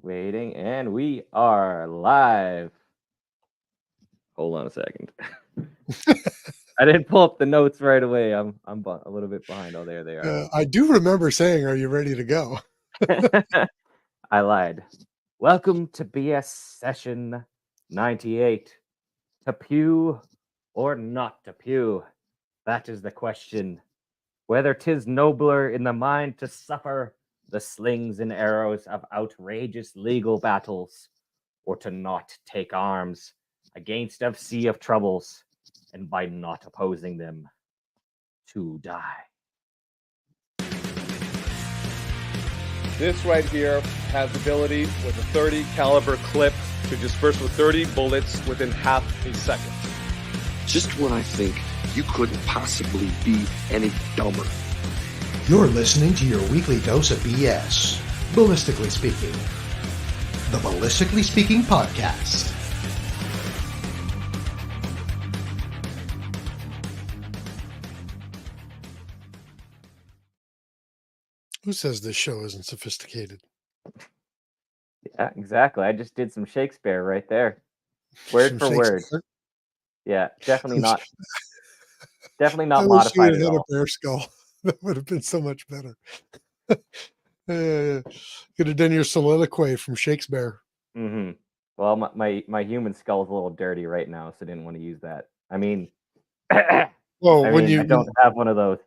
Waiting, and we are live. Hold on a second. I didn't pull up the notes right away. I'm a little bit behind. Oh, there they are. I do remember saying, "Are you ready to go?" I lied. Welcome to BS session 98. To pew or not to pew? That is the question. Whether 'tis nobler in the mind to suffer the slings and arrows of outrageous legal battles, or to not take arms against a sea of troubles, and by not opposing them, to die. This right here has the ability with a 30 caliber clip to disperse with 30 bullets within half a second. Just when I think you couldn't possibly be any dumber. You're listening to your weekly dose of BS, Ballistically Speaking. The Ballistically Speaking Podcast. Who says this show isn't sophisticated? Yeah, exactly. I just did some Shakespeare right there. Word for word. Yeah, definitely not I wish modified you at had all. a bear skull. That would have been so much better. Could have done your soliloquy from Shakespeare. Mm-hmm. Well, my human skull is a little dirty right now, so I didn't want to use that. I mean, Well, I don't have one of those.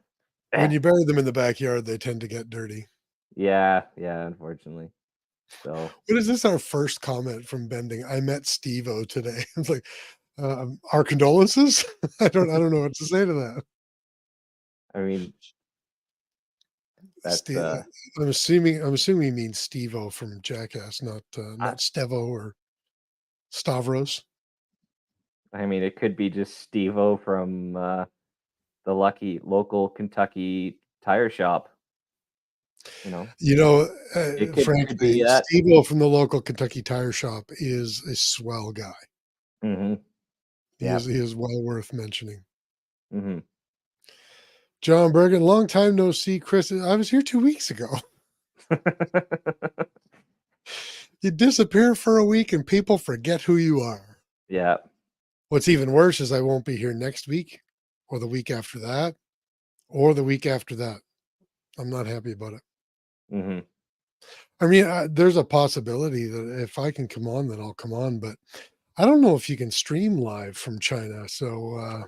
when you bury them in the backyard, they tend to get dirty. Yeah, unfortunately. So What is this? Our first comment from Bending. I met Steve-O today. It's like, our condolences. I don't know what to say to that. I mean, that's I'm assuming he means Steve-O from Jackass, not Stevo or Stavros. I mean, it could be just Steve-O from the lucky local Kentucky tire shop. Frankly, Steve-O from the local Kentucky tire shop is a swell guy. Mm-hmm. He is well worth mentioning. Mm-hmm. John Bergen, long time no see. Chris, I was here 2 weeks ago. You disappear for a week and people forget who you are. Yeah. What's even worse is I won't be here next week or the week after that or the week after that. I'm not happy about it. Mm-hmm. I mean, there's a possibility that if I can come on, then I'll come on, but I don't know if you can stream live from China. So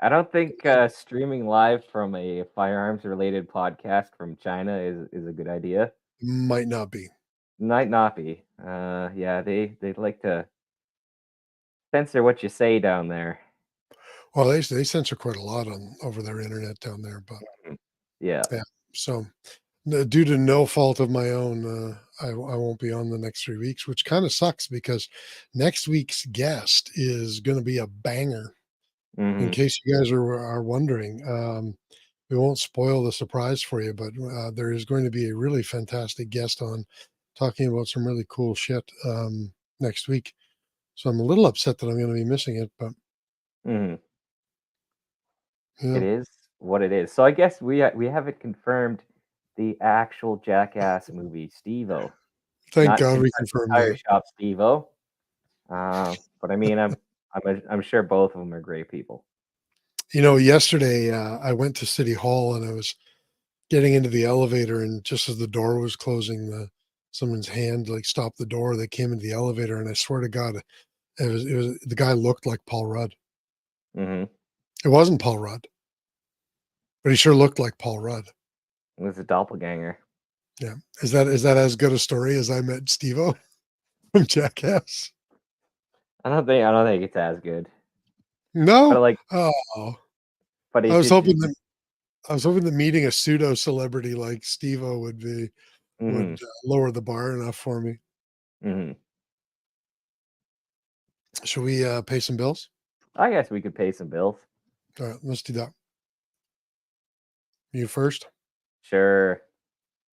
I don't think streaming live from a firearms related podcast from China is a good idea. Might not be. Might not be. Yeah, they like to censor what you say down there. Well, they censor quite a lot over their internet down there, but yeah. So due to no fault of my own, I won't be on the next 3 weeks, which kind of sucks because next week's guest is going to be a banger. Mm-hmm. In case you guys are wondering, we won't spoil the surprise for you, but there is going to be a really fantastic guest on talking about some really cool shit next week. So I'm a little upset that I'm going to be missing it, but mm-hmm. Yeah. It is what it is. So I guess we haven't confirmed the actual Jackass movie, Steve-O. Thank God we confirmed Tire that. Shop Steve-O. But I mean, I'm sure both of them are great people. Yesterday I went to City Hall and I was getting into the elevator, and just as the door was closing, someone's hand stopped the door. They came into the elevator, and I swear to God, it was the guy looked like Paul Rudd. Mm-hmm. It wasn't Paul Rudd, but he sure looked like Paul Rudd. It was a doppelganger. Yeah, is that as good a story as I met Steve-O from Jackass? I don't think it's as good. No, but but I was hoping that meeting a pseudo celebrity like Steve-O would lower the bar enough for me. Mm-hmm. Should we pay some bills? I guess we could pay some bills. All right, let's do that. You first? Sure.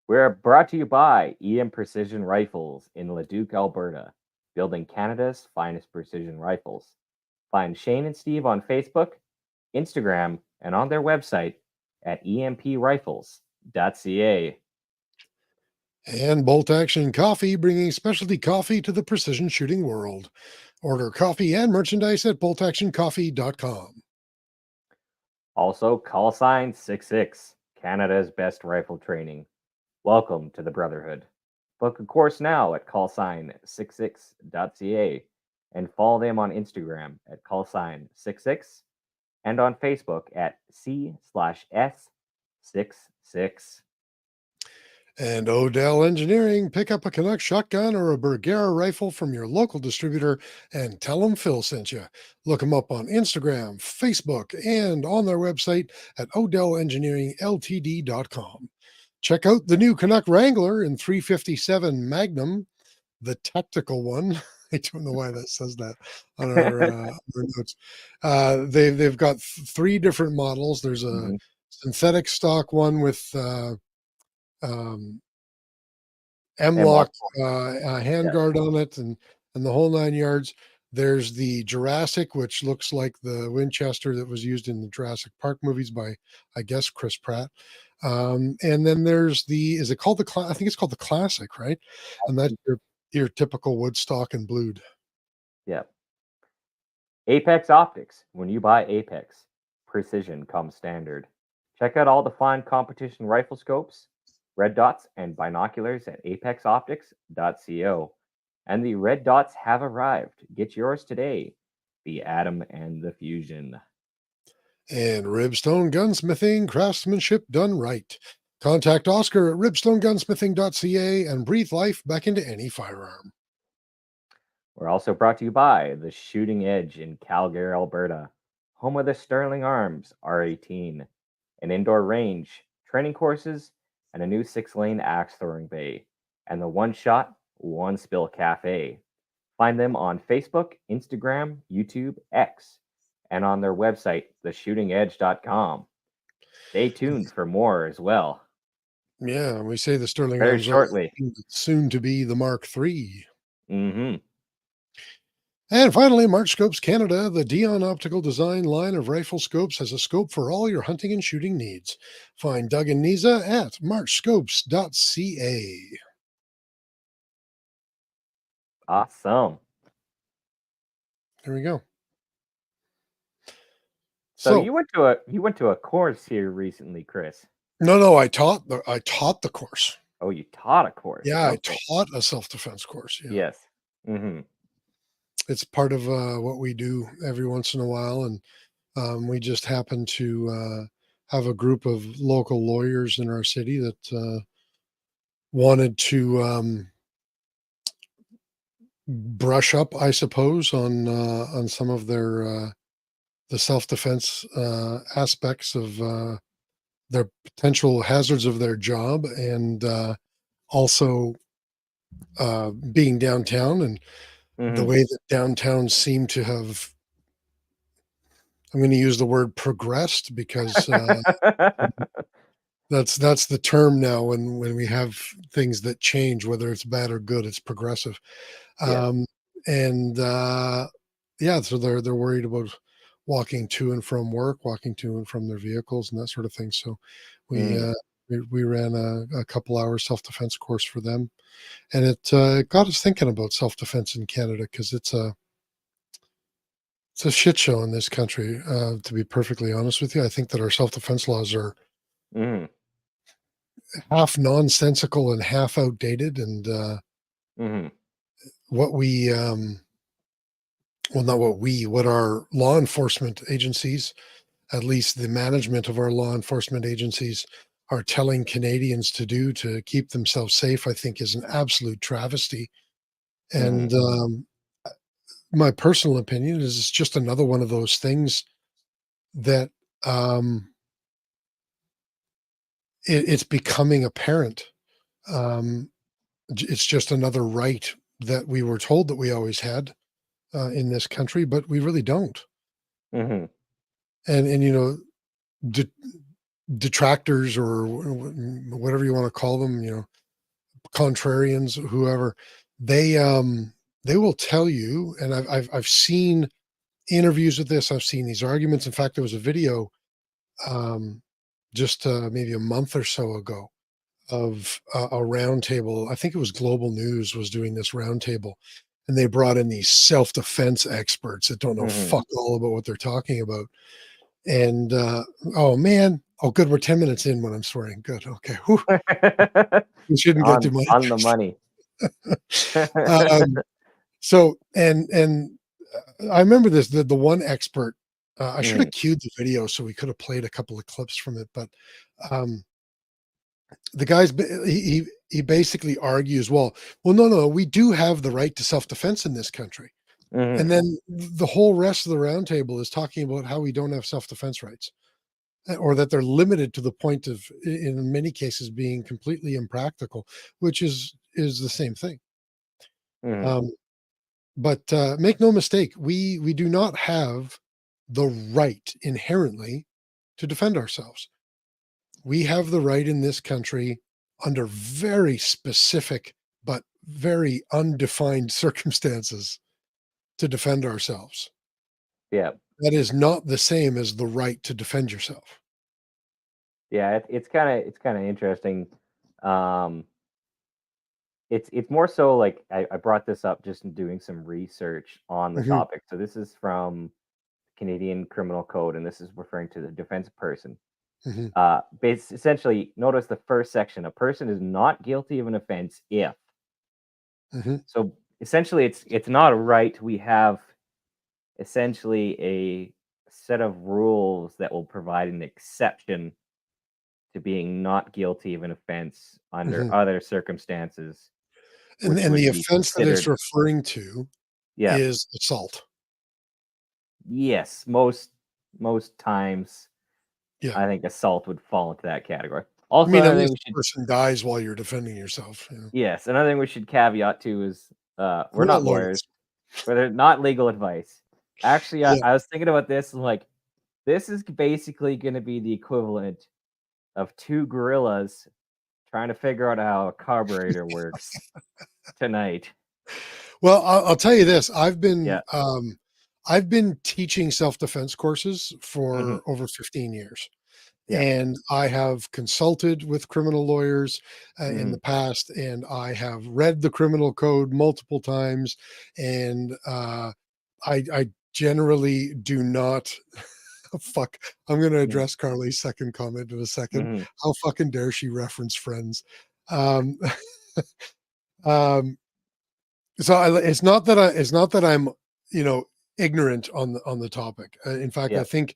We're brought to you by EM Precision Rifles in Leduc, Alberta, building Canada's finest precision rifles. Find Shane and Steve on Facebook, Instagram, and on their website at emprifles.ca. And Bolt Action Coffee, bringing specialty coffee to the precision shooting world. Order coffee and merchandise at boltactioncoffee.com. Also, call sign 66, Canada's best rifle training. Welcome to the Brotherhood. Book a course now at callsign66.ca and follow them on Instagram at callsign66 and on Facebook at C/S66. And Odell Engineering, pick up a Canuck shotgun or a Bergara rifle from your local distributor and tell them Phil sent you. Look them up on Instagram, Facebook, and on their website at odellengineeringltd.com. Check out the new Canuck Wrangler in 357 Magnum, the tactical one. I don't know why that says that on our notes. They've got three different models. There's a Mhm. synthetic stock one with um, M-lock. M-lock handguard on it and the whole 9 yards. There's the Jurassic, which looks like the Winchester that was used in the Jurassic Park movies by, I guess, Chris Pratt. And then there's is it called I think it's called the Classic, right? And that's your typical Woodstock and blued. Yeah. Apex Optics. When you buy Apex, precision comes standard. Check out all the fine competition rifle scopes, red dots, and binoculars at apexoptics.co. And the red dots have arrived. Get yours today. The Atom and the Fusion. And Ribstone Gunsmithing, craftsmanship done right. Contact Oscar at ribstonegunsmithing.ca and breathe life back into any firearm. We're also brought to you by the Shooting Edge in Calgary, Alberta, home of the Sterling Arms R18, an indoor range, training courses, and a new 6-lane axe throwing bay, and the One Shot, One Spill Cafe. Find them on Facebook, Instagram, YouTube, X, and on their website, theshootingedge.com. Stay tuned for more as well. Yeah, we say the Sterling Very Arms shortly. soon to be the Mark III. Mm-hmm. And finally, March Scopes Canada, the Dion Optical Design line of rifle scopes, has a scope for all your hunting and shooting needs. Find Doug and Niza at marchscopes.ca. Awesome. There we go. So you went to a course here recently, Chris. No, I taught the course. Oh, you taught a course. Yeah, Okay. I taught a self-defense course. Yeah. Yes. Mm-hmm. It's part of what we do every once in a while, and we just happen to have a group of local lawyers in our city that wanted to brush up, I suppose, on some of their the self-defense aspects of their potential hazards of their job, and also being downtown and the way that downtown seemed to have, I'm going to use the word progressed because that's the term now when we have things that change, whether it's bad or good, it's progressive. Yes. And yeah, so they're worried about walking to and from work, walking to and from their vehicles, and that sort of thing. So we we ran a couple hours self-defense course for them, and it got us thinking about self-defense in Canada, because it's a shit show in this country. To be perfectly honest with you, I think that our self-defense laws are half nonsensical and half outdated, and what we well, not what our law enforcement agencies, at least the management of our law enforcement agencies, are telling Canadians to do to keep themselves safe, I think is an absolute travesty. And my personal opinion is it's just another one of those things that it's becoming apparent. It's just another right that we were told that we always had in this country, but we really don't. And you know, detractors or whatever you want to call them, you know, contrarians, whoever, they will tell you, and I've seen interviews with this, I've seen these arguments. In fact, there was a video just maybe a month or so ago of a roundtable. I think it was Global News was doing this roundtable, and they brought in these self-defense experts that don't know Mhm. fuck all about what they're talking about. And oh man, oh good, we're 10 minutes in when I'm swearing. Good, okay. Whew. We shouldn't get too much. On the money. um, so I remember this. The one expert. I should have Mhm, queued the video so we could have played a couple of clips from it, but um, the guy's he basically argues, well, no, we do have the right to self-defense in this country. And mhm, then the whole rest of the roundtable is talking about how we don't have self-defense rights, or that they're limited to the point of, in many cases, being completely impractical, which is the same thing. mhm. Um, but make no mistake, we do not have the right inherently to defend ourselves. We have the right in this country under very specific but very undefined circumstances to defend ourselves. Yeah. That is not the same as the right to defend yourself. Yeah, it's kinda interesting. Um, it's more so like I brought this up just in doing some research on the Mhm, topic. So this is from Canadian Criminal Code, and this is referring to the defense person. mhm, Essentially, notice the first section: a person is not guilty of an offense if. mhm, So essentially, it's not a right. We have essentially a set of rules that will provide an exception to being not guilty of an offense under mhm. other circumstances, which And the would be offense that it's considered. referring to Yeah. is assault. Yes, most times, Yeah. I think assault would fall into that category. I Also, mean, another unless thing we the should person dies while you're defending yourself, you know? yes, another thing we should caveat too is, we're We're not not lawyers, lawyers. we're not legal advice. Actually, Yeah. I was thinking about this and, like, this is basically gonna be the equivalent of 2 gorillas trying to figure out how a carburetor works tonight. Well, I'll tell you this, Yeah. I've been teaching self-defense courses Mhm. for over 15 years. Yeah. And I have consulted with criminal lawyers in the Mhm. past, and I have read the criminal code multiple times. And I generally do not. Fuck. I'm going to Mhm. address Carly's second comment in a second. Mhm. How fucking dare she reference Friends? Um, um, it's not that I'm, you know, ignorant on the topic. In fact, I Yeah. think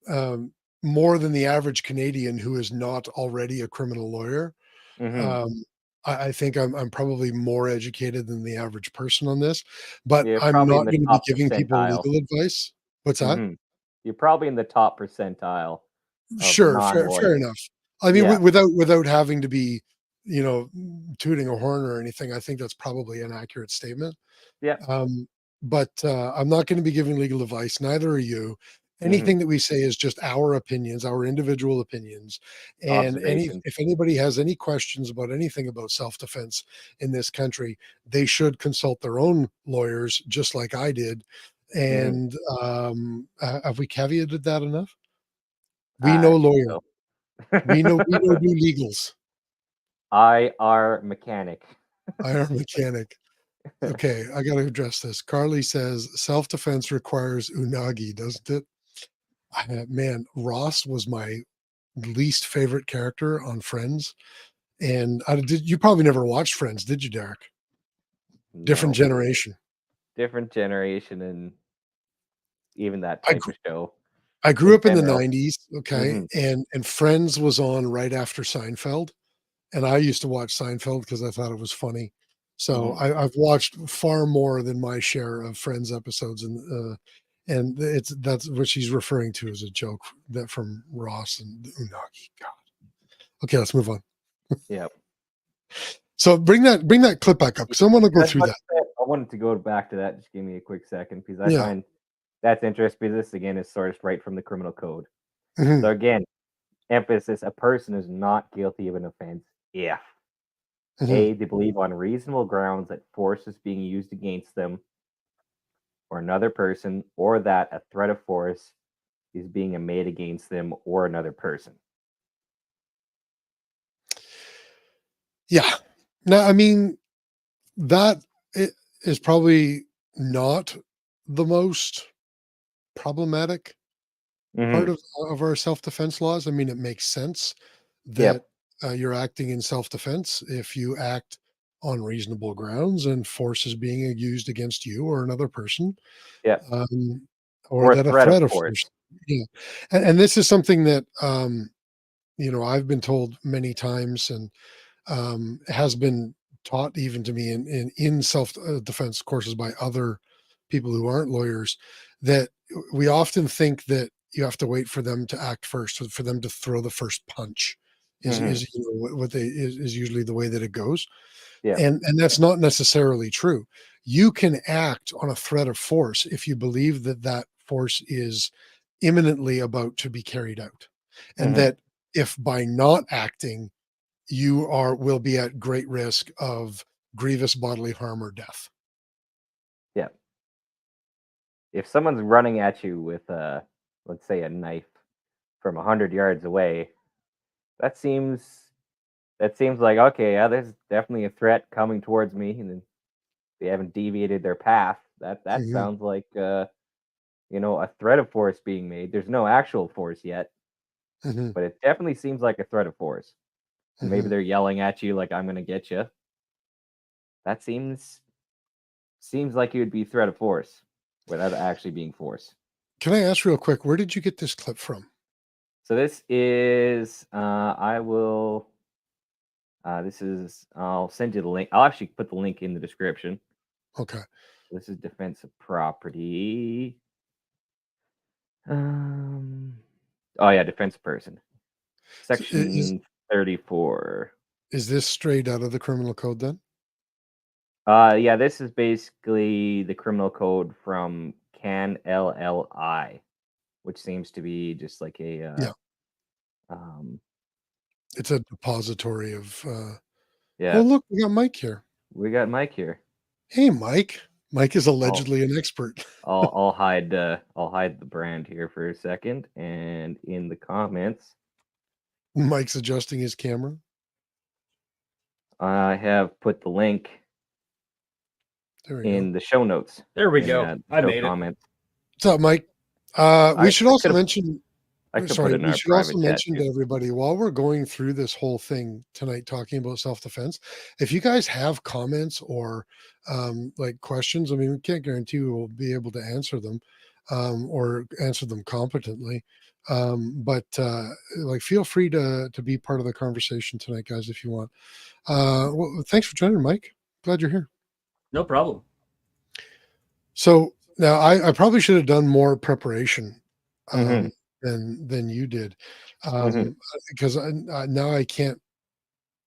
um, more than the average Canadian who is not already a criminal lawyer. Mhm. Um, I think I'm probably more educated than the average person on this, but You're I'm probably in not the going to be top giving people percentile. legal advice. What's that? Mhm. You're probably in the top percentile of Sure, fair non-lawyers. enough. I mean, Yeah. without having to be, you know, tooting a horn or anything, I think that's probably an accurate statement. Yeah. Um, but I'm not going to be giving legal advice. Neither are you. Mhm. Anything that we say is just our opinions, our individual opinions. And Observations. if anybody has any questions about anything about self-defense in this country, they should consult their own lawyers, just like I did. Mhm. And have we caveated that enough? We I know think lawyer. so. We know do legals. IR mechanic. I am a mechanic. Okay, I got to address this. Carly says self-defense requires unagi, doesn't it? Man, Ross was my least favorite character on Friends, and you probably never watched Friends, did you, Derek? Different No. generation. Different generation and even that I type gr- of show I grew in up in the general. '90s, okay, Mhm. and Friends was on right after Seinfeld, and I used to watch Seinfeld because I thought it was funny. So Mhm. I've watched far more than my share of Friends episodes, and that's what she's referring to as a joke that from Ross and the Unagi. God. Okay, let's move on. Yep. So bring that clip back up Yeah, because I want to go I was through about that. to say, I wanted to go back to that. Just give me a quick second because I Yeah. find that's interesting because this again is sourced right from the criminal code. Mhm, So again, emphasis: a person is not guilty of an offense if mhm. A, they believe on reasonable grounds that force is being used against them or another person, or that a threat of force is being made against them or another person. Yeah. Now, I mean, that is probably not the most problematic part Hmm. of our self-defense laws. I mean, it makes sense that Yep. you're acting in self-defense if you act on reasonable grounds and force is being used against you or another person, Yep. um, or Or a that a threat of threat of force. force. Yeah, and this is something that I've been told many times, and has been taught even to me in self defense courses by other people who aren't lawyers, that we often think that you have to wait for them to act first, for them to throw the first punch Hmm. what they is usually the way that it goes, Yep. and that's not necessarily true. You can act on a threat of force if you believe that that force is imminently about to be carried out, and Hmm. that if by not acting you are will be at great risk of grievous bodily harm or death. Yep. If someone's running at you with let's say a knife from 100 yards away, that seems that seems like okay, yeah, there's definitely a threat coming towards me, and then they haven't deviated their path. That Mhm, sounds like a threat of force being made. There's no actual force yet, mhm, but it definitely seems like a threat of force. And maybe mhm. they're yelling at you like I'm gonna get you. That seems like it would be threat of force without actually being force. Can I ask real quick, where did you get this clip from? So this is I will this is I'll send you the link. I'll actually put the link in the description. Okay. This is defense of property. Um oh yeah, defense person. So Section 34. is this straight out of the criminal code then? Yeah, this is basically the criminal code from Can LLI, which seems to be just like a Yeah, um it's a depository of, oh, yeah, look, we got Mike here. we got Mike here. Hey, Mike. Mike is I'll allegedly an expert. I'll hide the brand here for a second, and in the comments Mike's adjusting his camera. I have put the link There we go. in the show notes There we in go. I show made it. comments. What's up, Mike? I We should also could have mention I could put sorry, it in we our should also private chat mention too. to everybody while we're going through this whole thing tonight, talking about self-defense, if you guys have comments or like questions, I mean, we can't guarantee we will be able to answer them or answer them competently. But like, feel free to be part of the conversation tonight, guys, if you want. Well, thanks for joining, Mike. Glad you're here. No problem. So now I probably should have done more preparation Hmm. um, than you did, Hmm. because now I can't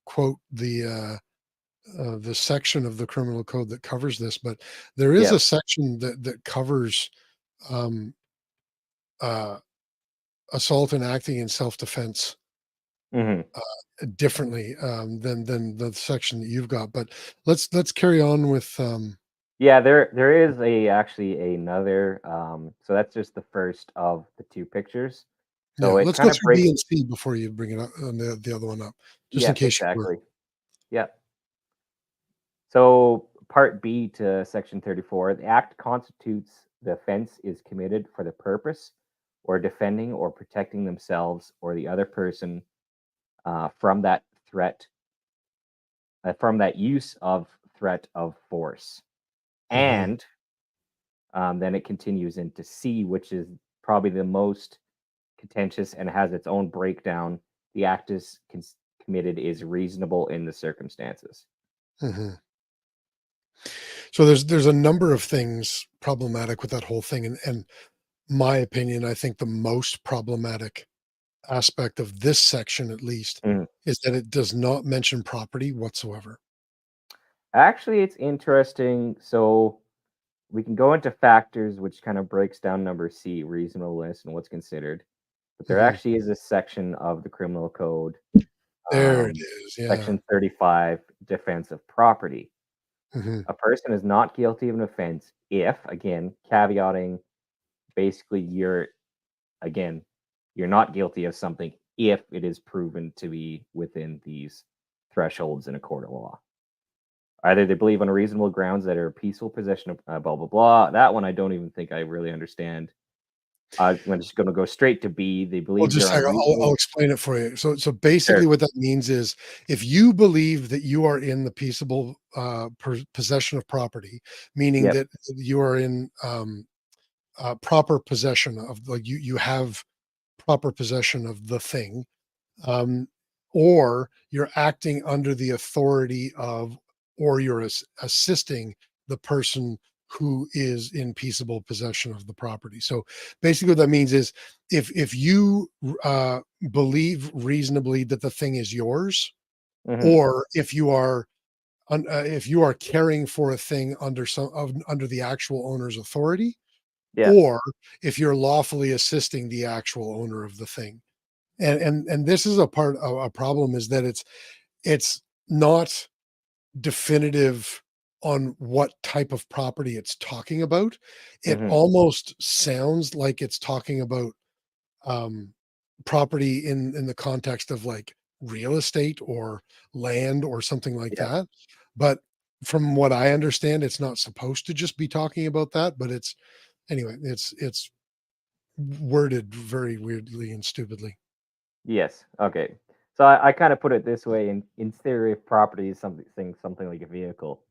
quote the section of the criminal code that covers this, but there is a Yep. section that covers um, uh, assault and acting in self defense Hmm. differently than the section that you've got. But let's carry on with Yeah, there is a actually another so that's just the first of the two pictures. yeah. So it Let's go kind of through B breaks and C before you bring it up the other one up, just in Yep, case you were. exactly. Yep. So part B to section 34, the act constitutes the offense is committed for the purpose or defending or protecting themselves or the other person from that threat, from that use of threat of force. Mhm. And then it continues into C, which is probably the most contentious and has its own breakdown. The act is committed is reasonable in the circumstances. Mhm. So there's a number of things problematic with that whole thing, and my opinion, I think the most problematic aspect of this section, at least, Mm. is that it does not mention property whatsoever. Actually, it's interesting. So we can go into factors, which kind of breaks down number C, reasonableness, and what's considered. But there Mhm. actually is a section of the criminal code, There it is. Yeah. section 35, defense of property. Mhm. A person is not guilty of an offense if, again, caveating, basically, again, you're not guilty of something if it is proven to be within these. thresholds in a court of law. Either they believe on reasonable grounds that are peaceful possession of blah blah blah. That one I don't even think I really understand. I'm just going to go straight to B. They Well, believe just they're a second, I'll unreasonable. explain it for you. So basically Sure. what that means is if you believe that you are in the peaceable possession of property, meaning Yep. that you are in proper possession of, like, you have proper possession of the thing, um, or you're acting under the authority of, or you're assisting the person who is in peaceable possession of the property. So basically what that means is if you believe reasonably that the thing is yours, Hmm. or if you are caring for a thing under under the actual owner's authority, Yeah. or if you're lawfully assisting the actual owner of the thing. And this is a problem, is that it's not definitive on what type of property it's talking about. It Hmm. almost sounds like it's talking about um, property in the context of like real estate or land or something like Yeah. that. But from what I understand, it's not supposed to just be talking about that. But it's anyway, it's worded very weirdly and stupidly. Yes. Okay. So I kind of put it this way: in theory, if property is something like a vehicle,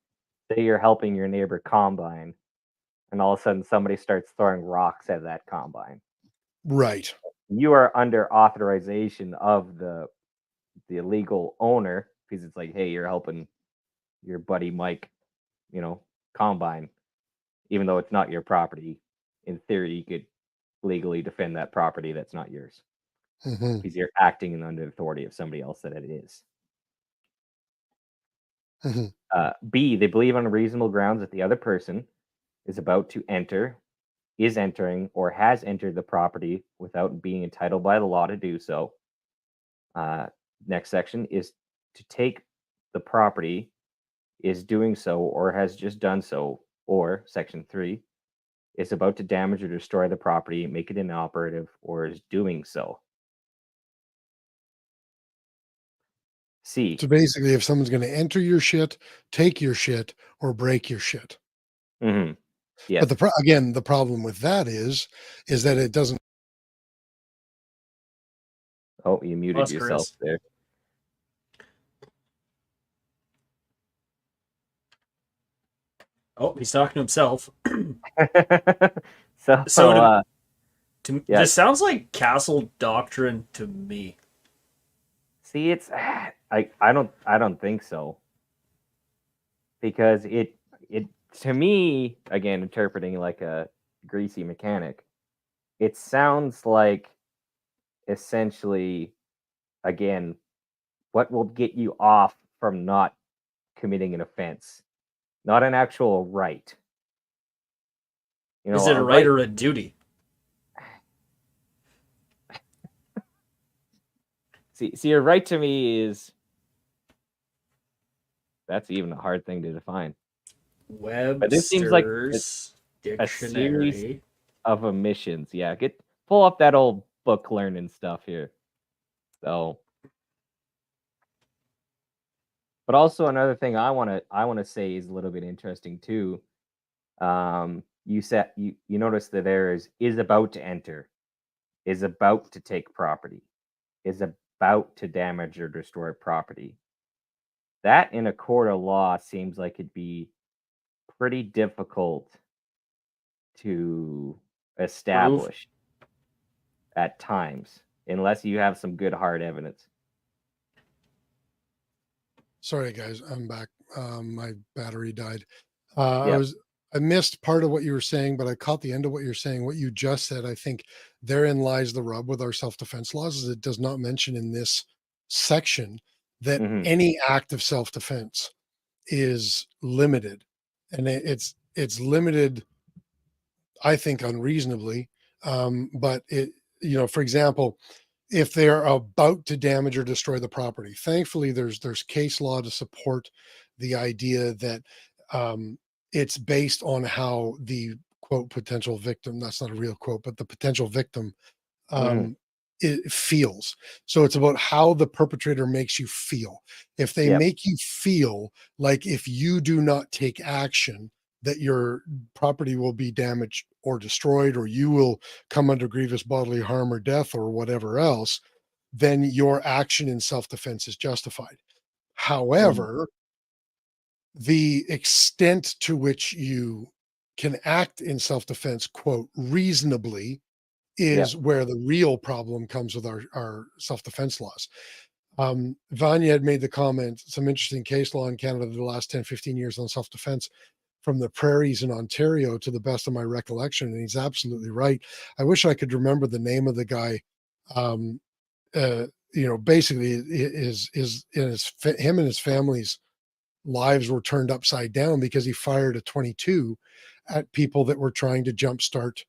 say you're helping your neighbor combine, and all of a sudden somebody starts throwing rocks at that combine, Right. you are under authorization of the legal owner because it's like, hey, you're helping your buddy Mike, you know, combine, even though it's not your property. In theory, you could legally defend that property that's not yours Hmm. because you're acting in under the authority of somebody else that it is. Hmm. B, they believe on reasonable grounds that the other person is about to enter, is entering, or has entered the property without being entitled by the law to do so. Uh, Next section is to take the property, is doing so, or has just done so. Or section 3 is about to damage or destroy the property, make it inoperative, or is doing so. C. So basically, if someone's going to enter your shit, take your shit, or break your shit. Hmm. But Yes. again, the problem with that is that it doesn't. Oh, you muted Us, yourself Chris. there. Oh, he's talking to himself. So, So yeah. this sounds like castle doctrine to me. See, it's I don't think so because it to me, again, interpreting like a greasy mechanic, it sounds like essentially, again, what will get you off from not committing an offense, not an actual right. You Is know, it a a right right. or a duty? See, a right to me is that's even a hard thing to define. But this seems like Webster's a series dictionary. of omissions. Yeah, pull up that old book learning stuff here. So, but also another thing I want to say is a little bit interesting too. You said you notice that there is about to enter, is about to take property, is about to damage or destroy property. That in a court of law seems like it'd be pretty difficult to Prove. establish at times unless you have some good hard evidence. Sorry, guys, I'm back. My battery died. Yep. I missed part of what you were saying, but I caught the end of what you're saying. What you just said, I think therein lies the rub with our self-defense laws, is it does not mention in this section that Hmm. any act of self-defense is limited, and it's limited, I think, unreasonably. But for example, if they're about to damage or destroy the property, thankfully there's case law to support the idea that um, it's based on how the quote potential victim, that's not a real quote, but the potential victim Hmm. um, it feels. So it's about how the perpetrator makes you feel. If they Yep. make you feel like if you do not take action, that your property will be damaged or destroyed, or you will come under grievous bodily harm or death or whatever else, then your action in self-defense is justified. However, the extent to which you can act in self-defense, quote, reasonably, is Yep. where the real problem comes with our self-defense laws. Vanya had made the comment, some interesting case law in Canada the last 10, 15 years on self-defense from the prairies in Ontario, to the best of my recollection. And he's absolutely right. I wish I could remember the name of the guy. Um, Basically him and his family's lives were turned upside down because he fired a 22 at people that were trying to jumpstart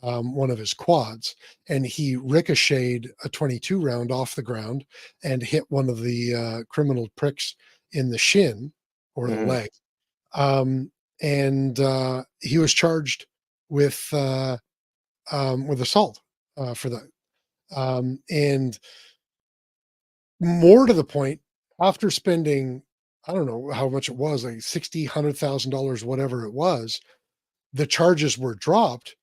one of his quads, and he ricocheted a 22 round off the ground and hit one of the criminal pricks in the shin or the leg. Um, and he was charged with assault for that. And more to the point, after spending, I don't know how much it was, like $100,000, whatever it was, the charges were dropped.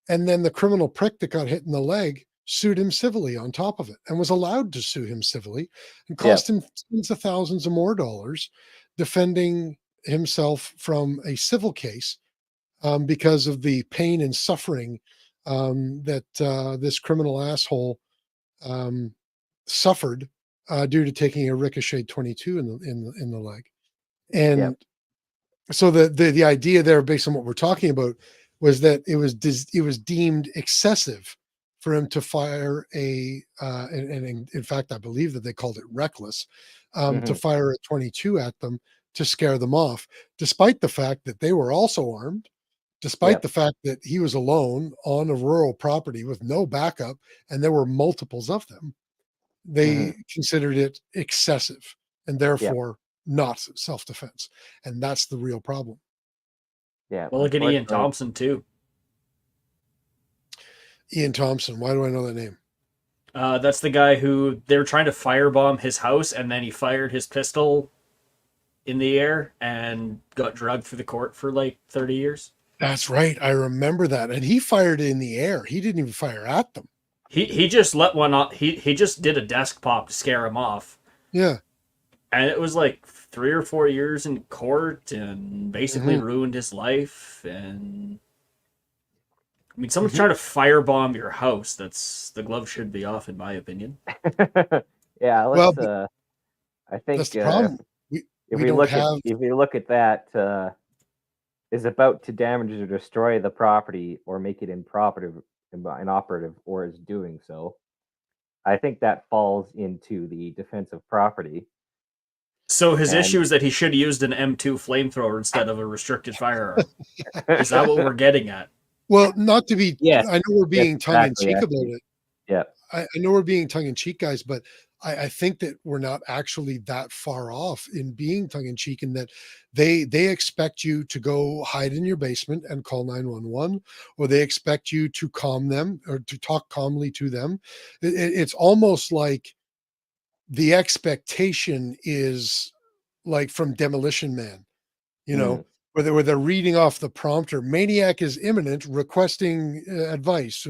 And then the criminal prick that got hit in the leg sued him civilly on top of it, and was allowed to sue him civilly, and cost him tens of thousands of more dollars defending himself from a civil case, because of the pain and suffering that this criminal asshole um, suffered due to taking a ricochet 22 in the leg. And so the idea there, based on what we're talking about, was that it was deemed excessive for him to fire and in fact, I believe that they called it reckless, to fire a 22 at them to scare them off, despite the fact that they were also armed, despite the fact that he was alone on a rural property with no backup, and there were multiples of them. They considered it excessive and therefore not self-defense. And that's the real problem. Yeah. Well, look at Ian Unfortunately, Thompson too. Ian Thompson. Why do I know that name? That's the guy who they were trying to firebomb his house, and then he fired his pistol in the air and got drugged through the court for like 30 years. That's right. I remember that. And he fired in the air. He didn't even fire at them. He just let one off. He just did a desk pop to scare him off. Yeah. And it was like 3 or 4 years in court, and basically ruined his life. And I mean, someone's trying to firebomb your house. That's the glove should be off, in my opinion. yeah. Well, Let's. I think that's the problem. if we we don't look have. at if we look at that, is about to damage or destroy the property or make it inoperative, or is doing so, I think that falls into the defense of property. So his And issue is that he should have used an M2 flamethrower instead of a restricted firearm. Is that what we're getting at? Well, not to be. yes, I know we're being yes, tongue in exactly, cheek actually. about it. Yeah. I know we're being tongue in cheek, guys, but I think that we're not actually that far off in being tongue in cheek, in that they expect you to go hide in your basement and call 911, or they expect you to calm them or to talk calmly to them. It's almost like the expectation is like from Demolition Man, you know, where they're reading off the prompter, maniac is imminent, requesting advice.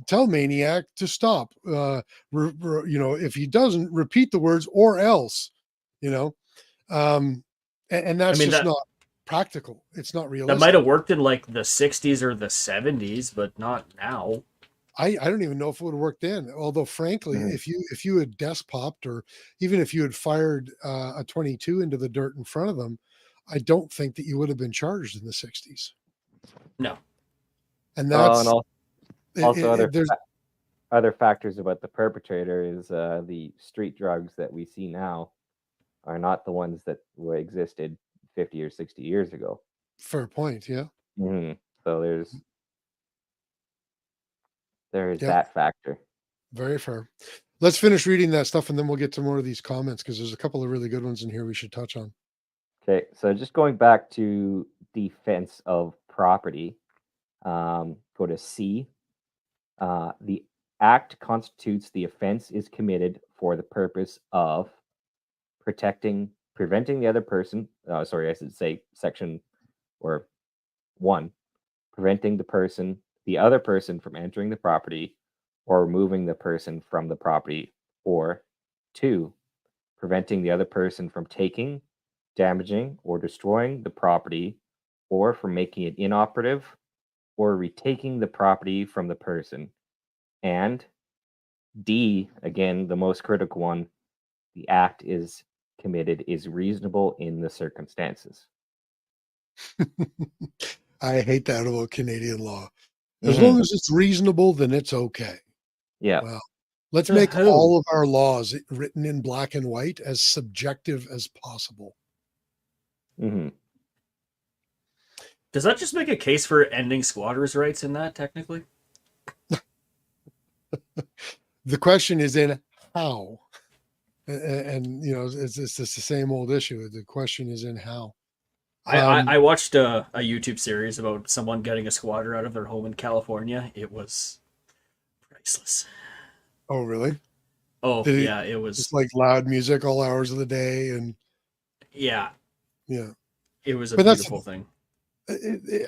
Tell maniac to stop. If he doesn't, repeat the words or else. You know, and that's I mean, just that not practical. It's not that realistic. might have worked in like the 60s or the 70s, but not now. I don't even know if it would have worked then. Although, frankly, if you had desk popped, or even if you had fired a 22 into the dirt in front of them, I don't think that you would have been charged in the 60s. No. And Well, that's and also other factors about the perpetrator is the street drugs that we see now are not the ones that existed 50 or 60 years ago. fair point. Yeah. So there is Yeah. that factor. Very fair. Let's finish reading that stuff, and then we'll get to more of these comments, because there's a couple of really good ones in here we should touch on. Okay, so just going back to defense of property, go to C. The act constitutes the offense is committed for the purpose of preventing the other person. Sorry, I should say section or one, preventing the other person from entering the property or removing the person from the property, or two, preventing the other person from taking, damaging, or destroying the property, or from making it inoperative, or retaking the property from the person. And D, again, the most critical one, the act is committed is reasonable in the circumstances. I hate that about Canadian law. As Mhm. long as it's reasonable, then it's okay. Yeah. Well, let's To make who? all of our laws written in black and white as subjective as possible. hmm Does that just make a case for ending squatters' rights in that, technically? The question is in how. And you know, it's just the same old issue. The question is in how. I watched a YouTube series about someone getting a squatter out of their home in California. It was priceless. Oh, really? Oh, Did he yeah, it was. just like loud music all hours of the day? And Yeah, yeah, it was a but that's, beautiful thing.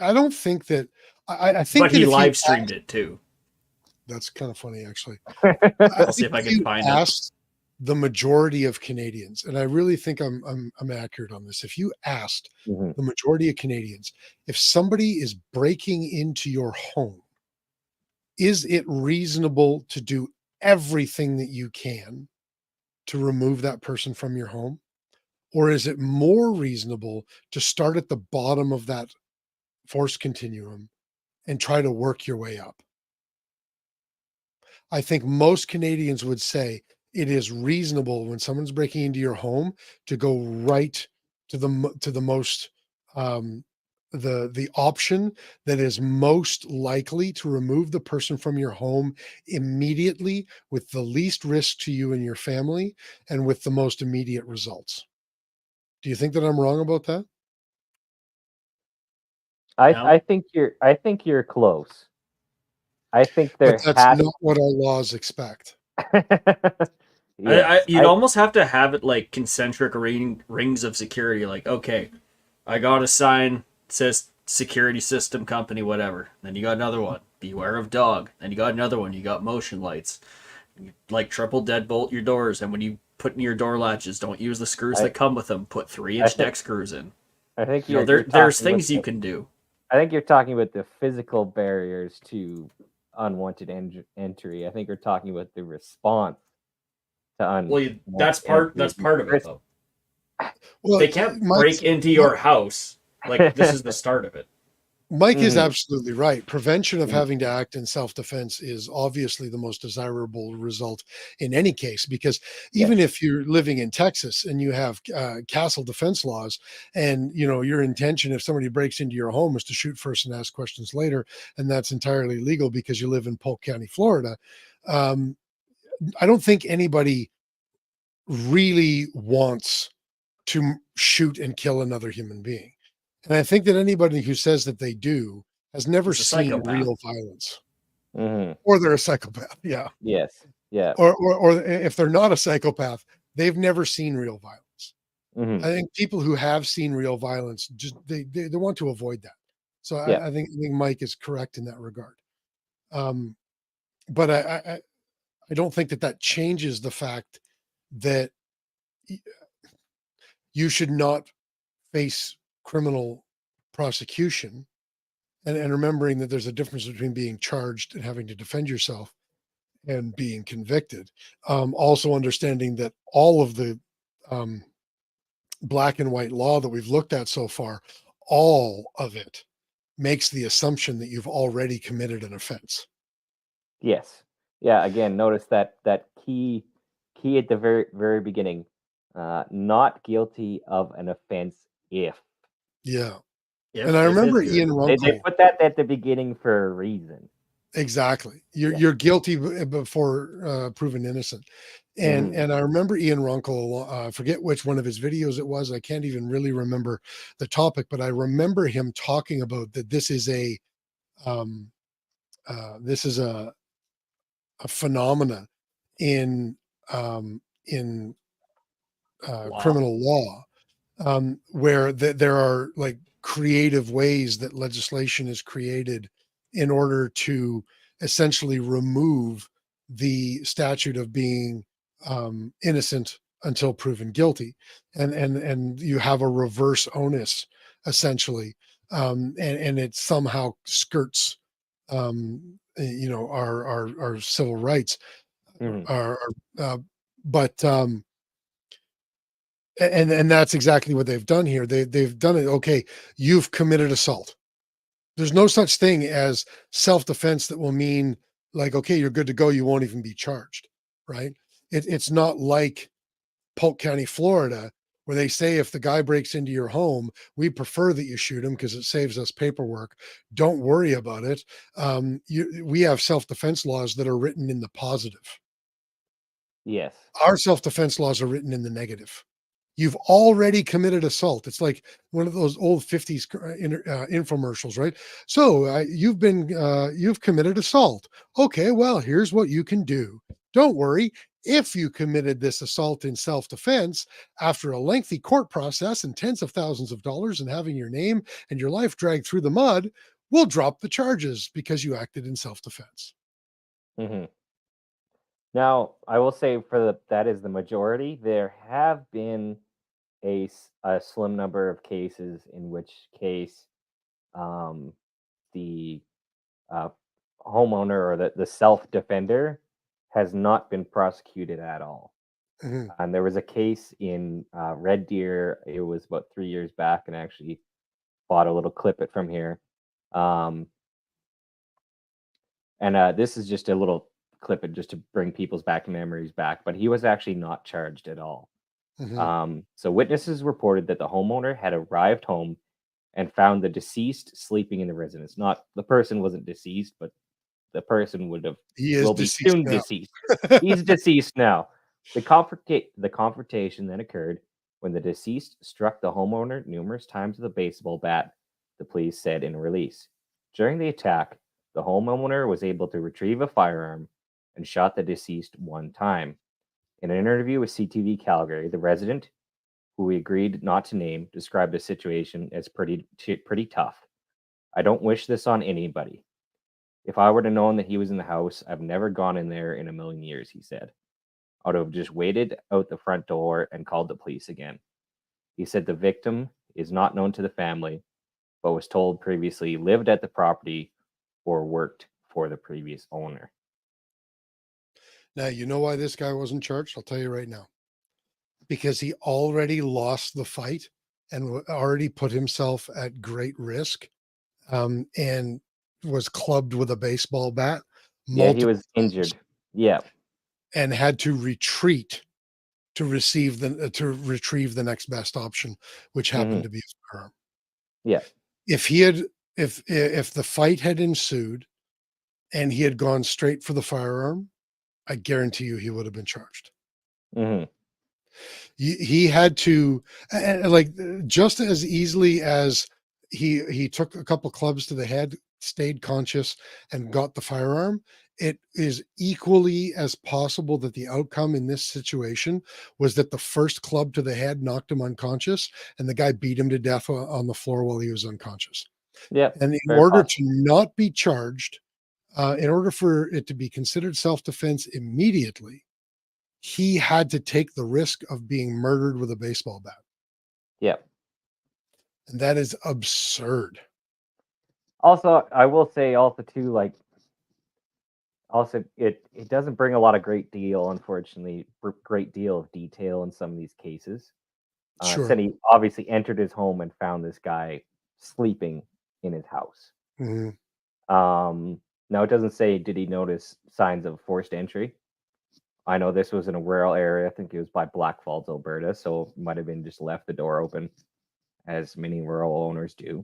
I don't think that, I think But that he if you, live streamed it too. that's kind of funny, actually. I I'll see think if I if can you find it. asked the majority of Canadians, and I really think I'm accurate on this. If you asked Mhm. the majority of Canadians, if somebody is breaking into your home, is it reasonable to do everything that you can to remove that person from your home? Or is it more reasonable to start at the bottom of that force continuum and try to work your way up? I think most Canadians would say it is reasonable when someone's breaking into your home to go right to the most um, the option that is most likely to remove the person from your home immediately with the least risk to you and your family and with the most immediate results. Do you think that I'm wrong about that? No, I think you're close. I think But there that's has not what our laws expect. I yes. you'd almost have to have it like concentric rings of security. Like, okay, I got a sign that says security system company, whatever. Then you got another one, beware of dog. Then you got another one, you got motion lights. You, like triple deadbolt your doors, and when you put in your door latches, don't use the screws I that come with them. Put 3 I inch think deck screws in. I think You know, you're there's talking about things you can do. I think you're talking about the physical barriers to unwanted entry. I think you're talking about the response to That's unwanted part entry. that's part of it though. Well, They can't Mike's, break into your house. Like this is the start of it. Mike is Mhm. absolutely right. Prevention of Mhm. having to act in self-defense is obviously the most desirable result in any case, because even Yes. if you're living in Texas and you have castle defense laws, and you know your intention if somebody breaks into your home is to shoot first and ask questions later, and that's entirely legal because you live in Polk County, Florida. Um, I don't think anybody really wants to shoot and kill another human being. And I think that anybody who says that they do has never He's a seen psychopath. real violence, Mhm. or they're a psychopath. Yeah. Yes. Yeah. Or if they're not a psychopath, they've never seen real violence. Mhm. I think people who have seen real violence just they want to avoid that. So Yeah. I think Mike is correct in that regard. Um, but I don't think that that changes the fact that you should not face criminal prosecution, and remembering that there's a difference between being charged and having to defend yourself and being convicted. Also understanding that all of the um, black and white law that we've looked at so far, all of it makes the assumption that you've already committed an offense. Yes. Yeah, again, notice that key at the very beginning. Not guilty of an offense if. Yeah. And I If They remember it's Ian they Runkle. put that at the beginning for a reason. Exactly. Yeah. You're guilty before proven innocent. Mhm. And I remember Ian Runkle, I forget which one of his videos it was. I can't even really remember the topic, but I remember him talking about that this is a um this is phenomena in Wow. criminal law, where there are like creative ways that legislation is created in order to essentially remove the statute of being innocent until proven guilty, and you have a reverse onus essentially, and it somehow skirts our civil rights, Mhm. uh, but and that's exactly what they've done here. They've done it. Okay, you've committed assault. There's no such thing as self-defense that will mean like, okay, you're good to go. You won't even be charged, right? It's not like Polk County, Florida, where they say if the guy breaks into your home, we prefer that you shoot him because it saves us paperwork. Don't worry about it. We have self-defense laws that are written in the positive. Yes. Our self-defense laws are written in the negative. You've already committed assault. It's like one of those old 50s infomercials, right? So you've committed assault. Okay, well, here's what you can do. Don't worry. If you committed this assault in self-defense after a lengthy court process and tens of thousands of dollars and having your name and your life dragged through the mud, we'll drop the charges because you acted in self-defense. Hmm. Now, I will say that is the majority. There have been a slim number of cases in which case um, the uh, homeowner or the self defender has not been prosecuted at all. Mhm, And there was a case in Red Deer. It was about 3 years back, and I actually bought a little clip it from here. Um, and this is just a little clip it just to bring people's back memories back. But he was actually not charged at all. mhm. So witnesses reported that the homeowner had arrived home and found the deceased sleeping in the residence. Not the person wasn't deceased, but the person He is will be deceased soon now. deceased. He's deceased now. The confrontation then occurred when the deceased struck the homeowner numerous times with a baseball bat, the police said in a release. During the attack, the homeowner was able to retrieve a firearm and shot the deceased one time. In an interview with CTV Calgary, the resident, who we agreed not to name, described the situation as pretty tough. I don't wish this on anybody. If I were to known that he was in the house, I've never gone in there in a million years, he said. I would have just waited out the front door and called the police again. He said the victim is not known to the family, but was told previously lived at the property or worked for the previous owner. Now, you know why this guy wasn't charged? I'll tell you right now. Because he already lost the fight and already put himself at great risk, and was clubbed with a baseball bat Yeah, he multiple was times injured. Yeah. and had to retreat to retrieve the next best option, which happened Hmm. to be his firearm. Yeah. If he had if the fight had ensued and he had gone straight for the firearm, I guarantee you he would have been charged. Hmm. He had to, like, just as easily as he took a couple clubs to the head, stayed conscious, and got the firearm. It is equally as possible that the outcome in this situation was that the first club to the head knocked him unconscious, and the guy beat him to death on the floor while he was unconscious. Yeah. And in Very order to possible. not be charged, in order for it to be considered self-defense immediately, he had to take the risk of being murdered with a baseball bat. Yeah. And that is absurd. Also, I will say also too, like also it doesn't bring a lot of great deal of detail in some of these cases. Sure. Said he obviously entered his home and found this guy sleeping in his house. Mhm. Now it doesn't say did he notice signs of forced entry. I know this was in a rural area. I think it was by Black Falls, Alberta, so it might have been just left the door open, as many rural owners do.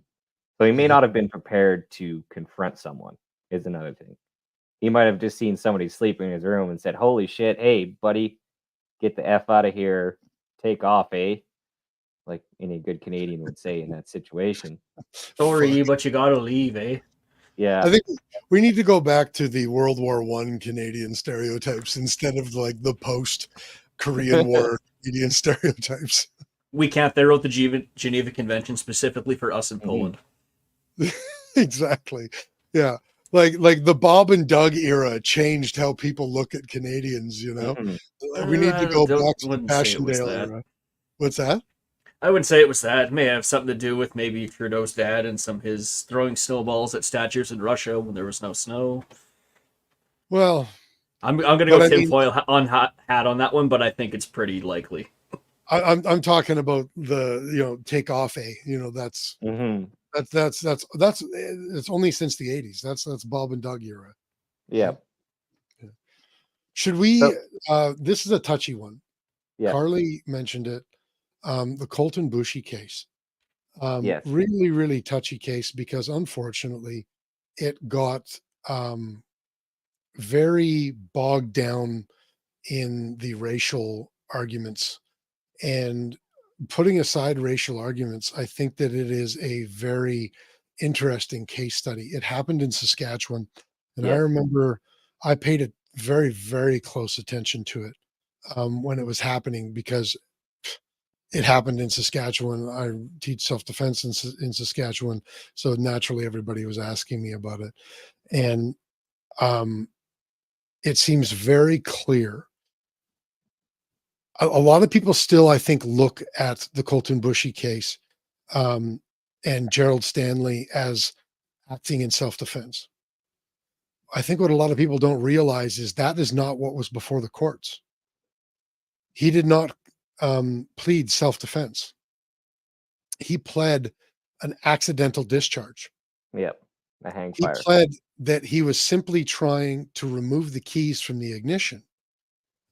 So he may Mhm. not have been prepared to confront someone. Is another thing. He might have just seen somebody sleeping in his room and said, "Holy shit, hey buddy, get the f out of here, take off, eh?" Like any good Canadian would say in that situation. Fuck. Sorry, but you gotta leave, eh? Yeah. I think we need to go back to the World War One Canadian stereotypes instead of like the post Korean War Canadian stereotypes. We can't. They wrote the Geneva Convention specifically for us in Mhm. Poland. Exactly. Yeah. Like the Bob and Doug era changed how people look at Canadians, you know. Mhm. We need to I go back to the wouldn't say it was Passchendaele that. era. What's that? I wouldn't say it was that. It may have something to do with maybe Trudeau's dad and some of his throwing snowballs at statues in Russia when there was no snow. Well, I'm gonna but go I mean, tinfoil hat on that one, but I think it's pretty likely. I'm talking about the take off a that's Mhm. it's only since the 80s. That's Bob and Doug era. Yeah. Should we? So, This is a touchy one. yeah. Carly mentioned it. The Colton Bushy case. Yes. Really, really touchy case because unfortunately, it got very bogged down in the racial arguments. And putting aside racial arguments, I think that it is a very interesting case study. It happened in Saskatchewan, and I Yes. remember I paid a very, very close attention to it when it was happening because it happened in Saskatchewan. I teach self defense in Saskatchewan, so naturally everybody was asking me about it, and um, it seems very clear. A lot of people still, I think, look at the Colton Bushy case um, and Gerald Stanley as acting in self defense. I think what a lot of people don't realize is that is not what was before the courts. He did not plead self defense. He pled an accidental discharge. Yep. A hang He fire. pled that he was simply trying to remove the keys from the ignition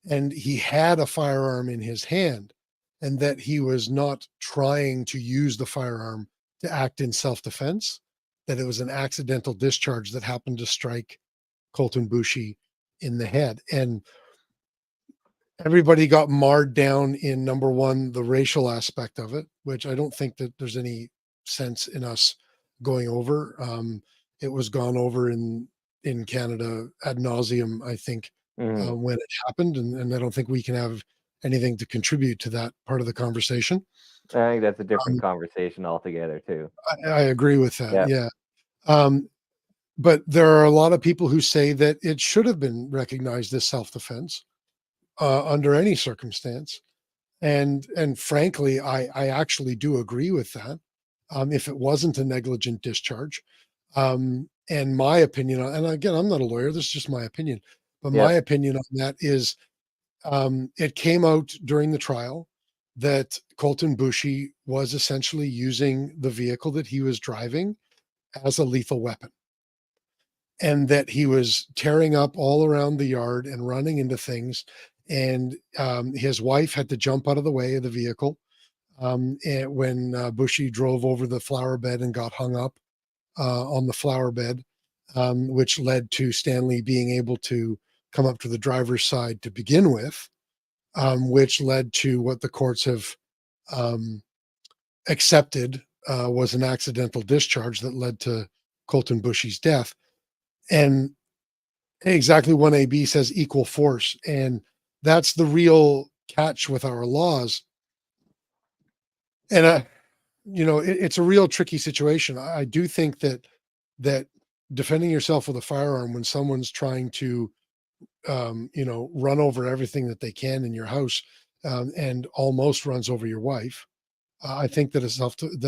and he had a firearm in his hand and that he was not trying to use the firearm to act in self-defense, that it was an accidental discharge that happened to strike Colton Bushy in the head. And everybody got marred down in number one, the racial aspect of it, which I don't think that there's any sense in us going over. It was gone over in Canada ad nauseum, I think, Mhm. when it happened, and I don't think we can have anything to contribute to that part of the conversation. I think that's a different Um, conversation altogether too. I agree with that. Yeah. Yeah. Um, but there are a lot of people who say that it should have been recognized as self-defense under any circumstance. And frankly, I actually do agree with that. If it wasn't a negligent discharge, and my opinion, and again, I'm not a lawyer. This is just my opinion, but my Yep. opinion on that is, it came out during the trial that Colton Bushy was essentially using the vehicle that he was driving as a lethal weapon, and that he was tearing up all around the yard and running into things. And his wife had to jump out of the way of the vehicle and when Bushy drove over the flower bed and got hung up on the flower bed, which led to Stanley being able to come up to the driver's side to begin with, which led to what the courts have um, accepted was an accidental discharge that led to Colton Bushy's death. And exactly 1AB says equal force. And that's the real catch with our laws. And it's a real tricky situation. I do think that defending yourself with a firearm when someone's trying to run over everything that they can in your house and almost runs over your wife, I think that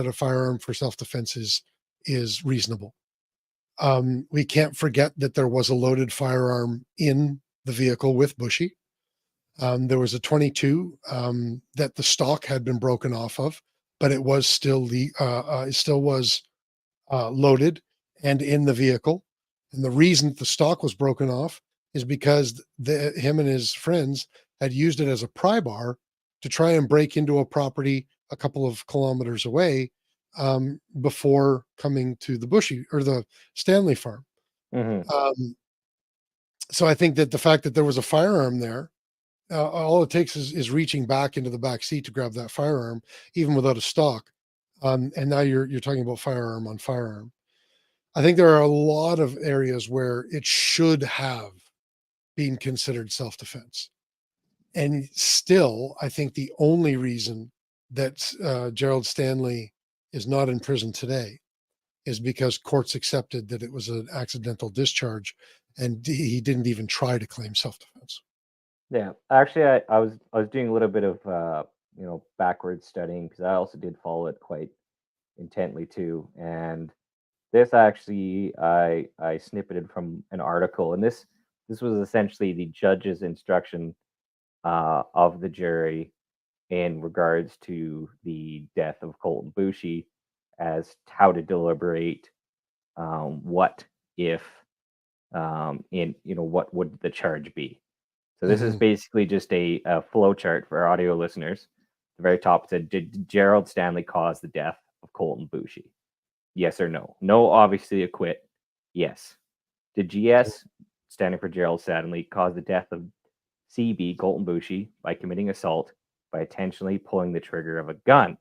a firearm for self-defense is reasonable. We can't forget that there was a loaded firearm in the vehicle with Bushy. There was a 22 that the stock had been broken off of, but it was it still was loaded and in the vehicle. And the reason that the stock was broken off is because him and his friends had used it as a pry bar to try and break into a property a couple of kilometers away before coming to the Bushy or the Stanley farm. Mhm. So I think that the fact that there was a firearm there, all it takes is reaching back into the back seat to grab that firearm, even without a stock. And now you're talking about firearm on firearm. I think there are a lot of areas where it should have been considered self-defense. And still, I think the only reason that Gerald Stanley is not in prison today is because courts accepted that it was an accidental discharge, and he didn't even try to claim self-defense. Yeah, actually, I was doing a little bit of backwards studying because I also did follow it quite intently too. And this actually, I snippeted from an article, and this was essentially the judge's instruction of the jury in regards to the death of Colton Bushi, as to how to deliberate what if in what would the charge be. So this is Mhm, basically just a flow chart for our audio listeners. The very top said, did Gerald Stanley cause the death of Colton Bushi? Yes or no? No, obviously acquit. Yes. Did GS, standing for Gerald Stanley, cause the death of CB Colton Bushi by committing assault by intentionally pulling the trigger of a gun?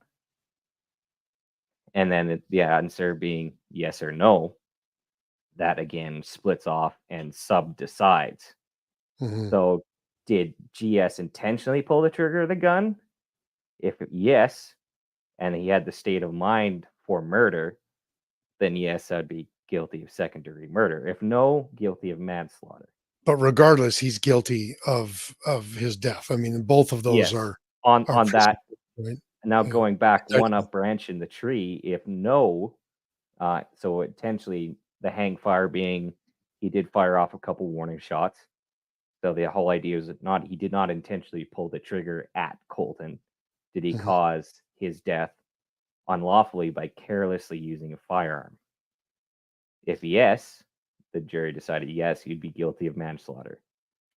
And then the answer being yes or no, that again splits off and sub decides. mhm. So did GS intentionally pull the trigger of the gun? If yes, and he had the state of mind for murder, then yes, I'd be guilty of second-degree murder. If no, guilty of manslaughter. But regardless, he's guilty of his death. I mean, both of those Yes. are On prison, that, right? now Yeah. going back one Indictment. up branch in the tree, if no, so intentionally the hang fire being he did fire off a couple warning shots. So the whole idea is that he did not intentionally pull the trigger at Colton. Did he Mhm, cause his death unlawfully by carelessly using a firearm? If yes, the jury decided yes, he'd be guilty of manslaughter.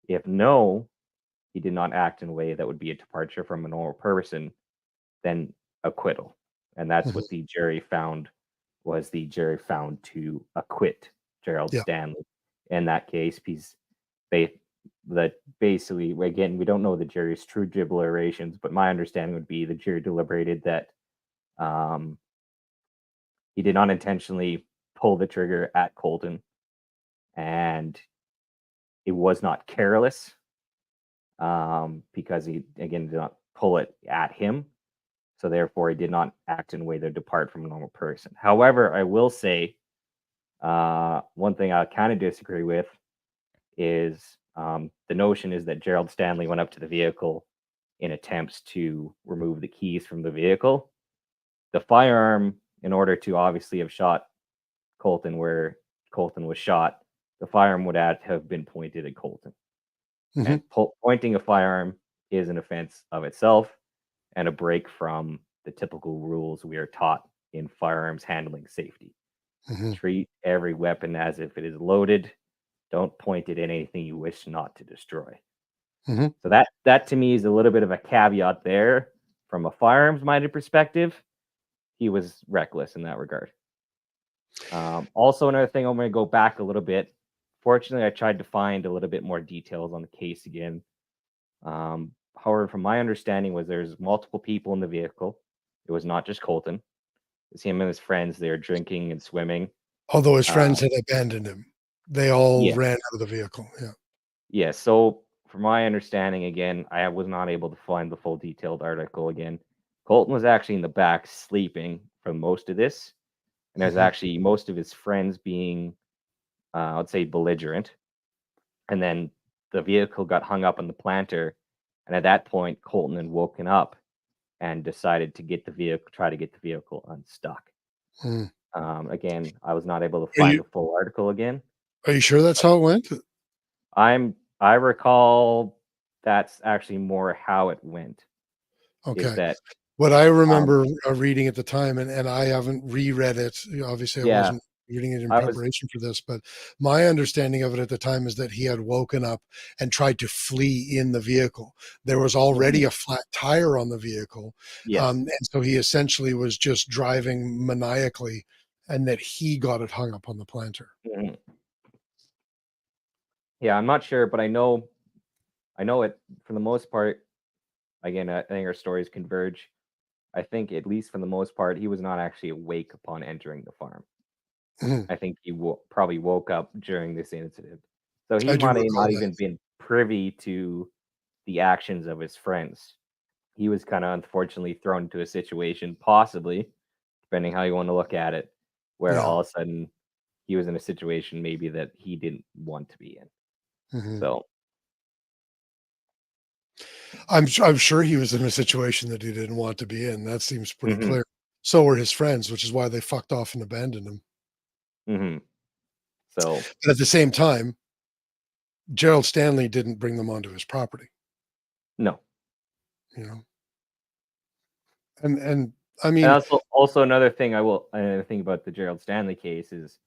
If no, he did not act in a way that would be a departure from a normal person, then acquittal. And that's mhm. what the jury found, was the jury found to acquit Gerald Yeah. Stanley in that case, because they that basically, again, we don't know the jury's true deliberations, but my understanding would be the jury deliberated that um, he did not intentionally pull the trigger at Colton, and it was not careless, because he again did not pull it at him. So therefore, he did not act in a way that depart from a normal person. However, I will say one thing I kind of disagree with is the notion is that Gerald Stanley went up to the vehicle in attempts to remove the keys from the vehicle. The firearm, in order to obviously have shot Colton where Colton was shot, the firearm would have been pointed at Colton. Mhm, And pointing a firearm is an offense of itself and a break from the typical rules we are taught in firearms handling safety. mhm, Treat every weapon as if it is loaded. Don't point it at anything you wish not to destroy. mhm. So that to me is a little bit of a caveat there. From a firearms minded perspective, he was reckless in that regard. Also, another thing, I'm going to go back a little bit. Fortunately, I tried to find a little bit more details on the case again. However, from my understanding, was there's multiple people in the vehicle. It was not just Colton. It's him and his friends. They were drinking and swimming. Although his Uh, friends had abandoned him. They all yeah, ran out of the vehicle, yeah. yeah. So, from my understanding, again, I was not able to find the full detailed article again. Colton was actually in the back sleeping for most of this, and there's Mhm, actually most of his friends being, I'd say, belligerent. And then the vehicle got hung up on the planter, and at that point, Colton had woken up and decided to try to get the vehicle unstuck. mhm. Again, I was not able to Are find you the full article again. are you sure that's how it went? I recall that's actually more how it went. Is Okay. that What I um, remember, reading at the time, and I haven't reread it, obviously, I yeah, wasn't reading it in I was preparation for this, but my understanding of it at the time is that he had woken up and tried to flee in the vehicle. There was already mhm, a flat tire on the vehicle, yes, and so he essentially was just driving maniacally, and that he got it hung up on the planter. mhm. Yeah, I'm not sure, but I know it for the most part. Again, I think our stories converge. I think, at least for the most part, he was not actually awake upon entering the farm. Mhm. I think he probably woke up during this incident. So he I do might have recall not that. even been privy to the actions of his friends. He was kind of unfortunately thrown into a situation, possibly, depending how you want to look at it, where Yeah. all of a sudden he was in a situation maybe that he didn't want to be in. Mhm. So, I'm sure he was in a situation that he didn't want to be in. That seems pretty mhm, clear. So were his friends, which is why they fucked off and abandoned him. mhm. So, But at the same time, Gerald Stanley didn't bring them onto his property, no. you know? And I And mean, also another thing about the Gerald Stanley case is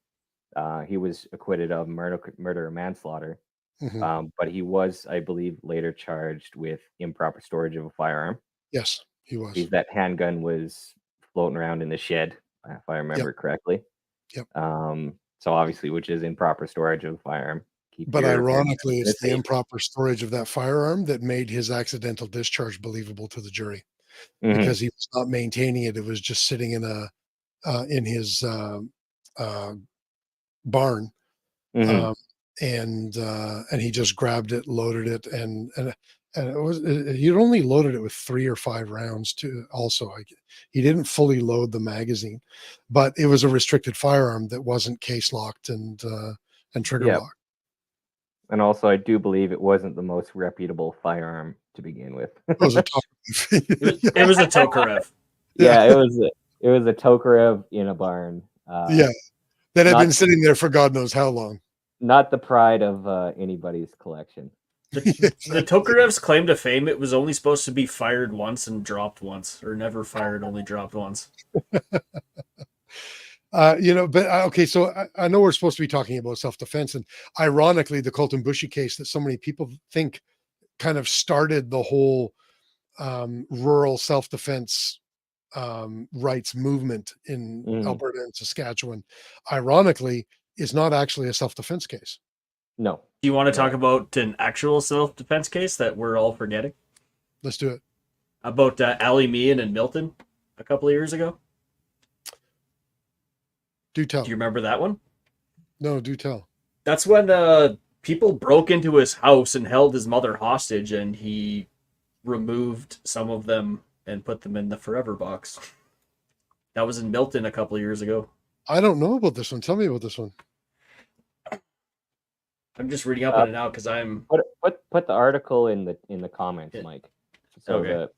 he was acquitted of murder and manslaughter. mhm, But he was, I believe, later charged with improper storage of a firearm. yes, he was. Because that handgun was floating around in the shed, if I Yep, remember correctly. yep. So obviously, which is improper storage of a firearm. Keep But your handgun ironically, in a it's the safe. improper storage of that firearm that made his accidental discharge believable to the jury Hmm. because he was not maintaining it. It was just sitting in his uh, barn, Hmm. um, and he just grabbed it, loaded it, and it was he'd only loaded it with 3 or 5 rounds. To also, like, he didn't fully load the magazine, but it was a restricted firearm that wasn't case locked and trigger Yeah, locked. and also I do believe it wasn't the most reputable firearm to begin with. It was a top. Yeah, It was a Tokarev. yeah, Yeah, it was a Tokarev in a barn. yeah. That had been Not sitting there for God knows how long. not the pride of anybody's collection. The Exactly. Tokarev's claim to fame, it was only supposed to be fired once and dropped once, or never fired, only dropped once. But okay, so I know we're supposed to be talking about self-defense, and ironically, the Colton Bushy case that so many people think kind of started the whole rural self-defense rights movement in Hmm. Alberta and Saskatchewan, ironically, is not actually a self-defense case. No, Do you want to talk no. about an actual self defense case that we're all forgetting? Let's do it. About Ali Meehan and Milton a couple of years ago? Do Do tell. you remember that one? No, do tell. That's when people broke into his house and held his mother hostage, and he removed some of them and put them in the forever box. That was in Milton a couple of years ago. I don't know about this one. Tell me about this one. I'm just reading up Uh, on it now because I'm put the article in the comments, yeah, Mike, so okay.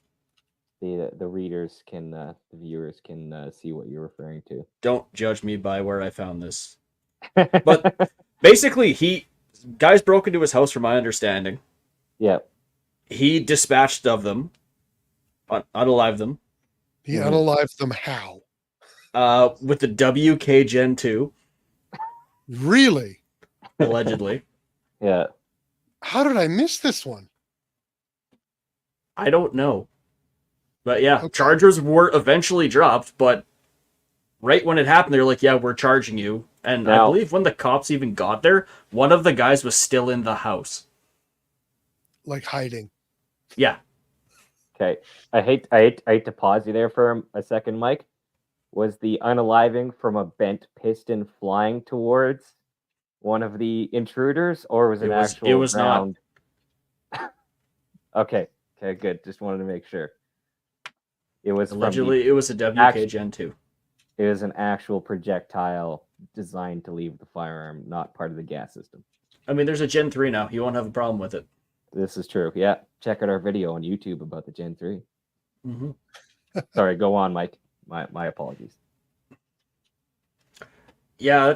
the readers can the viewers can see what you're referring to. Don't judge me by where I found this. But basically, guys broke into his house, from my understanding. Yeah. He dispatched of them, unalived them, He Hmm. unalived them how? with the WK Gen 2, Really? allegedly. Yeah. How did I miss this one? I don't know. But yeah, Okay. charges were eventually dropped, but right when it happened, they were like, yeah, we're charging you. And I Now, believe when the cops even got there, one of the guys was still in the house. Like hiding. Yeah. okay. I hate to pause you there for a second, Mike. Was the unaliving from a bent piston flying towards one of the intruders, or was it an It actual was not. round? Okay. Okay. Good. Just wanted to make sure. It was from the Allegedly, it was a WK act. Gen 2. It was an actual projectile designed to leave the firearm, not part of the gas system. I mean, there's a Gen 3 now. You won't have a problem with it. This is true. Yeah. Check out our video on YouTube about the Gen 3. Mm-hmm. Sorry, go on, Mike. My apologies. Yeah,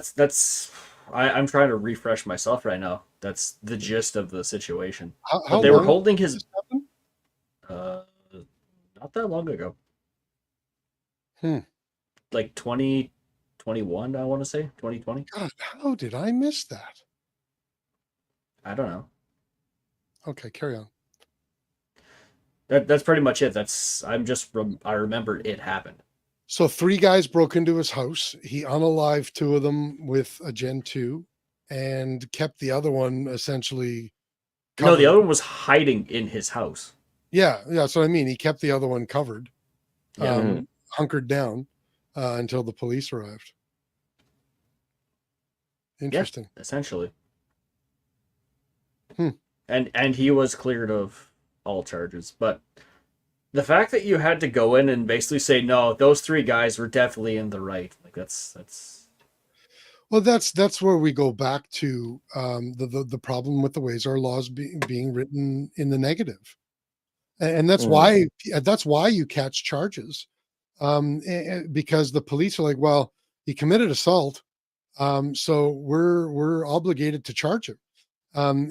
I'm trying to refresh myself right now. That's the gist of the situation. How But they were long holding did his this happen? uh not that long ago. Hmm. Like 2021, I want to say. 2020. God, how did I miss that? I don't know. Okay, carry on. That's pretty much it. I remembered it happened. So 3 guys broke into his house. He unalived 2 of them with a Gen 2 and kept the other one essentially No, the covered. other one was hiding in his house. Yeah, that's what I mean. He kept the other one covered, Yeah. Mhm. hunkered down until the police arrived. Interesting. Essentially. Hmm. And he was cleared of all charges. But the fact that you had to go in and basically say no, those three guys were definitely in the right. Like that's Well, that's where we go back to the problem with the ways our laws being written in the negative, and that's why you catch charges, because the police are like, well, he committed assault, so we're obligated to charge him.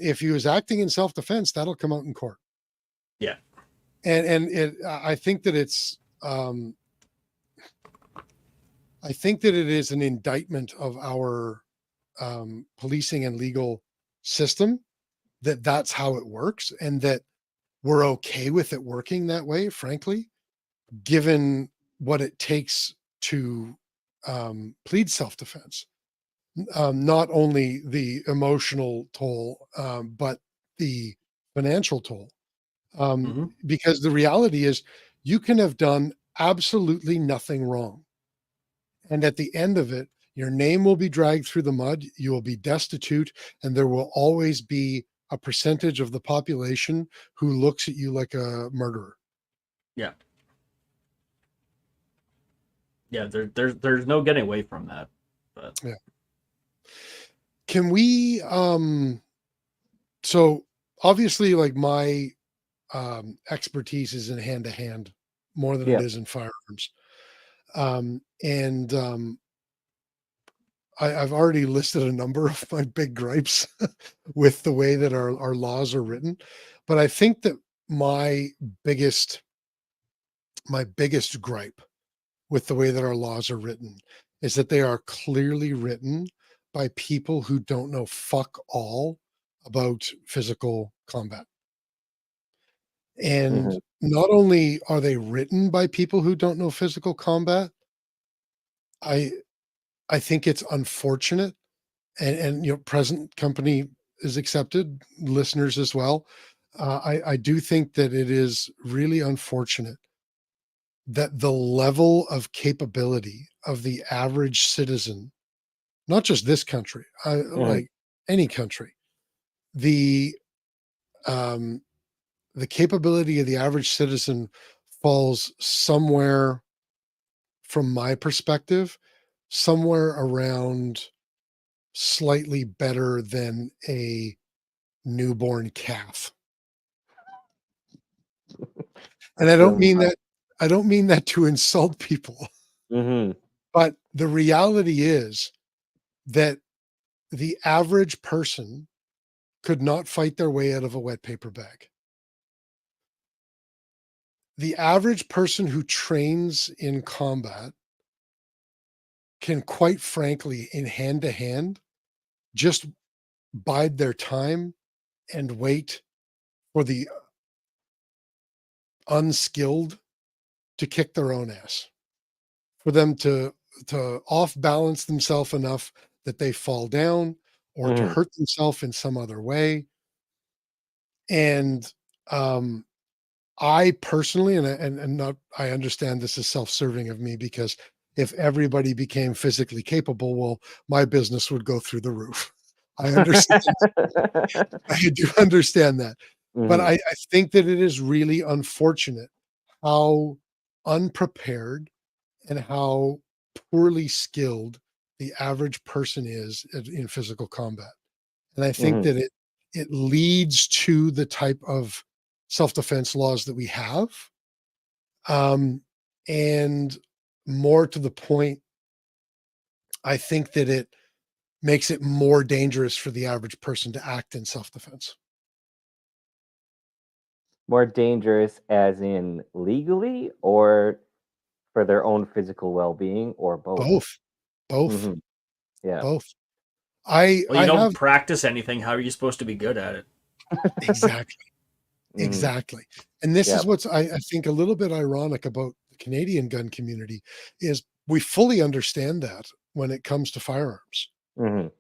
If he was acting in self defense, that'll come out in court. yeah. I think that I think that it is an indictment of our policing and legal system that that's how it works, and that we're okay with it working that way, frankly, given what it takes to plead self-defense. Not only the emotional toll, but the financial toll. Mm-hmm. Because the reality is, you can have done absolutely nothing wrong. And at the end of it, your name will be dragged through the mud. You will be destitute, and there will always be a percentage of the population who looks at you like a murderer. Yeah. Yeah, there's no getting away from that. But Yeah. Can we so obviously, like, my expertise is in hand to hand more than it Yeah. is in firearms. And I've already listed a number of my big gripes with the way that our laws are written. But I think that my biggest my biggest gripe with the way that our laws are written is that they are clearly written by people who don't know fuck all about physical combat. And Mhm. not only are they written by people who don't know physical combat, I I think it's unfortunate, and present company is accepted, listeners as well. I do think that it is really unfortunate that the level of capability of the average citizen, not just this country, Mhm. like any country, the um, the capability of the average citizen falls somewhere, from my perspective, somewhere around slightly better than a newborn calf. And That's I don't mean that to insult people, Mhm. but the reality is that the average person could not fight their way out of a wet paper bag. The average person who trains in combat can, quite frankly, in hand to hand, just bide their time and wait for the unskilled to kick their own ass, for them to off balance themselves enough that they fall down, or to Mhm. hurt themselves in some other way. And I personally, and not, I understand this is self-serving of me, because if everybody became physically capable, well, my business would go through the roof. I understand. I do understand that. But Mhm. I think that it is really unfortunate how unprepared and how poorly skilled the average person is in physical combat. And I think Mhm. that it leads to the type of self-defense laws that we have. And more to the point, I think that it makes it more dangerous for the average person to act in self-defense. More dangerous as in legally or for their own physical well-being or both? Both, both, Mhm. Yeah. both. well, you I don't have practice anything. How are you supposed to be good at it? exactly. Mhm. Exactly. And this is Yep. what's, I think, a little bit ironic about the Canadian gun community, is we fully understand that when it comes to firearms. Mhm.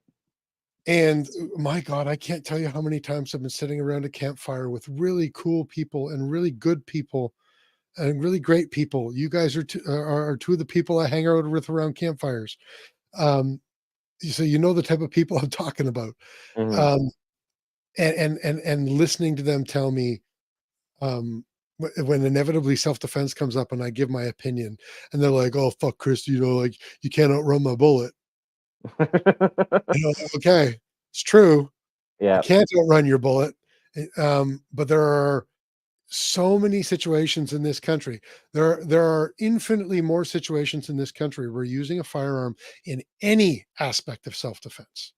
And my God, I can't tell you how many times I've been sitting around a campfire with really cool people and really good people and really great people. You guys are two of the people I hang out with around campfires. Um, So you know the type of people I'm talking about. Mhm. Um, and listening to them tell me, when inevitably self-defense comes up and I give my opinion, and they're like, "Oh fuck, Chris, like you can't outrun my bullet." Okay, it's true. I Yeah. can't outrun your bullet. But there are so many situations in this country. There are infinitely more situations in this country where using a firearm in any aspect of self-defense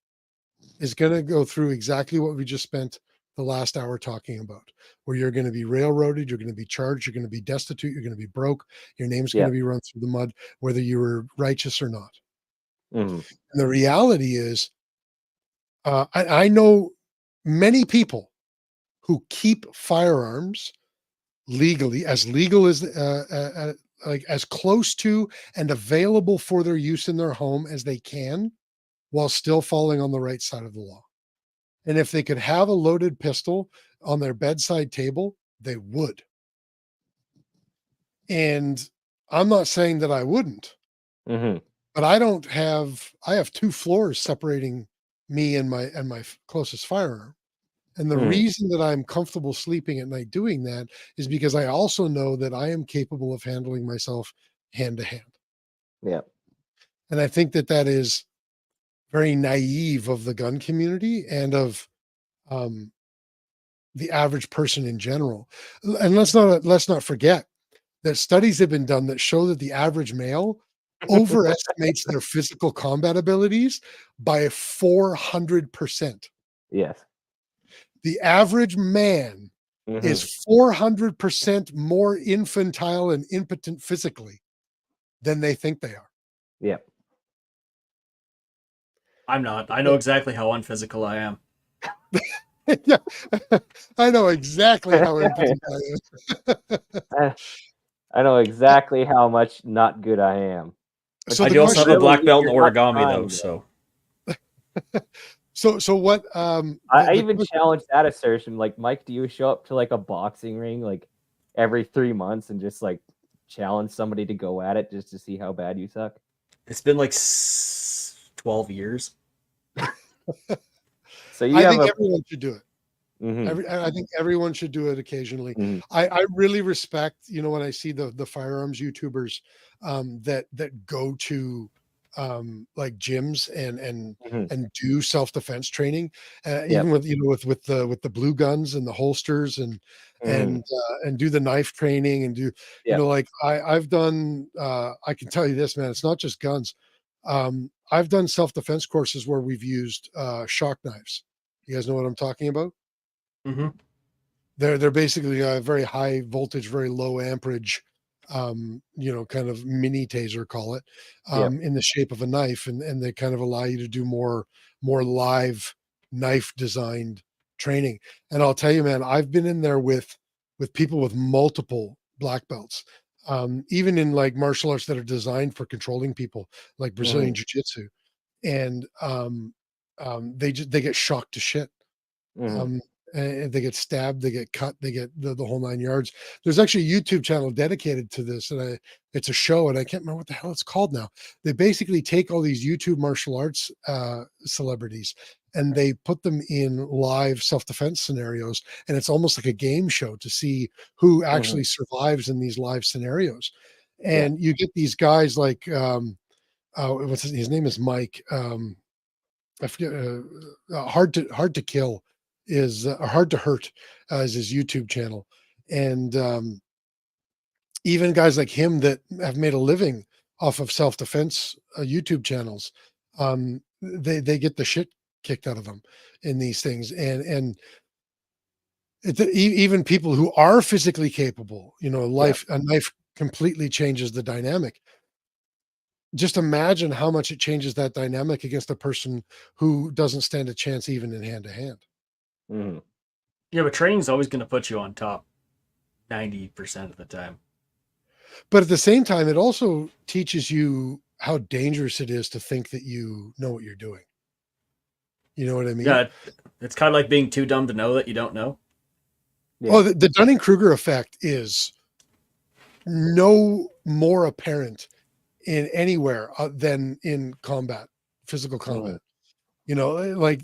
is going to go through exactly what we just spent the last hour talking about, where you're going to be railroaded, you're going to be charged, you're going to be destitute, you're going to be broke, your name's going Yeah. to be run through the mud, whether you were righteous or not. Mhm. And the reality is, I know many people who keep firearms legally, as legal as like as close to and available for their use in their home as they can, while still falling on the right side of the law. And if they could have a loaded pistol on their bedside table, they would. And I'm not saying that I wouldn't, Mhm. but I have 2 floors separating me and my closest firearm. And the Mhm. reason that I'm comfortable sleeping at night doing that is because I also know that I am capable of handling myself hand to hand. Yeah. And I think that that is very naive of the gun community and of um, the average person in general. And let's not forget that studies have been done that show that the average male overestimates their physical combat abilities by 400%. Yes. The average man is Mhm. 400% more infantile and impotent physically than they think they are. Yeah. I'm not. I know exactly how unphysical I am. Yeah, I know exactly how impotent I am. I I know exactly how much not good I am. But So I the do also have a question, really, black belt in you're not origami, though. trying though. So so what? I The even question, challenge that assertion. Like, Mike, do you show up to like a boxing ring like every 3 months and just like challenge somebody to go at it just to see how bad you suck? it's been like 12 years. So you I have think a everyone should do it. mhm, I think everyone should do it occasionally. mhm, I really respect, when I see the firearms YouTubers that go to like gyms mhm. and do self-defense training, Yep. even with with the blue guns and the holsters Mhm. and do the knife training and do, Yep. like I've done, I can tell you this, man, it's not just guns. I've done self-defense courses where we've used shock knives. You guys know what I'm talking about? Mm-hmm. They're basically a very high voltage, very low amperage, kind of mini taser, call it, Yep. in the shape of a knife, and they kind of allow you to do more live knife designed training. And I'll tell you, man, I've been in there with people with multiple black belts, even in like martial arts that are designed for controlling people, like Brazilian Mhm, jiu-jitsu, and they get shocked to shit, mhm. um, and they get stabbed, they get cut, they get the whole 9 yards. There's actually a YouTube channel dedicated to this, and it's a show, and I can't remember what the hell it's called now. They basically take all these YouTube martial arts celebrities and they put them in live self-defense scenarios, and it's almost like a game show to see who Mhm. actually survives in these live scenarios. Yeah. And you get these guys like what's his name is Mike. I forget. Hard to kill is hard to hurt is his YouTube channel, and even guys like him that have made a living off of self defense YouTube channels, they get the shit kicked out of them in these things, and even people who are physically capable, Yep. a knife completely changes the dynamic. Just imagine how much it changes that dynamic against a person who doesn't stand a chance even in hand to hand. Mhm. Yeah, but training's always going to put you on top 90% of the time. But at the same time, it also teaches you how dangerous it is to think that you know what you're doing. You know what I mean? Yeah, it's kind of like being too dumb to know that you don't know. Yeah. Oh, the Dunning-Kruger effect is no more apparent in anywhere than in combat physical combat. You know, like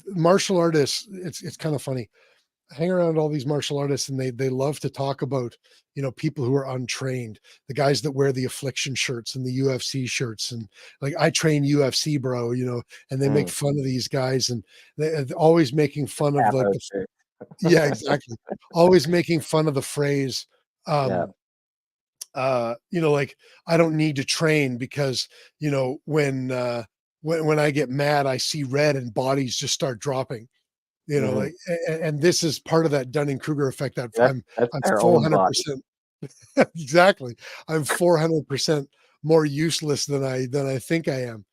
martial artists, it's kind of funny. I hang around all these martial artists and they love to talk about, you know, people who are untrained, the guys that wear the affliction shirts and the UFC shirts. And like, I train UFC, bro, you know, and they make fun of these guys and they're always making fun of like, yeah, exactly. Always making fun of the phrase, you know, like, I don't need to train because, you know, when I get mad, I see red and bodies just start dropping. You know, like, and this is part of that Dunning-Kruger effect that That's I'm their own body. 400%. Exactly. I'm 400% more useless than I think I am.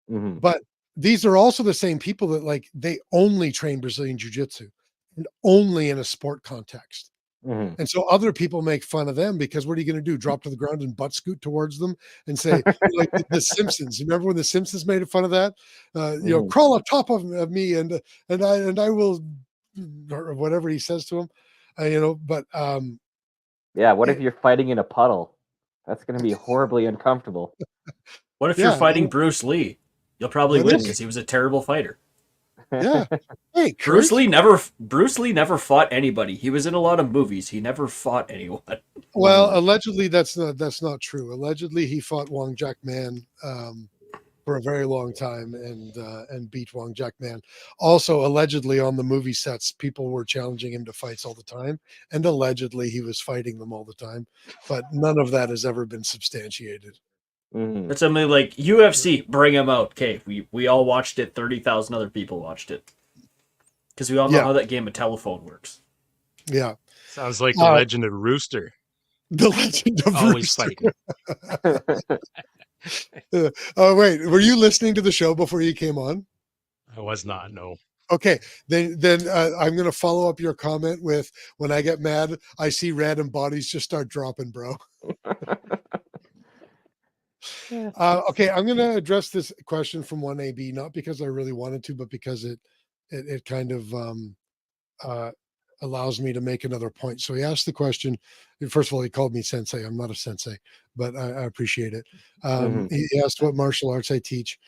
But these are also the same people that like they only train Brazilian Jiu-Jitsu and only in a sport context. And so other people make fun of them because what are you going to do? Drop to the ground and butt scoot towards them and say, like the Simpsons. You remember when the Simpsons made fun of that? You know, crawl on top of me and I will, or whatever he says to him. You know, but yeah. What if you're fighting in a puddle? That's going to be horribly uncomfortable. What if you're fighting Bruce Lee? You'll probably win because he was a terrible fighter. Yeah. Hey, Bruce Lee never fought anybody. He was in a lot of movies. He never fought anyone. Well, allegedly that's not true. Allegedly he fought Wong Jack Man for a very long time and beat Wong Jack Man. Also, allegedly on the movie sets, people were challenging him to fights all the time, and allegedly he was fighting them all the time. But none of that has ever been substantiated. It's something like UFC, bring him out. Okay, we all watched it. 30,000 other people watched it. Because we all know how that game of telephone works. Yeah. Sounds like the legend of Rooster. The legend of always Rooster. fighting. Oh, wait. Were you listening to the show before you came on? I was not, no. Okay, then I'm going to follow up your comment with, when I get mad, I see red and bodies just start dropping, bro. Okay, I'm going to address this question from 1AB, not because I really wanted to, but because it kind of allows me to make another point. So he asked the question. First of all, he called me sensei. I'm not a sensei, but I appreciate it. He asked what martial arts I teach.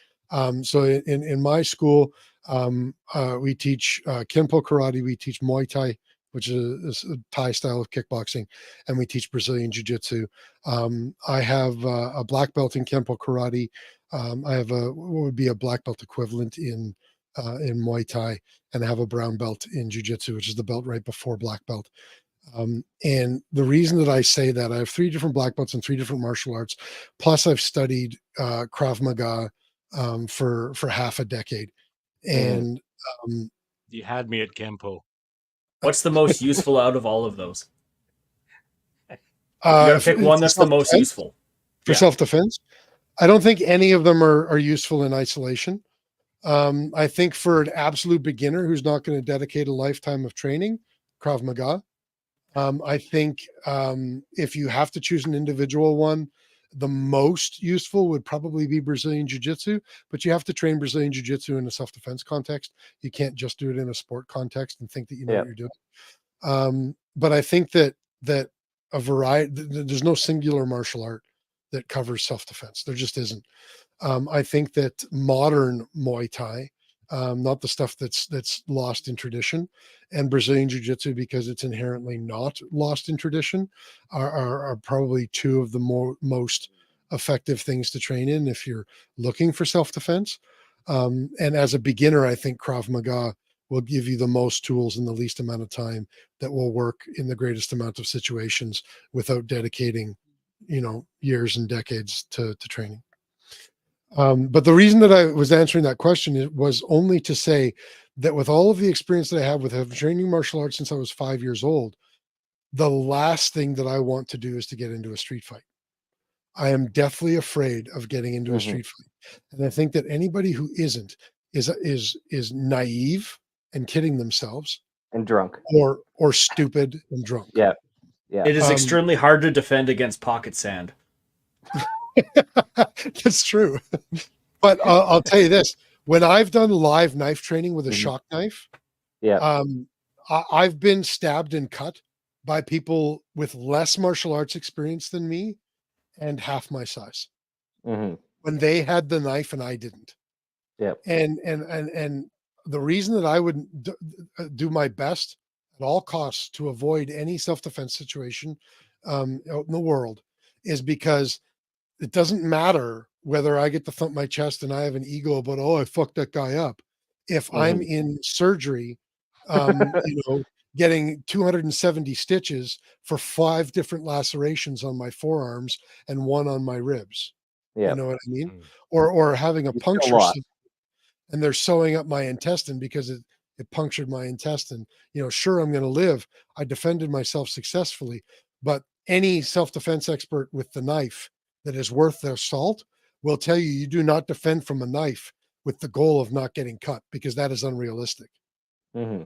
So in my school, we teach Kenpo karate, we teach Muay Thai, which is a Thai style of kickboxing, and we teach Brazilian Jiu-Jitsu. I have a black belt in Kenpo karate. I have what would be a black belt equivalent in Muay Thai, and I have a brown belt in Jiu-Jitsu, which is the belt right before black belt. And the reason that I say that, I have 3 different black belts in 3 different martial arts, plus I've studied Krav Maga for half a decade. And you had me at Kenpo. What's the most useful out of all of those? You gotta pick one that's the most useful. For self-defense? I don't think any of them are useful in isolation. I think for an absolute beginner who's not going to dedicate a lifetime of training, Krav Maga. I think if you have to choose an individual one, the most useful would probably be Brazilian Jiu-Jitsu, but you have to train Brazilian Jiu-Jitsu in a self-defense context. You can't just do it in a sport context and think that you know what you're doing. But I think that a variety, there's no singular martial art that covers self-defense. There just isn't. I think that modern Muay Thai, not the stuff that's lost in tradition, and Brazilian Jiu-Jitsu, because it's inherently not lost in tradition, are probably 2 of the most effective things to train in if you're looking for self-defense. And as a beginner, I think Krav Maga will give you the most tools in the least amount of time that will work in the greatest amount of situations without dedicating, years and decades to training. But the reason that I was answering that question was only to say that with all of the experience that I have with training martial arts since I was 5 years old, the last thing that I want to do is to get into a street fight. I am deathly afraid of getting into a street fight. And I think that anybody who isn't is naive and kidding themselves, and drunk, or stupid and drunk. Yeah. It is extremely hard to defend against pocket sand. That's true. But I'll tell you this: when I've done live knife training with a shock knife, I've been stabbed and cut by people with less martial arts experience than me and half my size when they had the knife and I didn't. Yep. And the reason that I would do my best at all costs to avoid any self-defense situation out in the world is because it doesn't matter whether I get to thump my chest and I have an ego about, oh, I fucked that guy up. If I'm in surgery, getting 270 stitches for 5 different lacerations on my forearms and 1 on my ribs. You Yep. know what I mean? Mm. Or having a You still puncture lost. and they're sewing up my intestine because it punctured my intestine. Sure, I'm going to live. I defended myself successfully, but any self-defense expert with the knife that is worth their salt will tell you you do not defend from a knife with the goal of not getting cut, because that is unrealistic. Hmm.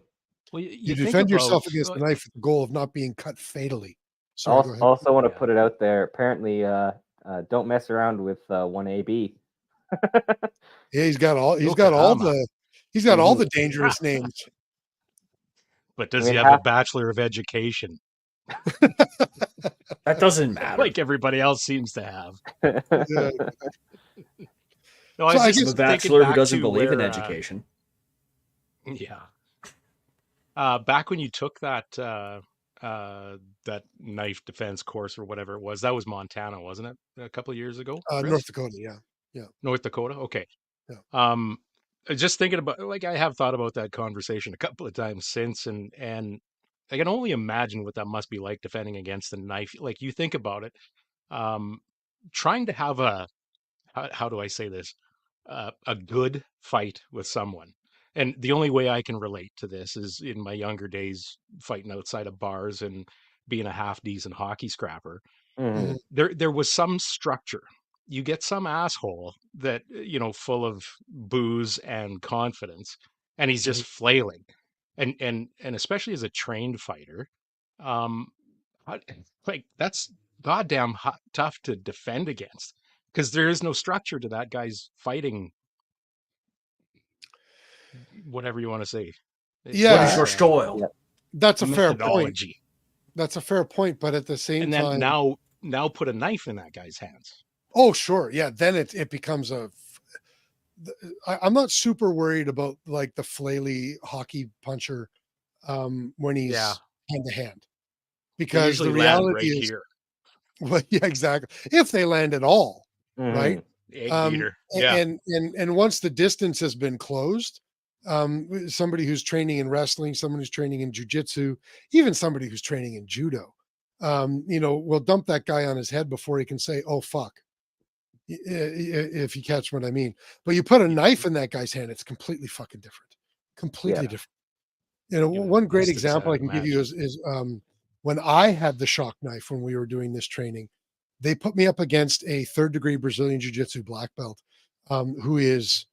Well, You you think defend about yourself against the knife with the goal of not being cut fatally. Sorry, go Also, ahead. also want to Yeah. put it out there. Apparently, don't mess around with 1AB. Yeah, he's got all Yokohama. the dangerous names. But I does he mean, have a half. Bachelor of Education That doesn't matter. like everybody else seems to have? Yeah. No, I So was I just I'm a guess thinking bachelor who back doesn't to believe in where, education. yeah, back when you took that knife defense course or whatever it was, that was Montana, wasn't it? A couple of years ago, North Chris? Dakota, yeah. North Dakota. Okay. Yeah. Just thinking about, like, I have thought about that conversation a couple of times since, and I can only imagine what that must be like defending against a knife. Like, you think about it, um, trying to have how do I say this? A good fight with someone. And the only way I can relate to this is in my younger days, fighting outside of bars and being a half decent hockey scrapper. Mhm. Mhm. There was some structure. You get some asshole that, full of booze and confidence, and he's just Mhm. flailing. And especially as a trained fighter, um, how- like, that's goddamn tough to defend against, because there is no structure to that guy's fighting, whatever you want to say. What Yeah, is your style? Yeah. that's a fair point. Methodology. That's a fair point, but at the same And then time, now put a knife in that guy's hands. oh sure, yeah, then it becomes I'm not super worried about like the flaily hockey puncher when Yeah, he's hand to hand, they because the usually land reality right is, here. well, yeah, exactly. If they land at all, right? Mhm. Egg beater. Yeah. And once the distance has been closed, somebody who's training in wrestling, someone who's training in jujitsu, even somebody who's training in judo, will dump that guy on his head before he can say, "Oh fuck," if you catch what I mean. But you put a knife in that guy's hand, it's completely fucking different. Yeah. Completely different. Give it a One great distance, example I I'd can give you imagine. is when I had the shock knife when we were doing this training, they put me up against a 3rd-degree Brazilian Jiu-Jitsu black belt, who is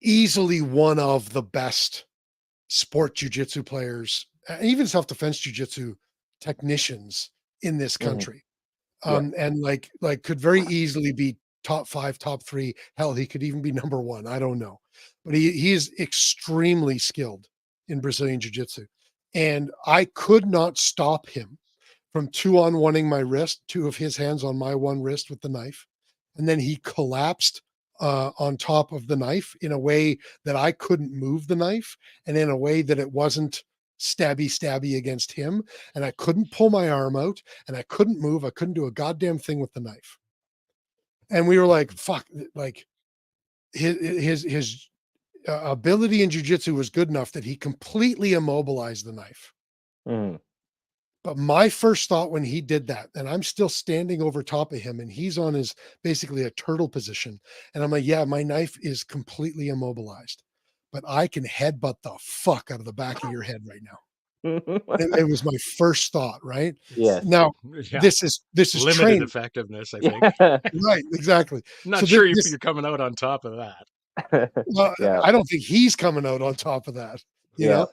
easily one of the best sport jiu-jitsu players, even self-defense jiu-jitsu technicians in this Mhm. country. Yeah. And like could very easily be top 5, top 3. Hell, he could even be number 1. I don't know. But he is extremely skilled in Brazilian jiu-jitsu. And I could not stop him from 2-on-1ing my wrist, 2 of his hands on my one wrist with the knife. And then he collapsed on top of the knife in a way that I couldn't move the knife, and in a way that it wasn't stabby against him. And I couldn't pull my arm out, and I couldn't move. I couldn't do a goddamn thing with the knife. And we were like, fuck, like his ability in jujitsu was good enough that he completely immobilized the knife. Mhm. But my first thought when he did that, and I'm still standing over top of him, and he's on his basically a turtle position, and I'm like, yeah, my knife is completely immobilized, but I can headbutt the fuck out of the back of your head right now. It was my first thought, right? Yes. Now, Yeah. this is Limited training, effectiveness, I think. Yeah. right? Exactly. So Not sure if this you're coming out on top of that. well, Yeah. I don't think he's coming out on top of that, you Yeah. know.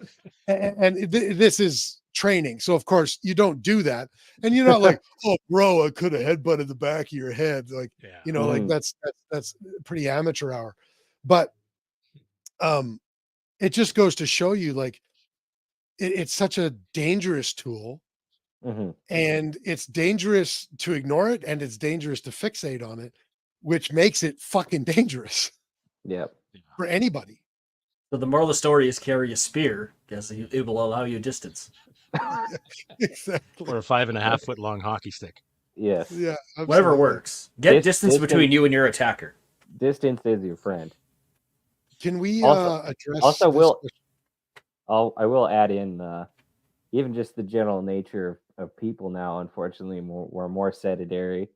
And this is training, so of course you don't do that, and you're not like, oh, bro, I could have headbutted the back of your head, like, Yeah. like Mhm. that's pretty amateur hour, but um, it just goes to show you, like, it's such a dangerous tool, Mhm. and it's dangerous to ignore it, and it's dangerous to fixate on it, which makes it fucking dangerous Yep. for anybody. So the moral of the story is carry a spear because it will allow you distance. Exactly. Or a 5.5 foot long hockey stick. Yes. Yeah, Whatever absolutely. works. Get distance Distance. between you and your attacker. Distance is your friend. Can we Also- address also this will- question? I will add in even just the general nature of people now. Unfortunately, we're more sedentary.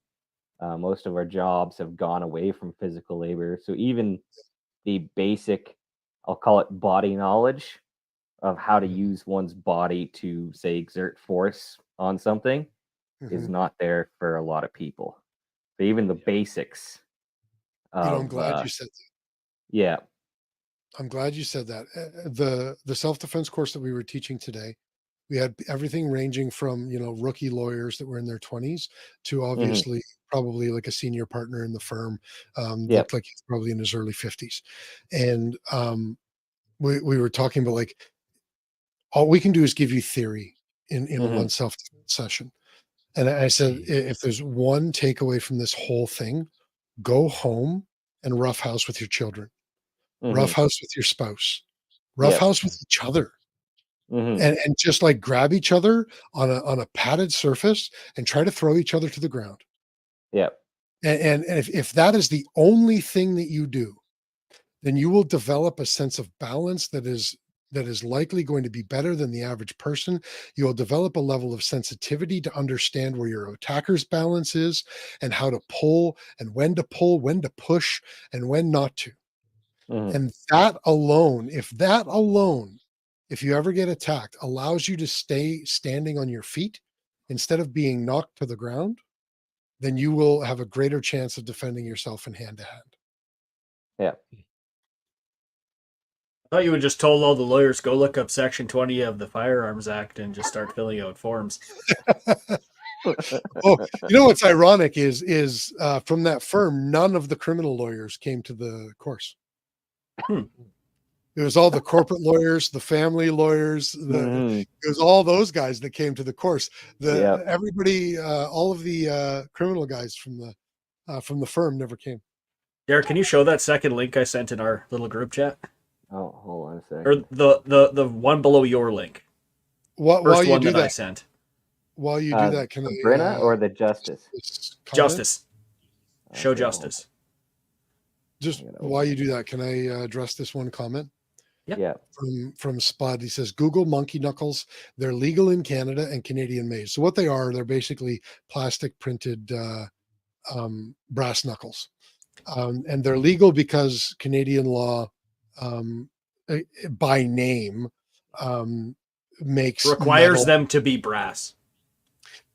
Most of our jobs have gone away from physical labor. So even the basic, I'll call it body knowledge of how to use one's body to, say, exert force on something is Mhm. not there for a lot of people. So even the basics of, I'm glad you said that. yeah. I'm glad you said that. The self-defense course that we were teaching today, we had everything ranging from, rookie lawyers that were in their 20s to obviously probably like a senior partner in the firm, Yep. looked like he's probably in his early 50s. And we were talking about like all we can do is give you theory in Mhm. one self-defense session. And I said, if there's one takeaway from this whole thing, go home and roughhouse with your children, Mhm. roughhouse with your spouse, Yep. roughhouse with each other. Mhm. And just like grab each other on a padded surface and try to throw each other to the ground. Yep. And if that is the only thing that you do, then you will develop a sense of balance that is likely going to be better than the average person. You will develop a level of sensitivity to understand where your attacker's balance is and how to pull, when to push, and when not to. Mhm. And that alone, if you ever get attacked, allows you to stay standing on your feet instead of being knocked to the ground, then you will have a greater chance of defending yourself in hand to hand. Yep. I thought you would just told all the lawyers go look up Section 20 of the Firearms Act and just start filling out forms. Oh, you know what's ironic is from that firm, none of the criminal lawyers came to the course. It was all the corporate lawyers, the family lawyers, Mhm. it was all those guys that came to the course. Yep. Everybody, all of the criminal guys from the firm never came. Derek, can you show that second link I sent in our little group chat? Oh, hold on a second. Or the one below your link. While First you one do that I that, sent. while you do that, can I Brenna or the justice? just comment? Justice. Show Okay, justice. Just I'm gonna while open you do that, can I address this one comment Yep. Yeah. from Spud? He says Google monkey knuckles. They're legal in Canada and Canadian made. So what they are, they're basically plastic printed brass knuckles, and they're legal because Canadian law, by name, makes Requires metal. them to be brass.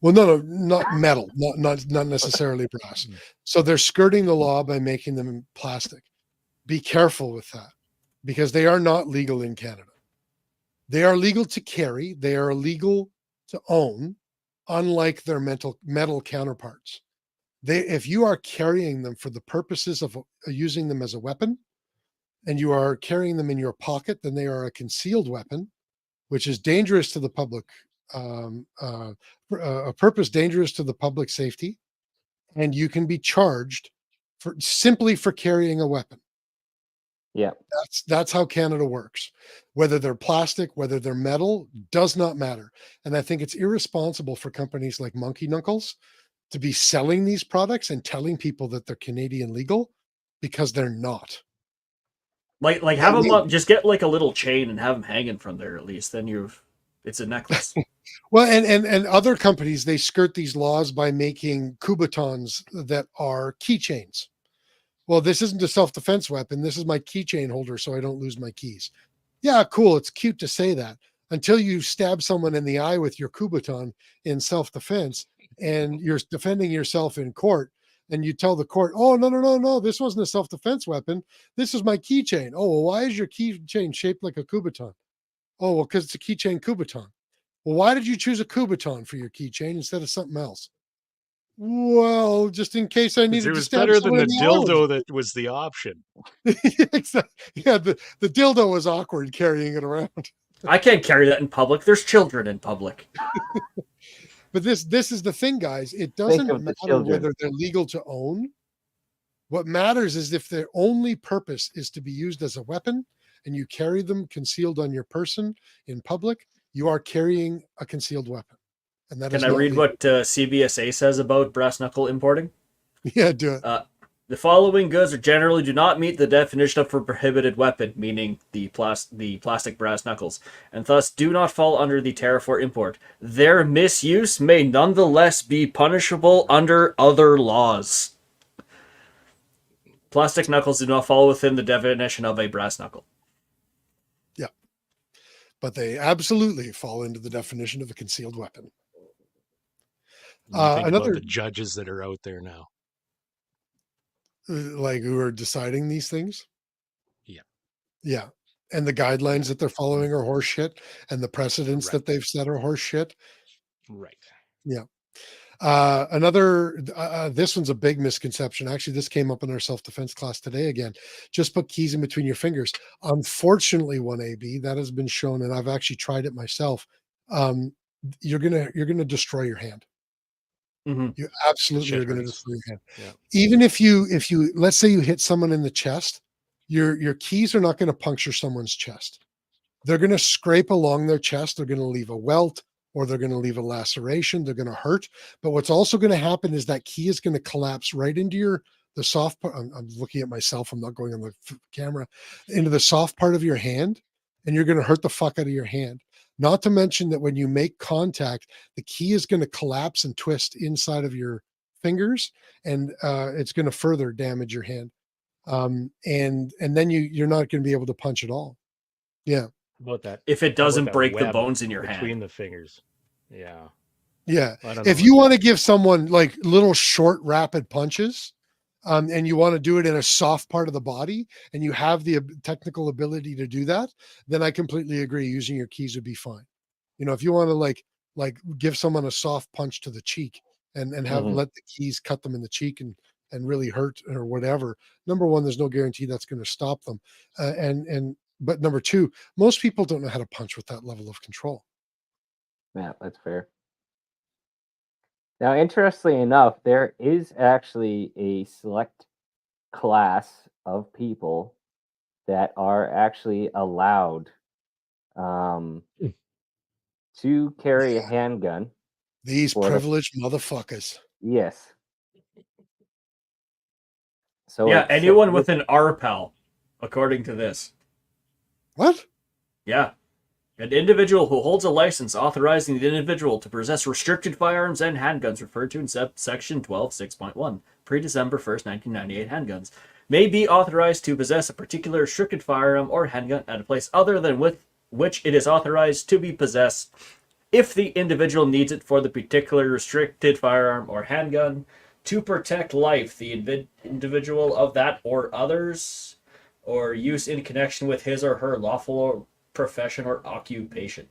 Well, no, not metal, not necessarily brass. So they're skirting the law by making them plastic. Be careful with that because they are not legal in Canada. They are legal to carry. They are illegal to own, unlike their metal counterparts. If you are carrying them for the purposes of using them as a weapon, and you are carrying them in your pocket, then they are a concealed weapon, which is dangerous to the public, a purpose dangerous to the public safety, and you can be charged simply for carrying a weapon. Yeah. That's how Canada works. Whether they're plastic, whether they're metal, does not matter. And I think it's irresponsible for companies like Monkey Knuckles to be selling these products and telling people that they're Canadian legal because they're not. Like have them up, just get like a little chain and have them hanging from there at least. Then it's a necklace. Well, and other companies, they skirt these laws by making Kubotons that are keychains. Well, this isn't a self-defense weapon. This is my keychain holder so I don't lose my keys. Yeah, cool. It's cute to say that until you stab someone in the eye with your Kubotan in self-defense and you're defending yourself in court and you tell the court, oh, no, this wasn't a self-defense weapon. This is my keychain. Oh, well, why is your keychain shaped like a Kubotan? Oh, well, because it's a keychain Kubotan. Well, why did you choose a Kubotan for your keychain instead of something else? Well, just in case I needed It to was stab better than someone the in the eye. dildo that was the option. Exactly. Yeah, the dildo was awkward carrying it around. I can't carry that in public. There's children in public. But this is the thing, guys. It Think doesn't of the matter children. whether they're legal to own What matters is if their only purpose is to be used as a weapon and you carry them concealed on your person in public, you are carrying a concealed weapon. And that Can is I not read legal. what CBSA says about brass knuckle importing? Yeah, do it. The following goods generally do not meet the definition of a prohibited weapon, meaning the plastic brass knuckles, and thus do not fall under the tariff for import. Their misuse may nonetheless be punishable under other laws. Plastic knuckles do not fall within the definition of a brass knuckle. Yeah. But they absolutely fall into the definition of a concealed weapon. You think about Another, the judges that are out there now. like, who are deciding these things. Yeah. Yeah. And the guidelines that they're following are horse shit, and the precedents Right. that they've set are horse shit. Right. Yeah. This one's a big misconception. Actually, this came up in our self-defense class today again. Just put keys in between your fingers. Unfortunately, 1AB, that has been shown, and I've actually tried it myself. You're gonna destroy your hand. Mm-hmm. You absolutely Shit are gonna hurts. destroy your hand. Yeah. Even if you let's say you hit someone in the chest, your keys are not going to puncture someone's chest. They're going to scrape along their chest. They're going to leave a welt, or they're going to leave a laceration. They're going to hurt. But what's also going to happen is that key is going to collapse right into the soft part. I'm looking at myself. I'm not going on the camera. Into the soft part of your hand, and you're going to hurt the fuck out of your hand. Not to mention that when you make contact, the key is going to collapse and twist inside of your fingers, and it's going to further damage your hand. And then you're not going to be able to punch at all. Yeah. About that. If it How about doesn't that break the web bones in your between hand. the fingers. Yeah. Yeah. I don't know. If you want to give someone like little short, rapid punches, and you want to do it in a soft part of the body, and you have the technical ability to do that, then I completely agree. Using your keys would be fine. You know, if you want to like give someone a soft punch to the cheek and have let the keys cut them in the cheek and really hurt or whatever. Number one, there's no guarantee that's going to stop them. But number two, most people don't know how to punch with that level of control. Yeah, that's fair. Now, interestingly enough, there is actually a select class of people that are actually allowed to carry a handgun. These for the- privileged motherfuckers. Yes. So Yeah, it's- anyone with an RPAL, according to this. What? Yeah. An individual who holds a license authorizing the individual to possess restricted firearms and handguns referred to in Section 12.6.1, pre-December 1st, 1998 handguns, may be authorized to possess a particular restricted firearm or handgun at a place other than with which it is authorized to be possessed if the individual needs it for the particular restricted firearm or handgun to protect life, the individual of that or others, or use in connection with his or her lawful profession or occupation.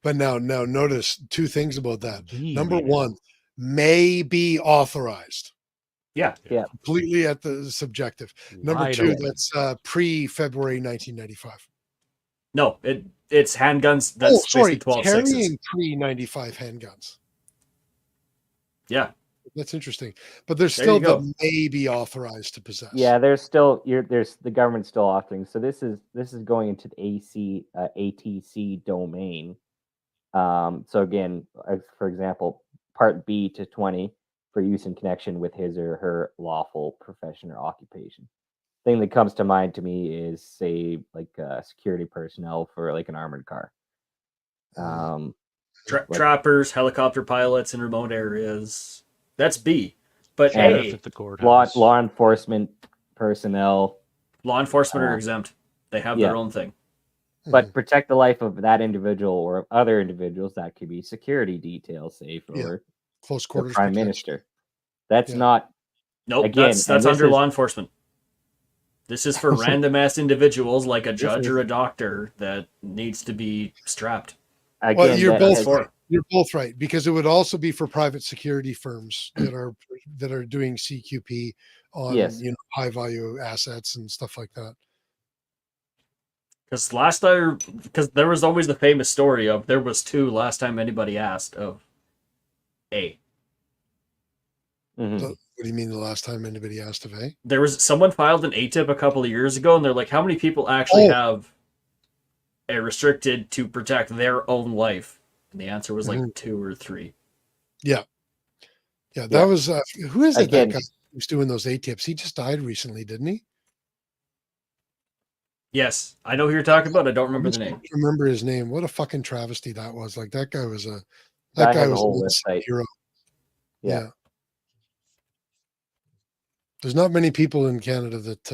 But now notice two things about that. Be Number reading. one, may be authorized. Yeah. Yeah. Completely at the subjective. Number Wide two, open. that's pre-February 1995. No, it's handguns. That's basically 12 carrying sixes. pre-95 handguns. Yeah. That's interesting. But there's There still you go. the may be authorized to possess. Yeah, there's still there's the government's still offering. So this is going into the ATC domain. So again, for example, Part B to 20 for use in connection with his or her lawful profession or occupation. Thing that comes to mind to me is say like security personnel for like an armored car. Trappers, helicopter pilots in remote areas. That's B. But Sheriff A, at the courthouse. law enforcement personnel, law enforcement are exempt. They have yeah. their own thing. but protect the life of that individual or other individuals. That could be security details, say for Close the quarters prime protection. minister. That's Yeah. not Nope, Again, that's and this under is- law enforcement. This is for random ass individuals like a judge is- or a doctor that needs to be strapped. again. Well, you're that both has- right. You're both right, because it would also be for private security firms that are doing CQP on Yes. high value assets and stuff like that. Because there was always the famous story of there was two last time anybody asked of A. Mhm. What do you mean the last time anybody asked of A? There was someone filed an ATIP a couple of years ago, and they're like, "How many people actually Oh, have a restricted to protect their own life?" And the answer was like mhm. 2 or 3. Yeah. Yeah, that Yeah. was who is it? That Again, guy who's doing those A tips. He just died recently, didn't he? Yes, I know who you're talking about. I don't remember I'm the just name. trying to remember his name. What a fucking travesty that was. Like that guy was a guy that guy has a was an whole unsung website. hero. Yeah. Yeah. There's not many people in Canada that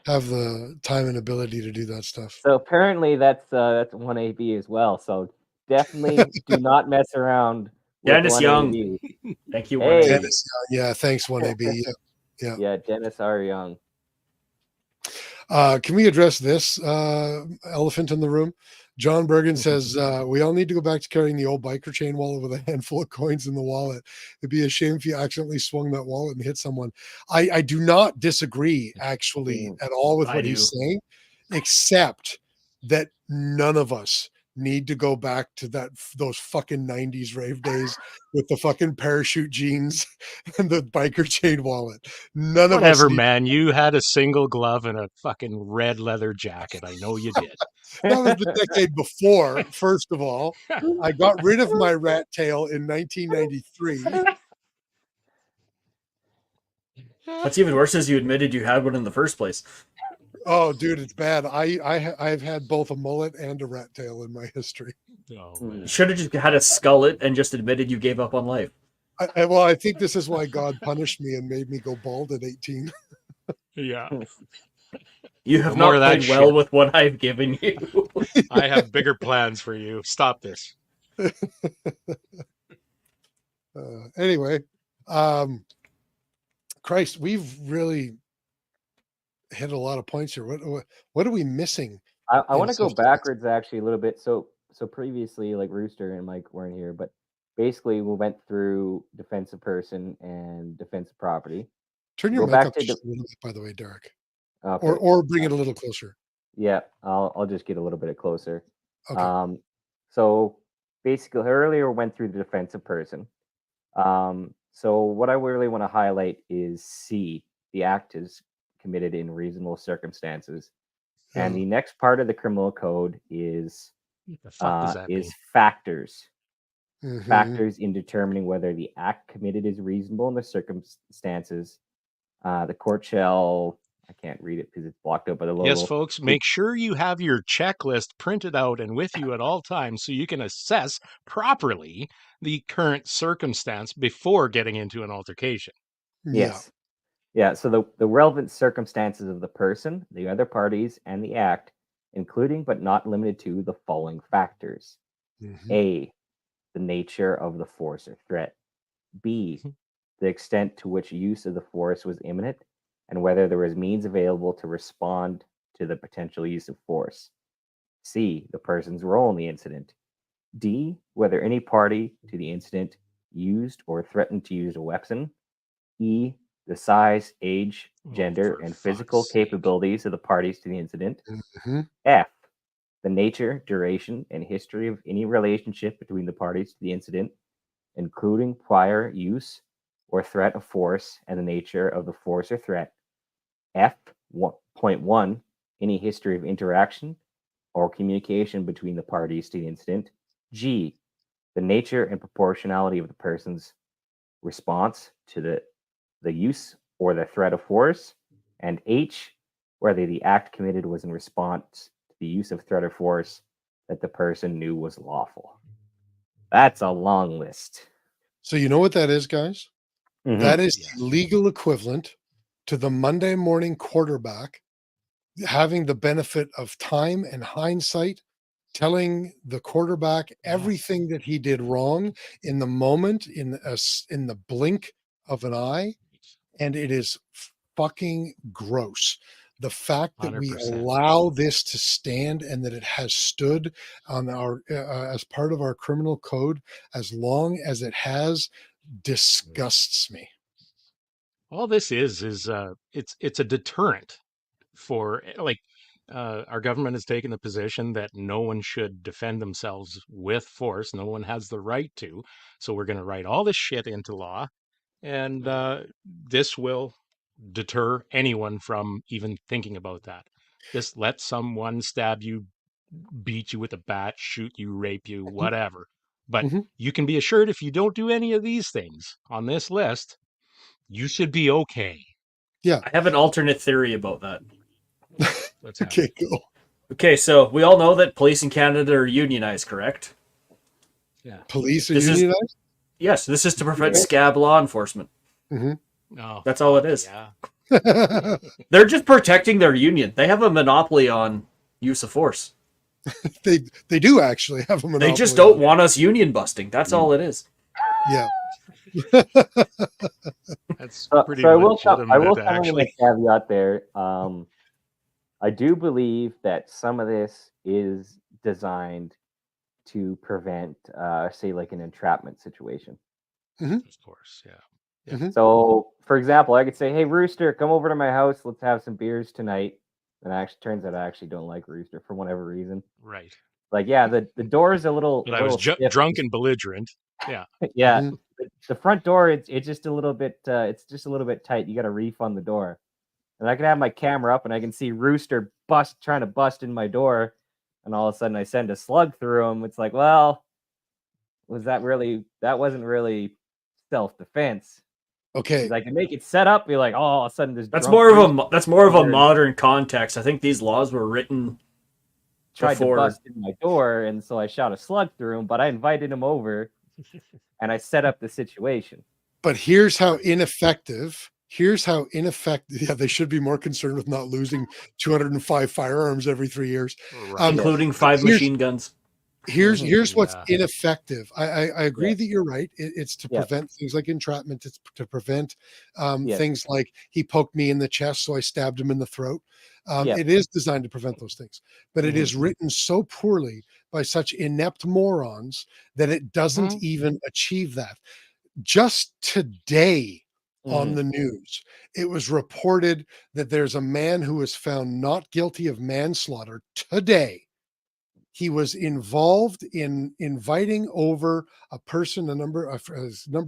have the time and ability to do that stuff. So apparently that's 1AB as well. So definitely do not mess around with Dennis Young. 1AB. Thank you, Hey. 1AB. Dennis, yeah, thanks, 1AB. Yeah. Yeah, Dennis R. Young. Can we address this elephant in the room? John Bergen says we all need to go back to carrying the old biker chain wallet with a handful of coins in the wallet. It'd be a shame if you accidentally swung that wallet and hit someone. I do not disagree actually at all with I what do. he's saying, except that none of us need to go back to those fucking 90s rave days with the fucking parachute jeans and the biker chain wallet. None of us Whatever, need. man. You had a single glove and a fucking red leather jacket. I know you did. That was the decade before, first of all. I got rid of my rat tail in 1993. What's even worse is you admitted you had one in the first place. Oh, dude, it's bad. I've had both a mullet and a rat tail in my history. Oh, You man. should have just had a skullet and just admitted you gave up on life. Well, I think this is why God punished me and made me go bald at 18. Yeah. You have No more not of that played well shit. with what I've given you. I have bigger plans for you. Stop this. Anyway, Christ, we've really hit a lot of points here. What are we missing? I in want to go such a- backwards actually a little bit. So previously, like Rooster and Mike weren't here, but basically we went through defensive person and defensive property. Turn your Go mic back up to just a little bit, by the way, Derek, okay. or bring it a little closer. Yeah, I'll just get a little bit closer. Okay. So basically, earlier went through the defensive person. So what I really want to highlight is C. The act is committed in reasonable circumstances, and Yeah. the next part of the criminal code is What the fuck does that mean? factors. Mhm. Factors in determining whether the act committed is reasonable in the circumstances. The court shall. I can't read it because it's blocked out by the logo. Yes, folks, make sure you have your checklist printed out and with you at all times so you can assess properly the current circumstance before getting into an altercation. Yeah. Yes. Yeah. So the relevant circumstances of the person, the other parties, and the act, including but not limited to the following factors: Mhm. A, the nature of the force or threat; B, the extent to which use of the force was imminent, and whether there was means available to respond to the potential use of force; C, the person's role in the incident; D, whether any party to the incident used or threatened to use a weapon; E, the size, age, gender, for and physical fuck's sake. capabilities of the parties to the incident; Mhm. F, the nature, duration, and history of any relationship between the parties to the incident, including prior use or threat of force and the nature of the force or threat; F.1, any history of interaction or communication between the parties to the incident; G, the nature and proportionality of the person's response to the use or the threat of force; and H, whether the act committed was in response to the use of threat or force that the person knew was lawful. That's a long list. So you know what that is, guys? Mhm. That is Yeah. the legal equivalent to the Monday morning quarterback having the benefit of time and hindsight, telling the quarterback everything that he did wrong in the moment, in in the blink of an eye, and it is fucking gross. The fact that we 100%. allow this to stand and that it has stood on our as part of our criminal code as long as it has disgusts me. All this is it's a deterrent for our government has taken the position that no one should defend themselves with force. No one has the right to. So we're going to write all this shit into law. and this will deter anyone from even thinking about that. Just let someone stab you, beat you with a bat, shoot you, rape you, whatever. But Mhm. you can be assured if you don't do any of these things on this list, you should be okay. Yeah. I have an alternate theory about that. Let's have Okay, it. go. Okay, so we all know that police in Canada are unionized, correct? Yeah. Police are This is unionized? yes, this is to prevent Okay. scab law enforcement. Oh, That's all it fuck, is. Yeah. They're just protecting their union. They have a monopoly on use of force. They do actually have a monopoly. They just don't want us union busting. That's all it is. Yeah. That's So, pretty so I will legitimate, come in with actually. a caveat there. I do believe that some of this is designed to prevent, say, like an entrapment situation. Of course, yeah. Mhm. So, for example, I could say, "Hey, Rooster, come over to my house. Let's have some beers tonight." And it actually turns out I actually don't like Rooster for whatever reason. Right. Like, yeah, the door is a But I was little stiff. drunk and belligerent. Yeah. Yeah, Mhm. the front door it's just a little bit it's just a little bit tight. You got to refund the door. And I can have my camera up and I can see Rooster trying to bust in my door, and all of a sudden I send a slug through him. It's like, well, that wasn't really self-defense. Okay. Because I can make it set up, be like, oh, all of a sudden this That's drunk more of Rooster a there modern context. I think these laws were written tried to before. bust in my door, and so I shot a slug through him, but I invited him over and I set up the situation. But here's how ineffective. Yeah, they should be more concerned with not losing 205 firearms every 3 years. Right. Including 5 here's- machine guns. Here's what's Yeah. ineffective. I agree Yeah. that you're right. It's to Yeah. prevent things like entrapment. It's to prevent Yeah. things like he poked me in the chest, so I stabbed him in the throat. Yeah. It is designed to prevent those things, but it is written so poorly by such inept morons that it doesn't even achieve that. Just today on the news, it was reported that there's a man who was found not guilty of manslaughter today. He was involved in inviting over a person a number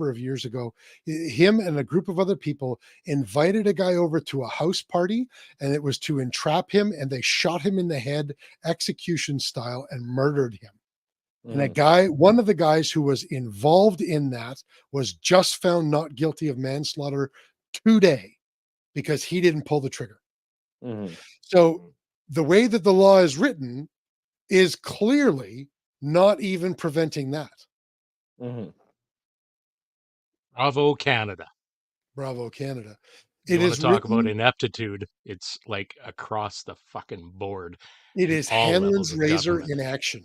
of years ago. Him and a group of other people invited a guy over to a house party, and it was to entrap him, and they shot him in the head, execution style, and murdered him. And one of the guys who was involved in that was just found not guilty of manslaughter today because he didn't pull the trigger. So the way that the law is written is clearly not even preventing that. Bravo, Canada. Bravo, Canada. You It want is to talk about written, ineptitude? It's like across the fucking board. it in is all levels Hanlon's of razor government. in action.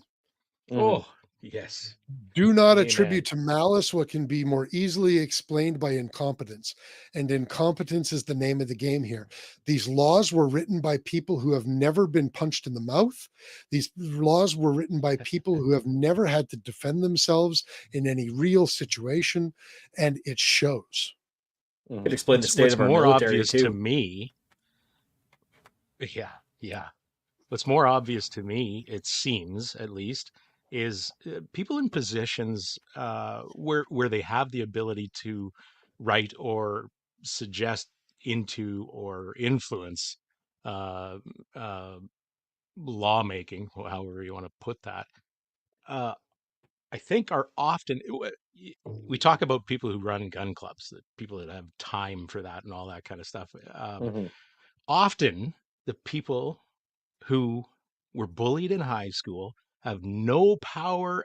Oh, yes. Do not Amen. attribute to malice what can be more easily explained by incompetence. And incompetence is the name of the game here. These laws were written by people who have never been punched in the mouth. These laws were written by people who have never had to defend themselves in any real situation. And it shows. Could explain the state What's of our more military obvious to too. me, yeah. What's more obvious to me, it seems at least, is people in positions where they have the ability to write or suggest into or influence uh, uh, lawmaking, however you want to put that. I think are often we talk about people who run gun clubs, that people that have time for that and all that kind of stuff. Often the people who were bullied in high school have no power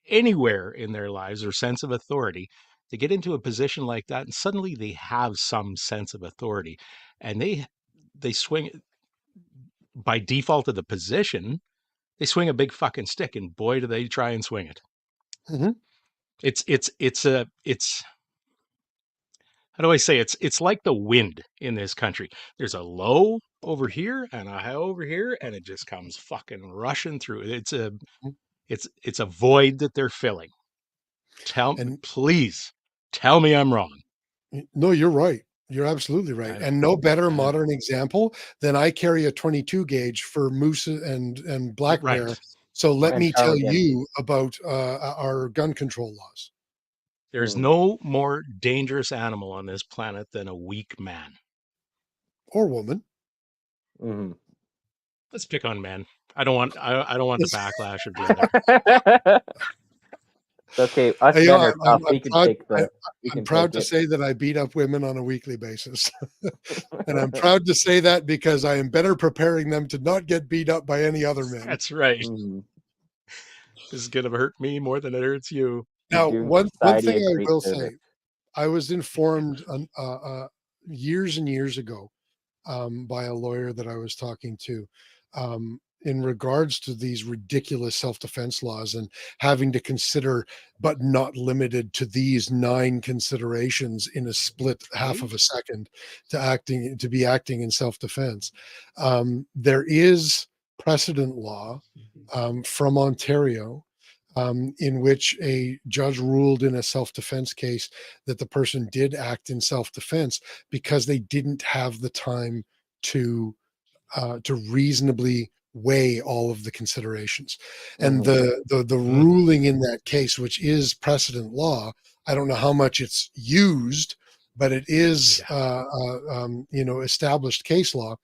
anywhere in their lives or sense of authority to get into a position like that, and suddenly they have some sense of authority, and they swing by default of the position. They swing a big fucking stick, and boy, do they try and swing it. It's how do I say, it's like the wind in this country. There's a low over here and a high over here, and it just comes fucking rushing through. It's a void that they're filling. Please tell me I'm wrong. No, you're right. You're absolutely right. And no better modern example than I carry a 22 gauge for moose and black bear. Right. So let And me tell Charlie Denny. you about our gun control laws. There's Mm. no more dangerous animal on this planet than a weak man. Or woman. Mhm. Let's pick on men. I don't want the backlash of the other. Okay, us You know, men are tough. We can take I, the. We I'm can proud take to it. say that I beat up women on a weekly basis. And I'm proud to say that because I am better preparing them to not get beat up by any other men. That's right. Mhm. This is gonna hurt me more than it hurts you. You're Now, doing one society thing a I great will service. say, I was informed years and years ago by a lawyer that I was talking to in regards to these ridiculous self-defense laws and having to consider, but not limited to these 9 considerations in a split half of a second to be acting in self-defense. There is precedent law from Ontario in which a judge ruled in a self-defense case that the person did act in self-defense because they didn't have the time to reasonably weigh all of the considerations. And Mhm. the ruling in that case, which is precedent law, I don't know how much it's used, but it is Yeah. established case law.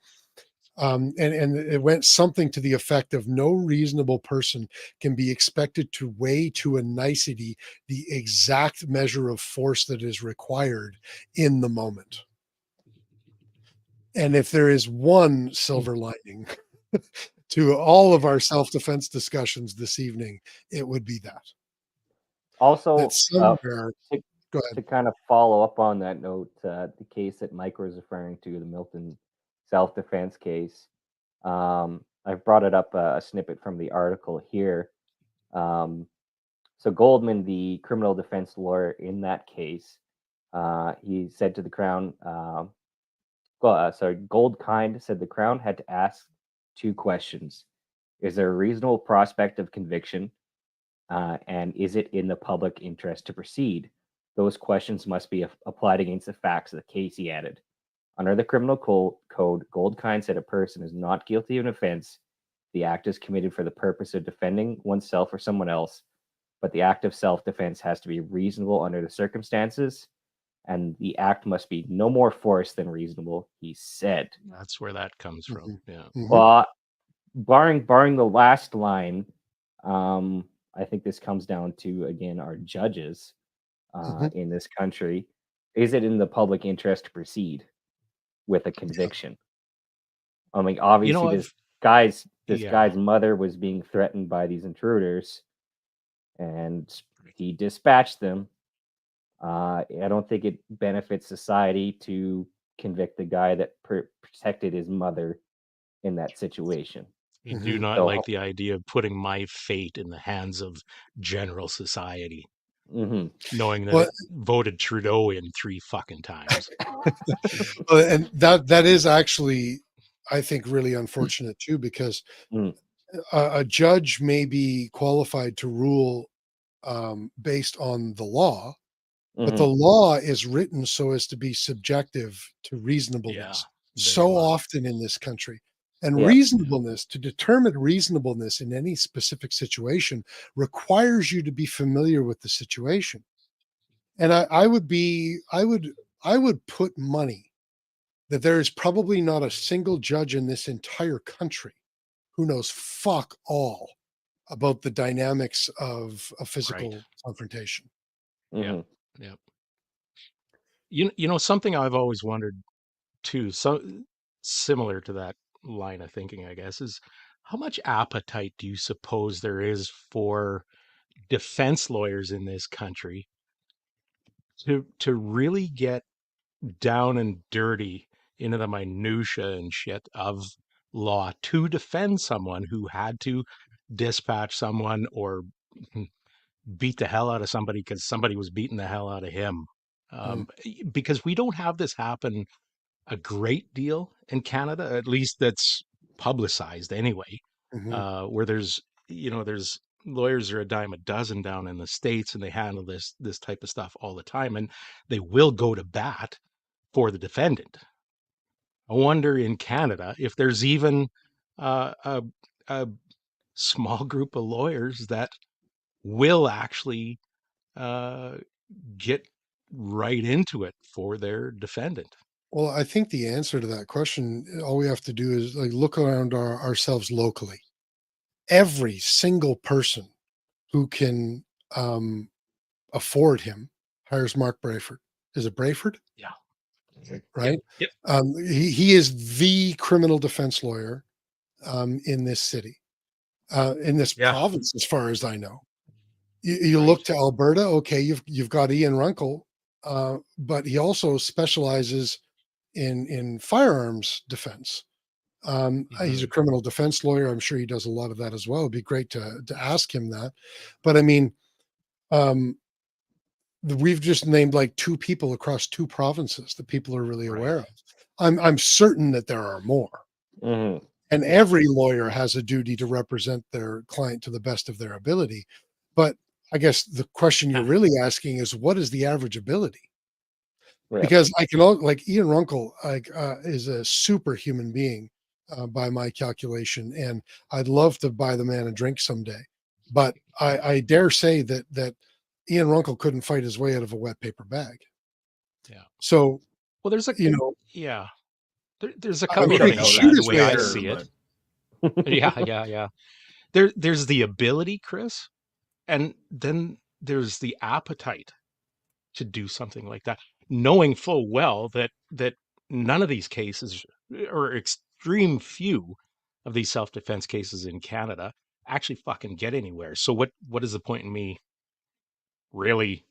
And it went something to the effect of no reasonable person can be expected to weigh to a nicety the exact measure of force that is required in the moment. And if there is one silver lining to all of our self-defense discussions this evening, it would be that Also, somewhere. to, Go to ahead. kind of follow up on that note, the case that Mike was referring to, the Milton self-defense case, I've brought it up a snippet from the article here. Um, so Goldman, the criminal defense lawyer in that case, he said to the Crown, Goldkind said the Crown had to ask 2 questions: Is there a reasonable prospect of conviction? And is it in the public interest to proceed? Those questions must be applied against the facts of the case, he added. Under the criminal code, Goldkind said a person is not guilty of an offense. The act is committed for the purpose of defending oneself or someone else, but the act of self defense has to be reasonable under the circumstances, and the act must be no more force than reasonable, he said. That's where that comes from. Mhm. Yeah. Mhm. But barring the last line, I think this comes down to again our judges Mhm. in this country. Is it in the public interest to proceed with a conviction? I mean, You obviously, know, this I've yeah. guy's mother was being threatened by these intruders, and he dispatched them. I don't think it benefits society to convict the guy that protected his mother in that situation. I do Mhm. not like So, the idea of putting my fate in the hands of general society, mhm. knowing that Well, it voted Trudeau in 3 fucking times. and that is actually, I think, really unfortunate too, because Mm, a judge may be qualified to rule based on the law, but the mhm. law is written so as to be subjective to Yeah, reasonableness very so much. often in this country. And Yeah. Yeah. reasonableness, to determine reasonableness in any specific situation, requires you to be familiar with the situation. And I would put money that there is probably not a single judge in this entire country who knows fuck all about the dynamics of a Right. physical confrontation. Yeah. Mhm. Yeah. You know something I've always wondered too, so similar to that line of thinking, I guess, is how much appetite do you suppose there is for defense lawyers in this country to really get down and dirty into the minutia and shit of law to defend someone who had to dispatch someone or beat the hell out of somebody because somebody was beating the hell out of him. Mm, Because we don't have this happen a great deal in Canada, at least that's publicized anyway, mhm, where there's lawyers are a dime a dozen down in the States and they handle this type of stuff all the time and they will go to bat for the defendant. I wonder in Canada if there's even a, a small group of lawyers that will actually uh, get right into it for their defendant. Well, I think the answer to that question, all we have to do is like look around ourselves locally. Every single person who can afford him hires Mark Brayford. Is it Brayford? Yeah. Right. Yep. He is the criminal defense lawyer in this city, in this Yeah. province, as far as I know. You Right. look to Alberta. Okay, you've got Ian Runkle, but he also specializes in firearms defense. He's a Mhm. criminal defense lawyer. I'm sure he does a lot of that as well. It'd be great to ask him that. But I mean, um, we've just named like two people across two provinces that people are really Right. aware of. I'm certain that there are more. Mm-hmm. And Yeah. every lawyer has a duty to represent their client to the best of their ability. But I guess the question you're Yeah. really asking is what is the average ability? Yeah. Because like Ian Runkle is a superhuman being by my calculation, and I'd love to buy the man a drink someday. But I dare say that Ian Runkle couldn't fight his way out of a wet paper bag. Yeah. So Well, there's a you know, yeah. There's a I'm couple We of sure don't he could know things shoot that the his way for way I out of sure, see it. it. but Yeah. There's the ability, Chris, and then there's the appetite to do something like that, knowing full well that none of these cases, or extreme few of these self-defense cases in Canada, actually fucking get anywhere. So what is the point in me really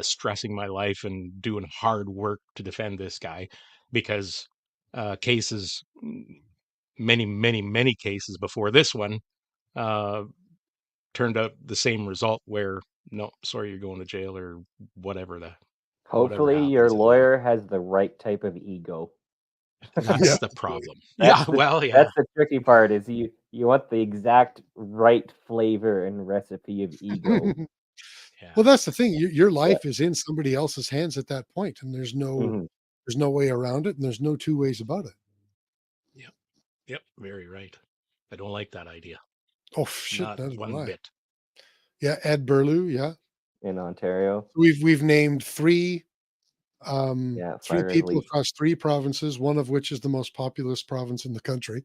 stressing my life and doing hard work to defend this guy? Because cases, many cases before this one, uh, turned out the same result, where no, sorry, you're going to jail, or whatever whatever Hopefully, your happens. lawyer has the right type of ego. Yeah. That's the problem. That's Yeah, the well, yeah, that's the tricky part. Is you want the exact right flavor and recipe of ego. yeah. Well, that's the thing. Your Yeah. life is in somebody else's hands at that point, and Hmm. there's no way around it, and there's no two ways about it. Yep, yep, very right. I don't like that idea. Oh shit, Not neither do one I. bit. Yeah, Ed Burlew. Yeah, In Ontario. we've named Yeah, three fire people relief. across three provinces, one of which is the most populous province in the country.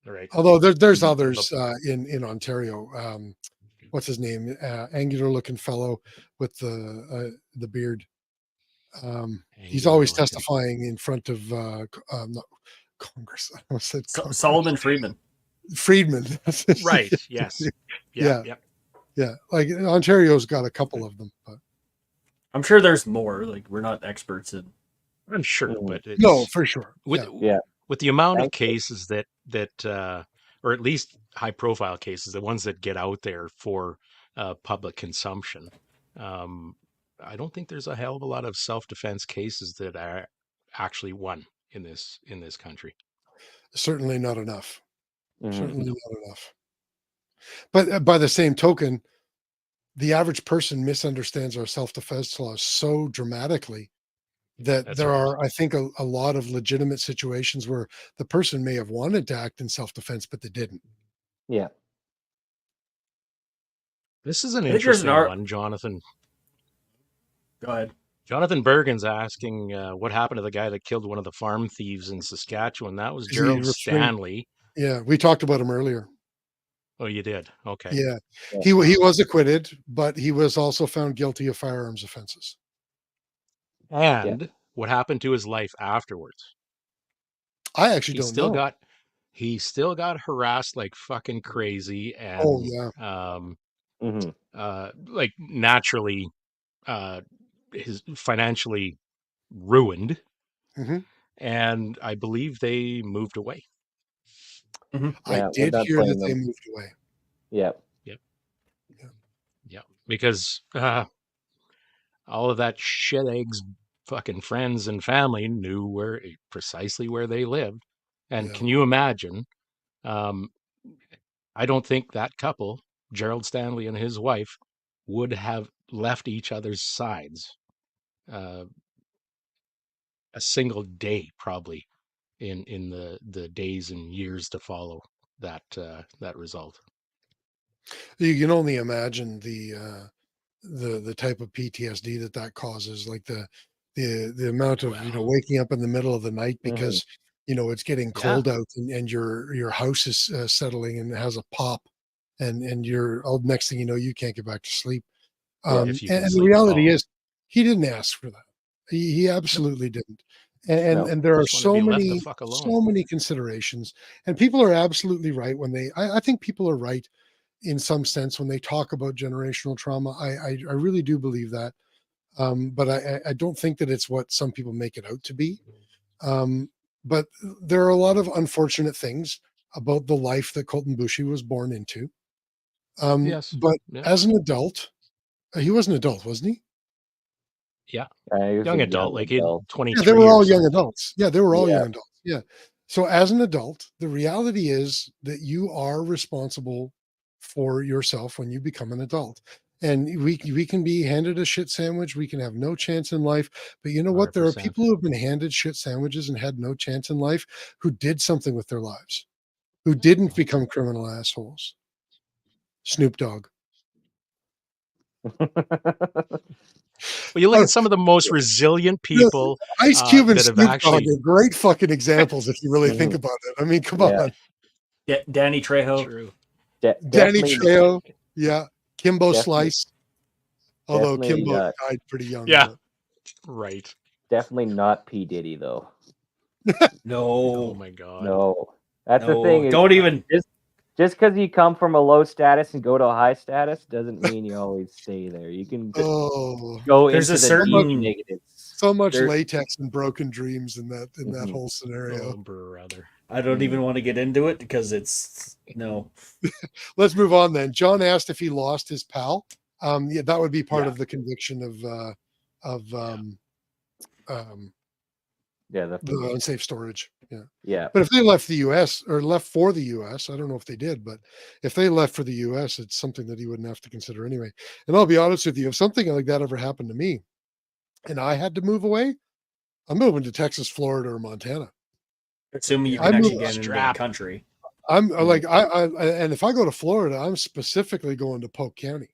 All right. Although there's The others in Ontario. What's his name? Angular looking fellow with the beard. He's angular always looking. testifying in front of not Congress. I almost said Congress. Solomon Friedman. Friedman. Right. Yes. Yeah. Yeah, Yep. yeah. Like Ontario's got a couple of them, but I'm sure there's more. Like we're not experts in. I'm sure, Mhm. but no, it's for sure. with Yeah, Yeah. with the amount of Thankfully. cases that or at least high profile cases, the ones that get out there for public consumption. Um, I don't think there's a hell of a lot of self defense cases that are actually won in this country. certainly not enough. Mhm. Certainly No, not enough. But by the same token, the average person misunderstands our self-defense laws so dramatically that that's there right. are, I think, a lot of legitimate situations where the person may have wanted to act in self-defense, but they didn't. Yeah. This is an I think there's an interesting art. one, Jonathan. Go ahead. Jonathan Bergen's asking what happened to the guy that killed one of the farm thieves in Saskatchewan. That was Is he Gerald referring? Stanley. Yeah, we talked about him earlier. Oh, you did? Okay. Yeah, Yeah. he was acquitted, but he was also found guilty of firearms offenses. Yeah. And what happened to his life afterwards? I actually He don't still know. got he still got harassed like fucking crazy, Oh and yeah. Hmm. like naturally uh his financially ruined, Hmm. and I believe they moved away. Hmm. I Yeah. Would did not hear that blame they them. moved away. Yeah. Yep. Yeah. Yep. Because all of that shit eggs fucking friends and family knew precisely where they lived. And Yeah. can you imagine? Um, I don't think that couple, Gerald Stanley and his wife, would have left each other's sides uh, a single day, probably in the days and years to follow that that result. You can only imagine the type of PTSD that causes, like the amount of waking up in the middle of the night because it's getting cold out and your house is settling and it has a pop, and you're next thing you know you can't get back to sleep. If you can And the sleep at reality all. is he didn't ask for that. He absolutely didn't. And No. and there are Just want to be let the fuck alone. so many considerations, and people are absolutely right when I think people are right in some sense when they talk about generational trauma. I really do believe that. But I don't think that it's what some people make it out to be. But there are a lot of unfortunate things about the life that Colton Bushey was born into. Yes. But Yeah. as an adult, he was an adult, wasn't he? Yeah. He was a Young adult, like in adult. Yeah, 23 they were or all young something. adults. Yeah, they were all Yeah. young adults. Yeah. So as an adult, the reality is that you are responsible for yourself when you become an adult. And we can be handed a shit sandwich. We can have no chance in life. But you know what? There are 100%. people who have been handed shit sandwiches and had no chance in life who did something with their lives, who didn't become criminal assholes. Snoop Dogg. Well, you look Uh, at some of the most resilient the people Ice Cube and that have Snoop Dogg actually. are great fucking examples if you really think Mhm. about it. I mean, come Yeah. on. Danny Trejo. True. Danny Definitely, Trejo, yeah. Kimbo definitely, Slice, although definitely, Kimbo died pretty young. Yeah. But Right. definitely not P Diddy though. Oh No, my God. No, that's the no, thing. Is don't even. just because you come from a low status and go to a high status doesn't mean you always stay there. You can oh, go There's into a the deep certain negatives. so much there. latex and broken dreams in that Mhm. whole scenario. Oh, brother. I don't Mhm. even want to get into it because it's no. Let's move on then. John asked if he lost his pal. Yeah, that would be part Yeah. of the conviction of Yeah, the unsafe storage. Yeah. yeah. But if they left the US or left for the US, I don't know if they did, but if they left for the US, it's something that he wouldn't have to consider anyway. And I'll be honest with you, if something like that ever happened to me and I had to move away, I'm moving to Texas, Florida, or Montana. Assuming you Yeah, can I'm actually moving- get into the strap. country. I'm Mhm. like and if I go to Florida, I'm specifically going to Polk County.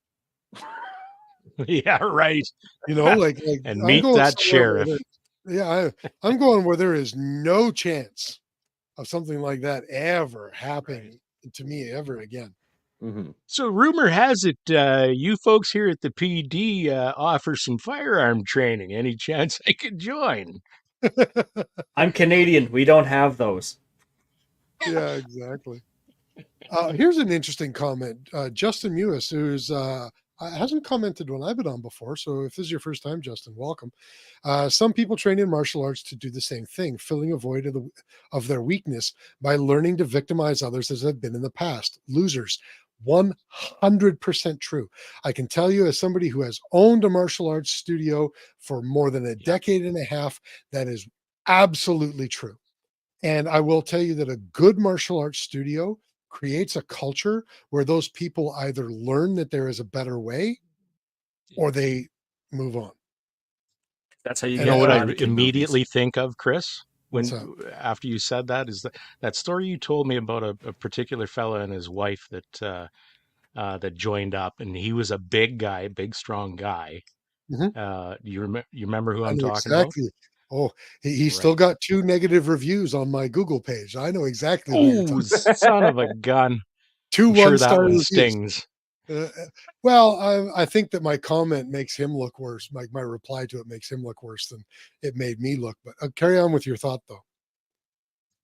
Yeah, right. You know, like And I'm meet going that somewhere where sheriff. I'm going where there is no chance of something like that ever happening to me ever again. Mhm. So rumor has it you folks here at the PD offer some firearm training. Any chance I could join? I'm Canadian. We don't have those. Yeah, exactly. Here's an interesting comment. Justin Mewis, who's hasn't commented when I've been on before. So if this is your first time, Justin, welcome. Some people train in martial arts to do the same thing, filling a void of their weakness by learning to victimize others as they've been in the past. Losers. 100% true. I can tell you, as somebody who has owned a martial arts studio for more than a decade and a half, that is absolutely true. And I will tell you that a good martial arts studio creates a culture where those people either learn that there is a better way or they move on. That's how you You And know get what I Karate Kid immediately movies. think of, Chris? what's When up? after you said that is that story you told me about a particular fella and his wife that joined up, and he was a big guy, big strong guy. Mhm. You remember who I I'm know talking about? exactly. Oh, he's still Right. got 2 negative reviews on my Google page. I know exactly who you're Oh, talking. son of a gun! 2 I'm sure that 1-star one reviews. stings. Well, I think that my comment makes him look worse. My reply to it makes him look worse than it made me look. But carry on with your thought, though.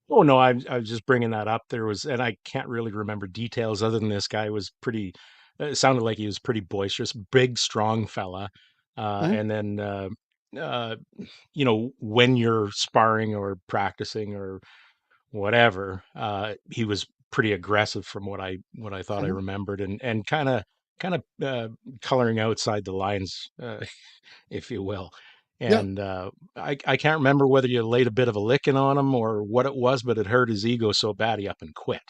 Oh no, I was just bringing that up. There was, and I can't really remember details other than this guy was pretty. It sounded like he was pretty boisterous, big, strong fella. Mhm. And then, uh, when you're sparring or practicing or whatever, he was pretty aggressive from what I thought I Mhm. remembered, and kind of coloring outside the lines, if you will. Yeah. And I can't remember whether you laid a bit of a licking on him or what it was, but it hurt his ego so bad he up and quit.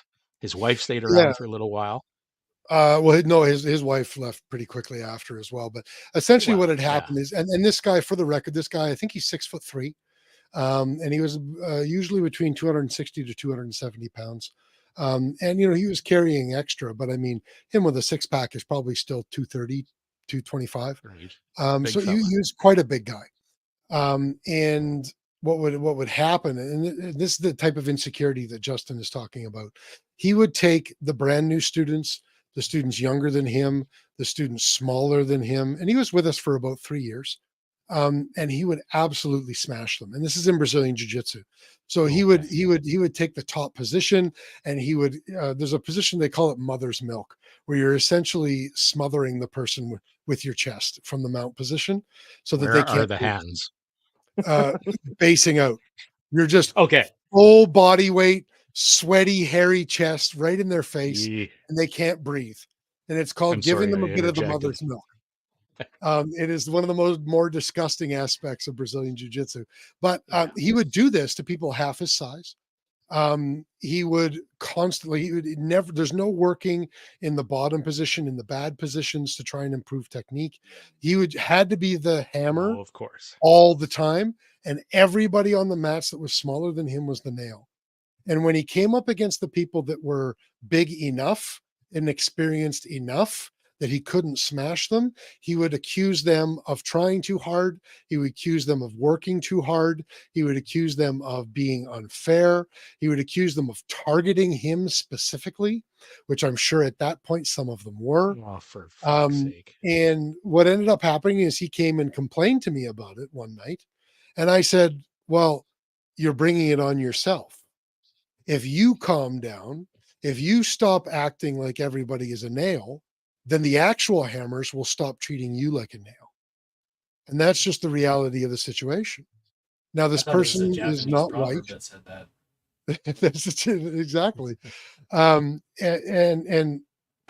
His wife stayed Yeah. around for a little while. Well, no, his wife left pretty quickly after as well. But essentially, what Well, had yeah, happened is, and this guy, for the record, this guy, I think he's 6'3", and he was usually between 260 to 270 pounds. And he was carrying extra, but I mean, him with a 6-pack is probably still 230, 225. Right. So Big he fella. was quite a big guy. And what would happen, and this is the type of insecurity that Justin is talking about. He would take the brand new students, the students younger than him, the students smaller than him, and he was with us for about 3 years. And he would absolutely smash them. And this is in Brazilian Jiu-Jitsu. So Okay. he would take the top position, and he would there's a position they call it mother's milk, where you're essentially smothering the person with your chest from the mount position, so that Where they are can't the hands? uh, basing out. You're just Okay. full body weight, sweaty, hairy chest right in their face, Ye- and they can't breathe. And it's I'm called giving sorry them a I bit of the interjected. mother's milk. It is one of the more disgusting aspects of Brazilian Jiu-Jitsu. But Yeah. he would do this to people half his size. He would constantly, he would never, there's no working in the bottom position, in the bad positions to try and improve technique. He would had to be the hammer Oh, of course. all the time, and everybody on the mats that was smaller than him was the nail. And when he came up against the people that were big enough and experienced enough that he couldn't smash them, he would accuse them of trying too hard. He would accuse them of working too hard. He would accuse them of being unfair. He would accuse them of targeting him specifically, which I'm sure at that point some of them were. Oh, for fuck's sake. And what ended up happening is he came and complained to me about it one night. And I said, well, you're bringing it on yourself. If you calm down, if you stop acting like everybody is a nail, then the actual hammers will stop treating you like a nail. And that's just the reality of the situation. Now, I this thought it was a person is Japanese not white. proverb that said that. That's exactly. And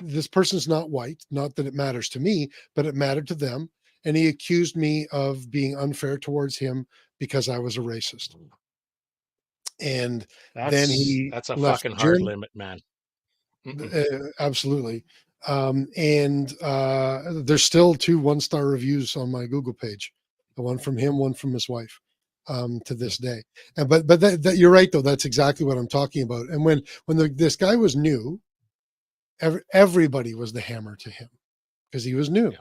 this person's not white. Not that it matters to me, but it mattered to them. And he accused me of being unfair towards him because I was a racist. And then he That's a left fucking the hard gym. limit, man. Mm-mm. Absolutely. And there's still 2 1-star reviews on my Google page, the one from him, one from his wife, to this day. And but that you're right though. That's exactly what I'm talking about. And when this guy was new, everybody was the hammer to him because he was new, Yeah.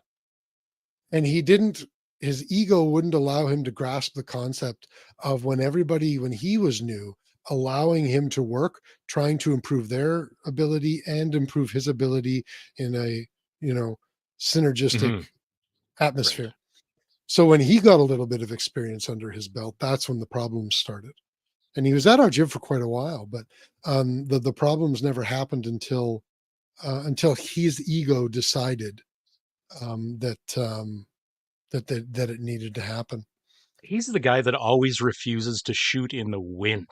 and he didn't. His ego wouldn't allow him to grasp the concept of when he was new, allowing him to work, trying to improve their ability and improve his ability in a, synergistic Mhm. Right. atmosphere. So when he got a little bit of experience under his belt, that's when the problems started. And he was at our gym for quite a while, but the problems never happened until his ego decided that it needed to happen. He's the guy that always refuses to shoot in the wind,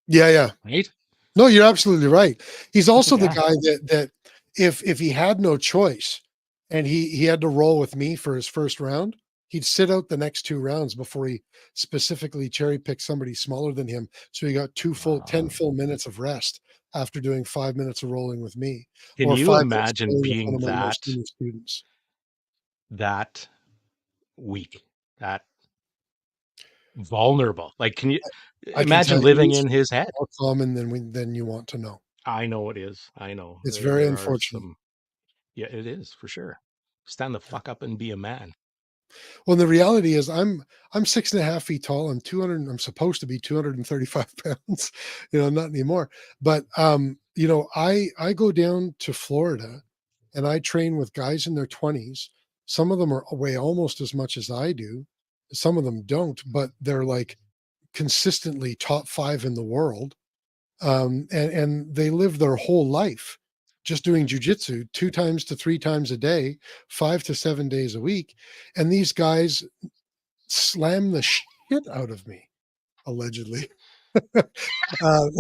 Yeah, yeah. right? No, you're absolutely right. He's also the Yeah. guy that if he had no choice and he had to roll with me for his first round, he'd sit out the next 2 rounds before he specifically cherry picked somebody smaller than him. So he got 10 full minutes of rest after doing 5 minutes of rolling with me, Can or you 5 minutes imagine rolling with one being of my more that senior students. weak, that vulnerable? Like, can you I can imagine tell you living it's in his head? more common than you want to know. I know it is. I know It's there very there are unfortunate. some. Yeah, it is for sure. Stand the fuck up and be a man. Well, the reality is I'm 6.5 feet tall. I'm supposed to be 235 pounds, not anymore. But I go down to Florida and I train with guys in their 20s. Some of them weigh almost as much as I do. Some of them don't, but they're like consistently top 5 in the world. And they live their whole life just doing jujitsu 2 times to 3 times a day, 5 to 7 days a week. And these guys slam the shit out of me, allegedly. uh, um,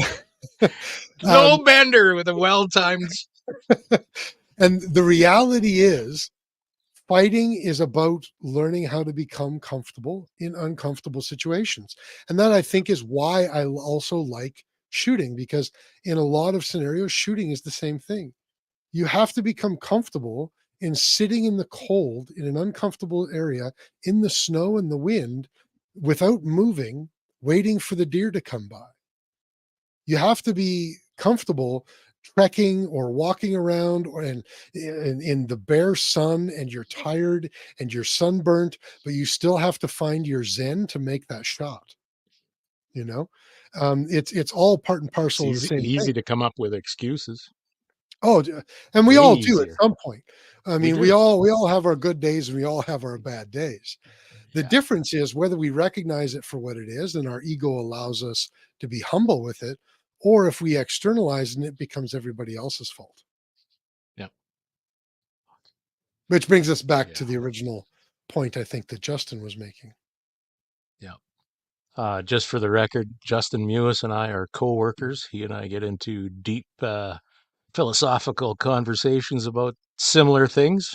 Joe Bender with a well-timed. and the reality is, fighting is about learning how to become comfortable in uncomfortable situations. And that, I think, is why I also like shooting, because in a lot of scenarios, shooting is the same thing. You have to become comfortable in sitting in the cold in an uncomfortable area in the snow and the wind without moving, waiting for the deer to come by. You have to be comfortable trekking or walking around or in the bare sun, and you're tired and you're sunburnt, but you still have to find your zen to make that shot. You know, it's all part and It's parcel of the same thing. easy to come up with excuses. Oh, and we Way all do at easier. some point. I We mean, do. we all have our good days and we all have our bad days. The Yeah. difference is whether we recognize it for what it is and our ego allows us to be humble with it, or if we externalize and it becomes everybody else's fault. Yeah. Which brings us back to Yeah. the original point I think that Justin was making. Yeah. Just for the record, Justin Mewis and I are co-workers. He and I get into deep philosophical conversations about similar things.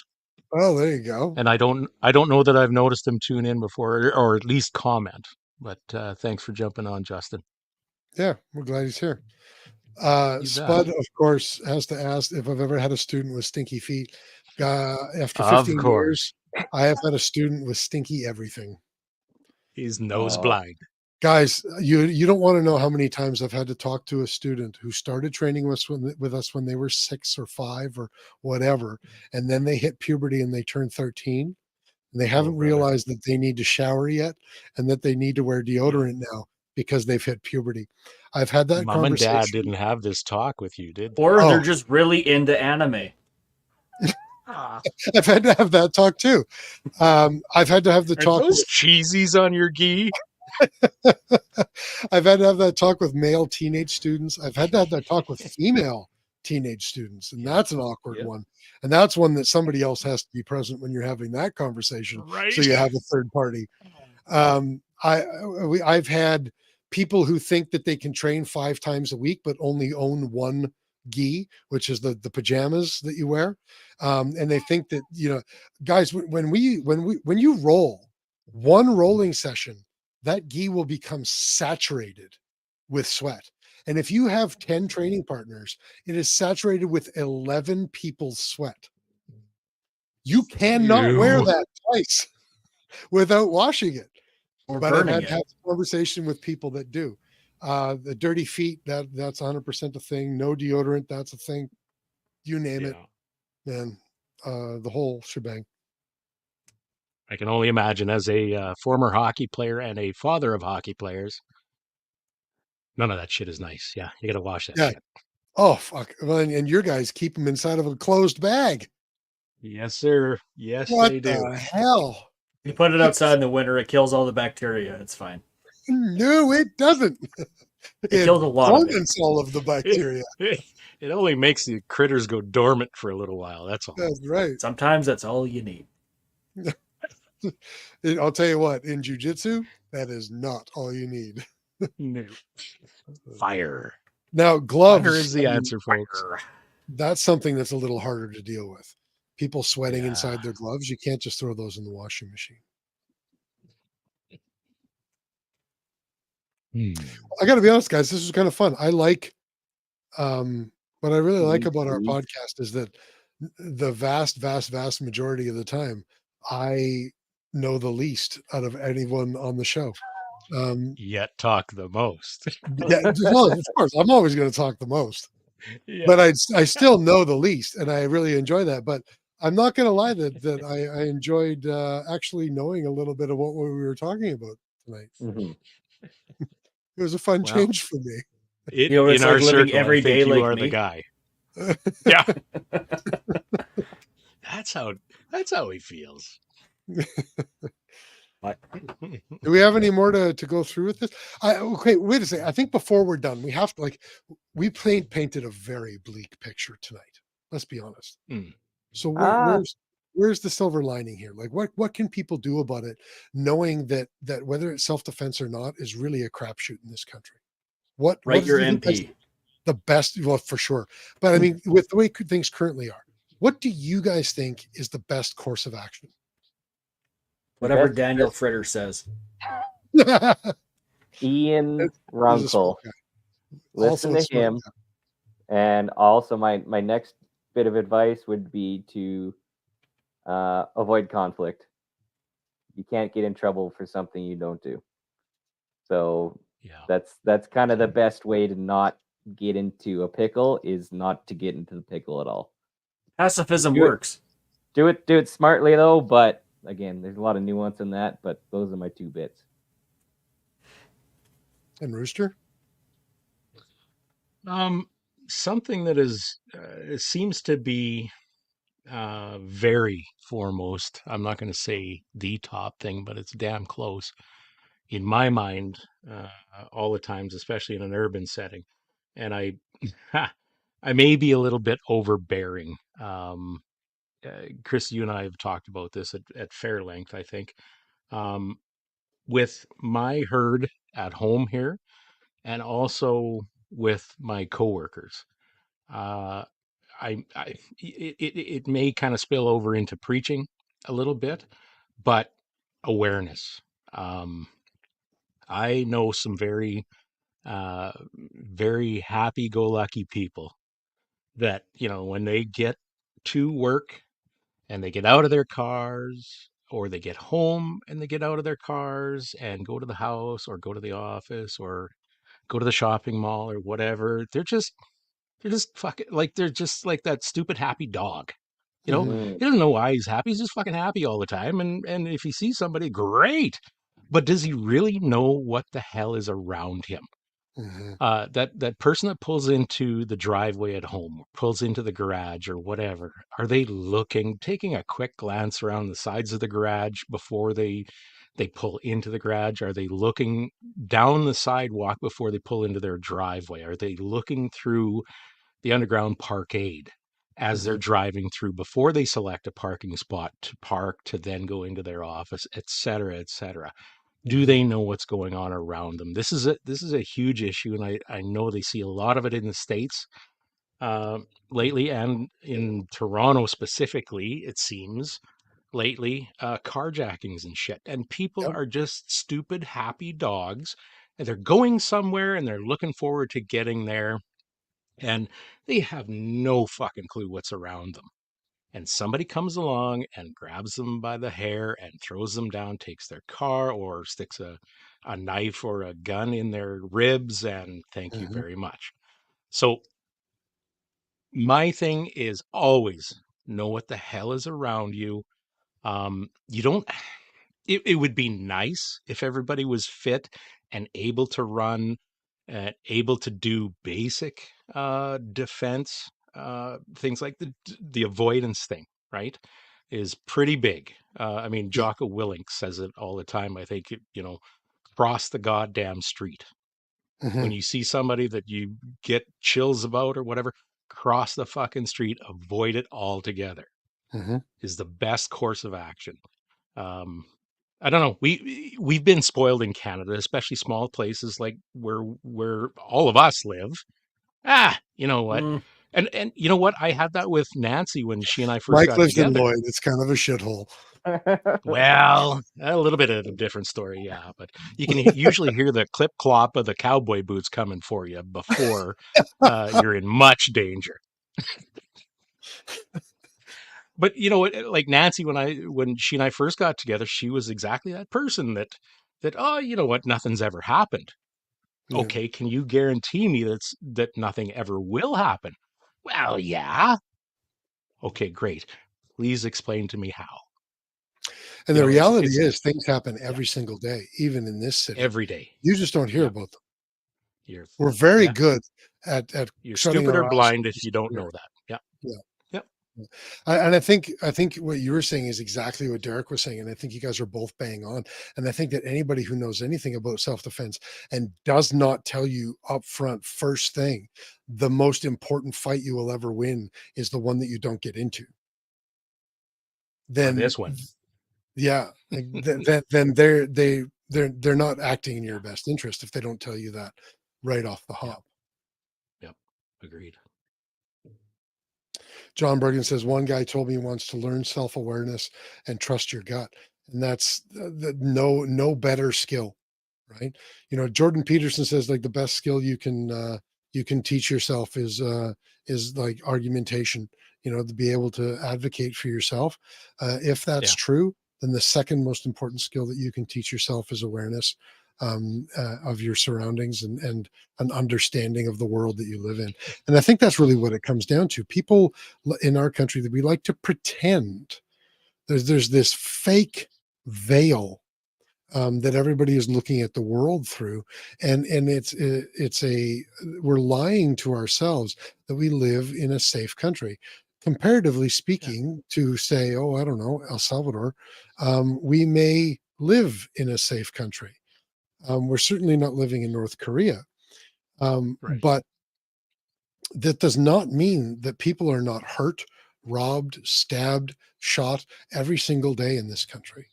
Oh, there you go. And I don't know that I've noticed him tune in before, or at least comment. But thanks for jumping on, Justin. Yeah, we're glad he's here. You Spud, bet. of course, has to ask if I've ever had a student with stinky feet. After Of 15 course. years, I have had a student with stinky everything. He's nose Oh. blind. Guys, you don't want to know how many times I've had to talk to a student who started training with us when they were 6 or 5 or whatever, and then they hit puberty and they turn 13, and they haven't brother. realized that they need to shower yet and that they need to wear deodorant now because they've hit puberty. I've had that Mom and Dad conversation. didn't have this talk with you, did they? Or they're Oh. just really into anime. I've had to have that talk too. I've had to have the Are talk. those cheesies on your gi? I've had to have that talk with male teenage students. I've had to have that talk with female teenage students, and that's an awkward one. And that's one that somebody else has to be present when you're having that conversation, Right. so you have a third party. I've had people who think that they can train 5 times a week, but only own one gi, which is the pajamas that you wear, and they think that, you know, guys, when you roll one rolling session, that gi will become saturated with sweat. And if you have 10 training partners, it is saturated with 11 people's sweat. You cannot wear Ew. that twice without washing it. Or But I've burning had it. to have a conversation with people that do. The dirty feet, that's 100% a thing. No deodorant, that's a thing. You name it, man. The whole shebang. I can only imagine, as a former hockey player and a father of hockey players, none of that shit is nice. Yeah, you got to wash that Yeah. shit. Oh, fuck. Well, and your guys keep them inside of a closed bag. Yes, sir. Yes, What they do. the hell? You put it outside in the winter, it kills all the bacteria. It's fine. No, it doesn't. It kills a lot of it. dormants all of the bacteria. It only makes the critters go dormant for a little while. That's all. That's right. Sometimes that's all you need. I'll tell you what, in jiu-jitsu, that is not all you need. No. Fire. Now, gloves. Fire is the answer, folks. That's something that's a little harder to deal with. People sweating Yeah. inside their gloves, you can't just throw those in the washing machine. I got to be honest, guys, this is kind of fun. I like, what I really like about our podcast is that the vast majority of the time, I know the least out of anyone on the show. Yet talk the most. Yeah, well, of course, I'm always going to talk the most, Yeah. but I still know the least, and I really enjoy that. But I'm not going to lie that I enjoyed actually knowing a little bit of what we were talking about tonight. Mhm. It was a fun Well, change for me. You know, it's in our like living circle, every I think day you like are me. the guy. Yeah. That's how he feels. Do we have any more to go through with this? Okay, wait a second. I think before we're done, we have to we painted a very bleak picture tonight. Let's be honest. Mm. So Ah. where's the silver lining here? Like what can people do about it, knowing that whether it's self-defense or not is really a crapshoot in this country? What Write your do you think is MP. the best? Well, for sure. But I mean, with the way things currently are, what do you guys think is the best course of action? Whatever Best- Daniel Fritter says. Ian This is a Runkle. smart guy. Listen Also a to smart him. guy. And also, my next bit of advice would be to avoid conflict. You can't get in trouble for something you don't do. So Yeah. that's kind of the best way to not get into a pickle is not to get into the pickle at all. Pacifism Do it. works. Do it smartly though, but again, there's a lot of nuance in that, but those are my 2 bits. And Rooster? Something that is seems to be very foremost. I'm not going to say the top thing, but it's damn close in my mind uh, all the times, especially in an urban setting. And I may be a little bit overbearing. Chris, you and I have talked about this at fair length, I think. Um, with my herd at home here, and also with my coworkers. Uh, it may kind of spill over into preaching a little bit, but awareness. Um, I know some very happy-go-lucky people that when they get to work and they get out of their cars, or they get home and they get out of their cars and go to the house or go to the office or go to the shopping mall or whatever. They're just fucking like they're just like that stupid happy dog. You know, Mm-hmm. Mm. he doesn't know why he's happy. He's just fucking happy all the time. And if he sees somebody, great. But does he really know what the hell is around him? Mm-hmm. That person that pulls into the driveway at home, or pulls into the garage or whatever, are they taking a quick glance around the sides of the garage before they pull into the garage? Are they looking down the sidewalk before they pull into their driveway? Are they looking through the underground parkade as they're Mm-hmm. driving through before they select a parking spot to park to then go into their office, et cetera, et cetera? Do Mm-hmm. they know what's going on around them? This is a huge issue, and I know they see a lot of it in the States lately, and in Toronto specifically, it seems lately, carjackings and shit. And people Yep. are just stupid, happy dogs, and they're going somewhere and they're looking forward to getting there, and they have no fucking clue what's around them. And somebody comes along and grabs them by the hair and throws them down, takes their car, or sticks a knife or a gun in their ribs, and thank you Mm-hmm. very much. So my thing is always know what the hell is around you. You don't it would be nice if everybody was fit and able to run, able to do basic defense, things like the avoidance thing, right? Is pretty big. I mean, Yeah. Jocko Willink says it all the time. I think, cross the goddamn street. Mm-hmm. When you see somebody that you get chills about or whatever, cross the fucking street, avoid it altogether Mm-hmm. is the best course of action. Um, I don't know. We've been spoiled in Canada, especially small places like where all of us live. You know what? Mm. And you know what? I had that with Nancy when she and I first Mike got lives in together. Lloyd. It's kind of a shithole. Well, a little bit of a different story, yeah. But you can usually hear the clip clop of the cowboy boots coming for you before you're in much danger. But like Nancy, when she and I first got together, she was exactly that person that oh, you know what, nothing's ever happened. Yeah. Okay, can you guarantee me that nothing ever will happen? Well, yeah. Okay, great. Please explain to me how. And You the know, it's reality it's is things happen yeah, every single day, even in this city. every day. You just don't hear Yeah, about them. you're We're very yeah, good at you're shutting stupid or our eyes. blind if you don't know that. Yeah, Yeah. yep, And I think what you were saying is exactly what Derek was saying, and I think you guys are both bang on. And I think that anybody who knows anything about self-defense and does not tell you up front, first thing, the most important fight you will ever win is the one that you don't get into. or Then, this one. yeah, then they're not acting in Yeah, your best interest if they don't tell you that right off the yeah, hop. yep. Agreed. John Bergen says one guy told me he wants to learn self-awareness and trust your gut, and that's no better skill, right? Jordan Peterson says like the best skill you can teach yourself is like argumentation. To be able to advocate for yourself. If that's Yeah, true, then the second most important skill that you can teach yourself is awareness. of your surroundings and an understanding of the world that you live in. And I think that's really what it comes down to. People in our country, that we like to pretend there's this fake veil that everybody is looking at the world through, and it's a we're lying to ourselves that we live in a safe country. Comparatively speaking, to say, oh, I don't know, El Salvador, we may live in a safe country. We're certainly not living in North Korea, Right. but that does not mean that people are not hurt, robbed, stabbed, shot every single day in this country,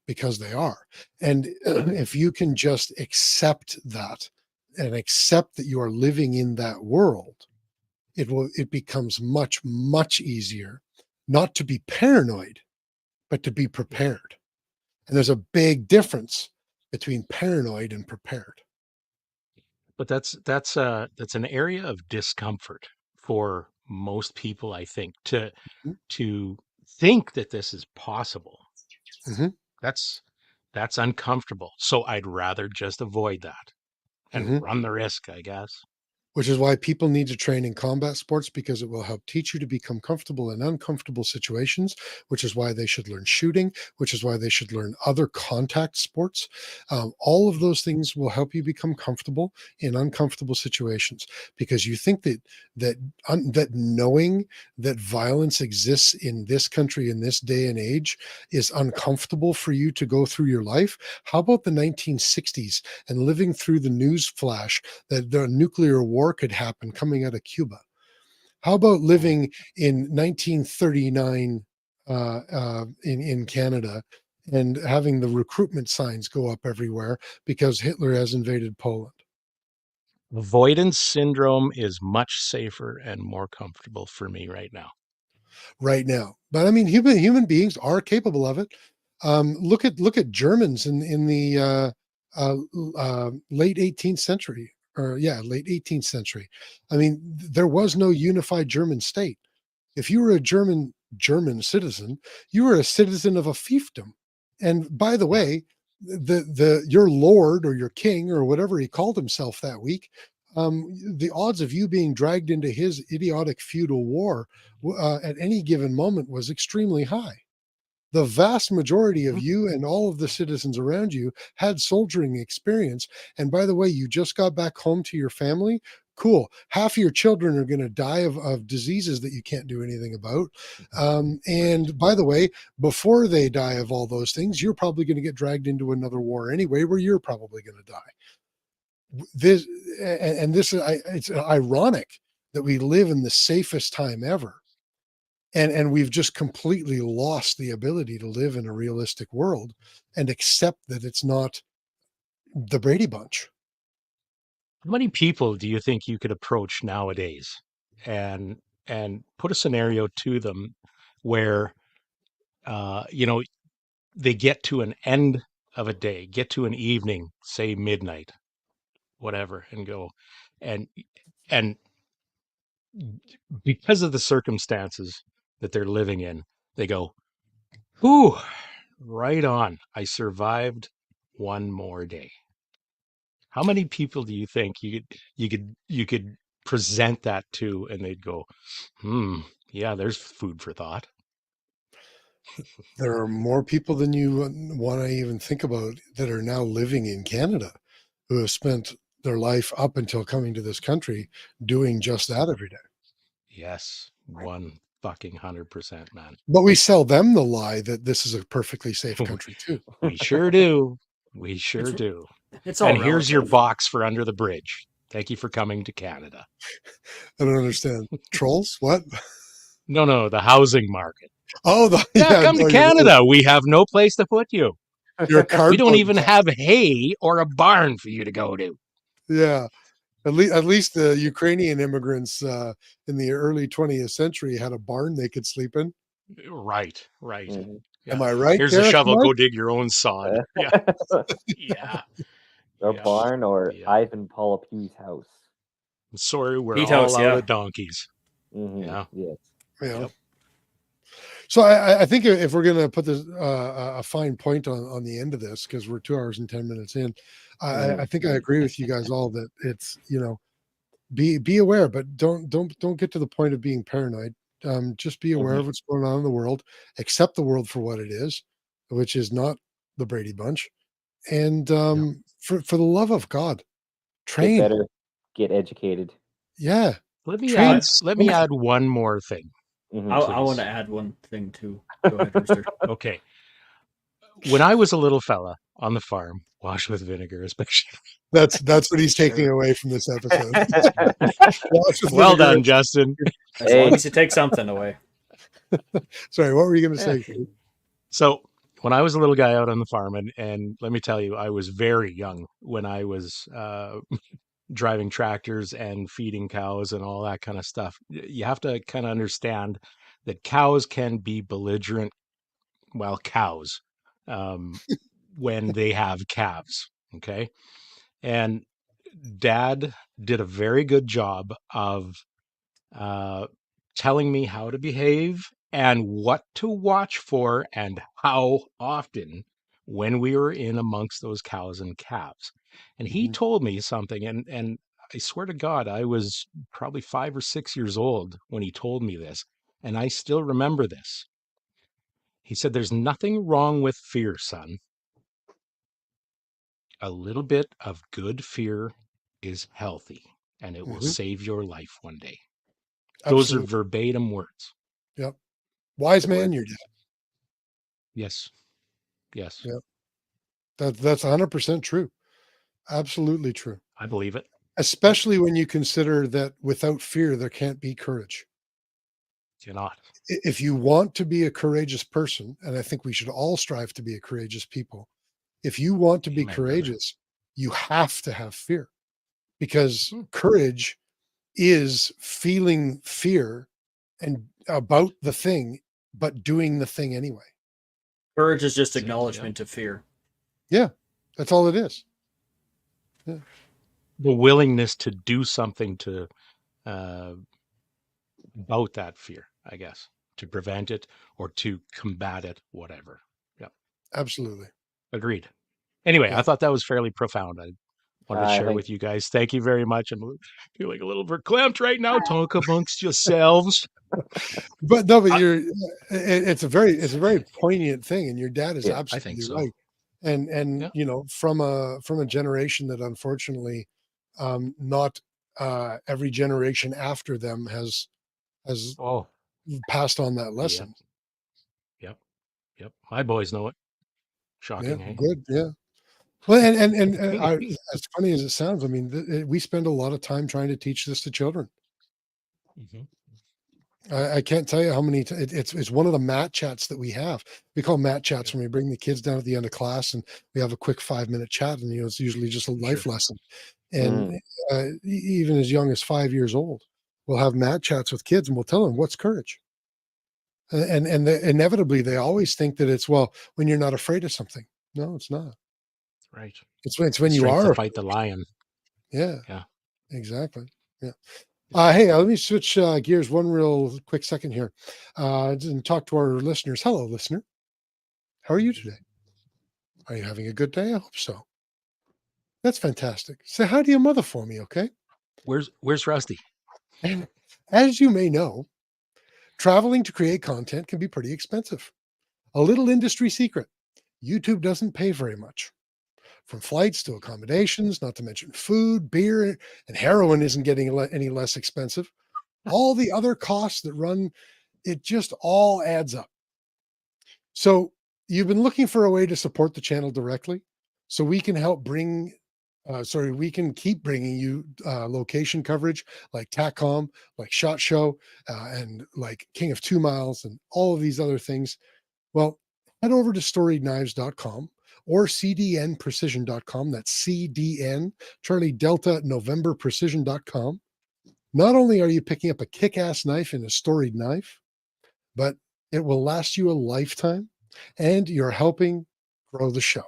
because they are. And if you can just accept that and accept that you are living in that world, it becomes much easier not to be paranoid, but to be prepared. And there's a big difference between paranoid and prepared. But that's an area of discomfort for most people, I think, to think that this is possible. Mm-hmm. That's that's uncomfortable. So I'd rather just avoid that Mm-hmm. and run the risk, I guess. Which is why people need to train in combat sports, because it will help teach you to become comfortable in uncomfortable situations, which is why they should learn shooting, which is why they should learn other contact sports. All of those things will help you become comfortable in uncomfortable situations, because you think that knowing that violence exists in this country in this day and age is uncomfortable for you to go through your life. How about the 1960s and living through the news flash that the nuclear war could happen coming out of Cuba? How about living in 1939 in Canada and having the recruitment signs go up everywhere because Hitler has invaded Poland? Avoidance syndrome is much safer and more comfortable for me right now. Right now. But I mean, human beings are capable of it. Look at Germans in the late 18th century, or yeah, late 18th century. I mean, there was no unified German state. If you were a German citizen, you were a citizen of a fiefdom. And by the Yeah. way, the your lord or your king or whatever he called himself that week, the odds of you being dragged into his idiotic feudal war at any given moment was extremely high. The vast majority of Mhm. you and all of the citizens around you had soldiering experience. And by the way, you just got back home to your family. Cool. Half of your children are going to die of diseases that you can't do anything about. Right. And by the way, before they die of all those things, you're probably going to get dragged into another war anyway, where you're probably going to die. This and this is it's ironic that we live in the safest time ever, and we've just completely lost the ability to live in a realistic world and accept that it's not the Brady Bunch. How many people do you think you could approach nowadays and and put a scenario to them where you know, they get to an end of a day, get to an evening, say midnight, whatever, and go and and because of the circumstances that they're living in, they go, "Whew, right on. I survived one more day." How many people do you think you could present that to and they'd go, "Hmm, yeah, there's food for thought." There are more people than you want to even think about that are now living in Canada who have spent their life up until coming to this country doing just that every day. Yes, one fucking 100%, man. But we sell them the lie that this is a perfectly safe We country too. we sure do. We sure It's do. it's all And here's your relative. box for under the bridge. Thank you for coming to Canada. I don't understand. Trolls? What? No, no, the housing market. Oh, the Yeah, yeah, come to no, Canada. We have no place to put you. you're a We don't cardboard even box. have hay or a barn for you to go to. Yeah. At least the Ukrainian immigrants in the early 20th century had a barn they could sleep in. Right, right. Mhm. Am Yeah. I right, Here's a Gareth shovel. Mike? Go dig your own sod. Yeah, yeah, Or yeah, barn or yeah. Ivan Paula P's house. Sorry, we're Pete all House, out yeah. of donkeys. Yeah, Yes. Yeah. yep. So I think if we're going to put this a fine point on the end of this, because we're 2 hours and 10 minutes in, I think I agree with you guys all that it's, be aware, but don't get to the point of being paranoid. Just be aware of what's going on in the world, accept the world for what it is, which is not the Brady Bunch, and for the love of God, Get train. better, get educated. Yeah, Let me train. add one more thing. Mhm. I want Please. to add one thing too. Go ahead, Rooster. Okay. When I was a little fella on the farm, washed with vinegar, especially. That's what he's taking away from this episode. Wash with Well vinegar. done, Justin. As Hey. long as you take something away. Sorry, what were you going to say? Steve? So when I was a little guy out on the farm, and let me tell you, I was very young when I was driving tractors and feeding cows and all that kind of stuff. You have to kind of understand that cows can be belligerent, well, cows, when they have calves. Okay. And dad did a very good job of uh, telling me how to behave and what to watch for and how often when we were in amongst those cows and calves. And he told me something, and I swear to God, I was probably 5 or 6 years old when he told me this, and I still remember this. He said, "There's nothing wrong with fear, son. A little bit of good fear is healthy, and it will Mhm. save your life one day." Those are Absolutely. verbatim words. Yep. Wise Good man, word. you're dead. Yes. Yes. Yep. That's 100% true. Absolutely true. I believe it. Especially when you consider that without fear, there can't be courage. Cannot. If you want to be a courageous person, and I think we should all strive to be a courageous people, if you want to be Amen, brother. courageous, you have to have fear, because Hmm. courage is feeling fear and about the thing, but doing the thing anyway. Courage is just See, yeah. acknowledgement of fear. Yeah, that's all it is. The willingness to do something to uh, about that fear, I guess, to prevent it or to combat it, whatever. Yeah, Absolutely. agreed. Anyway, I Yeah. thought that was fairly profound. I wanted to I share think with you guys. Thank you very much. I'm feeling a little verklempt right now. Talk amongst yourselves. But no, but I- it's a very poignant thing, and your dad is Yeah, I think absolutely so. right. And Yeah. from a generation that unfortunately not every generation after them has Oh, passed on that yep. lesson. Yep. Yep. My boys know it. Yeah, Shocking, hey? good. Yeah. Well, as funny as it sounds, I mean, we spend a lot of time trying to teach this to children. Mhm. I can't tell you how many. It's one of the mat chats that we have. We call mat chats Yeah. when we bring the kids down at the end of class and we have a quick 5-minute chat, and it's usually just a life Sure. lesson. And Mm. even as young as 5 years old, we'll have mat chats with kids, and we'll tell them what's courage. Inevitably, they always think that it's, well, when you're not afraid of something. No, it's not. Right. It's The when you strength are to afraid. fight the lion. Yeah, Yeah. exactly. Yeah. Yeah. Hey, let me switch gears one real quick second here, and talk to our listeners. Hello, listener. How are you today? Are you having a good day? I hope so. That's fantastic. Say hi to your mother for me, okay? Where's Rusty? And as you may know, traveling to create content can be pretty expensive. A little industry secret: YouTube doesn't pay very much. From flights to accommodations, not to mention food, beer, and heroin isn't getting any less expensive. All the other costs that run, it just all adds up. So you've been looking for a way to support the channel directly, so we can help bring we can keep bringing you location coverage like TACCOM, like SHOT Show, and like King of 2 Miles, and all of these other things. Well, head over to storydknives.com or cdnprecision.com. That's CDN, Charlie Delta November Precision.com. Not only are you picking up a kick-ass knife in a storied knife, but it will last you a lifetime, and you're helping grow the show.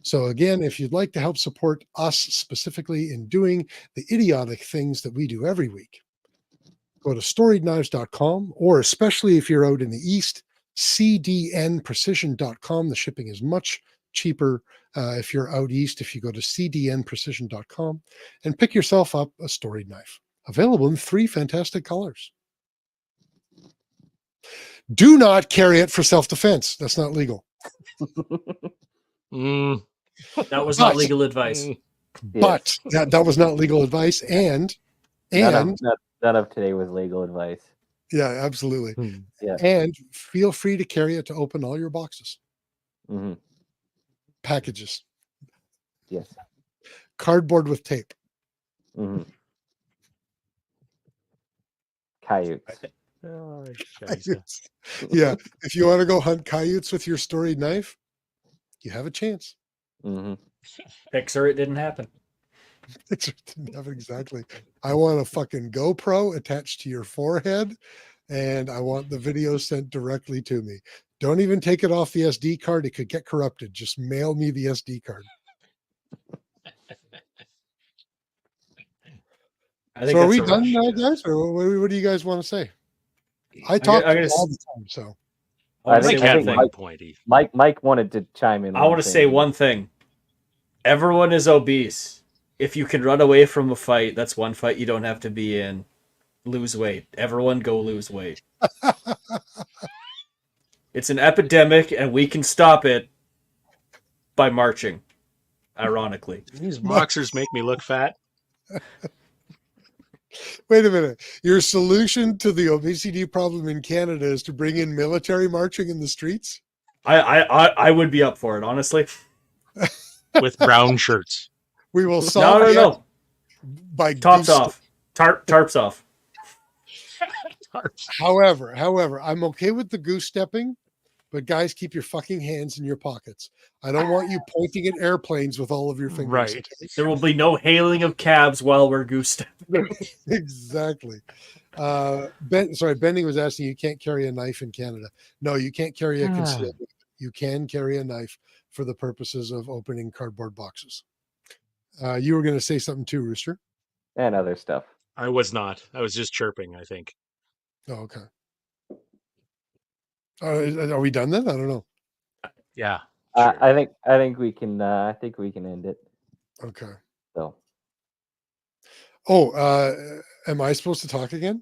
So again, if you'd like to help support us specifically in doing the idiotic things that we do every week, go to storiedknives.com, or especially if you're out in the East, cdnprecision.com. The shipping is much cheaper if you're out East, if you go to cdnprecision.com and pick yourself up a storied knife. Available in 3 fantastic colors. Do not carry it for self-defense. That's not legal. That was not legal advice. But that was not legal advice. And none of today was legal advice. Yeah, absolutely. Yeah. And feel free to carry it to open all your boxes. Mm-hmm. Packages. Yes. Cardboard with tape. Mm-hmm. Coyotes. Coyotes. Yeah. If you want to go hunt coyotes with your storied knife, you have a chance. Mm-hmm. Pixar, it didn't happen. Pixar didn't have it exactly. I want a fucking GoPro attached to your forehead, and I want the video sent directly to me. Don't even take it off the SD card. It could get corrupted. Just mail me the SD card. So are we done now, guys? Or what do you guys want to say? I talk all the time, so. I think Mike wanted to chime in. I want to say one thing. Everyone is obese. If you can run away from a fight, that's one fight you don't have to be in. Lose weight. Everyone go lose weight. It's an epidemic, and we can stop it by marching. Ironically. These boxers make me look fat. Wait a minute. Your solution to the obesity problem in Canada is to bring in military marching in the streets? I would be up for it, honestly. With brown shirts. We will solve no. By tops off. Tarps off. However, I'm okay with the goose stepping, but guys, keep your fucking hands in your pockets. I don't want you pointing at airplanes with all of your fingers. Right. There will be no hailing of cabs while we're goose stepping. Exactly. Benny was asking, you can't carry a knife in Canada. No, you can't carry a concealed weapon. You can carry a knife for the purposes of opening cardboard boxes. You were going to say something too, Rooster? And other stuff. I was not. I was just chirping, I think. Oh, okay. Are we done then? I don't know. Yeah. Sure. I think we can. I think we can end it. Okay. So. Oh, am I supposed to talk again?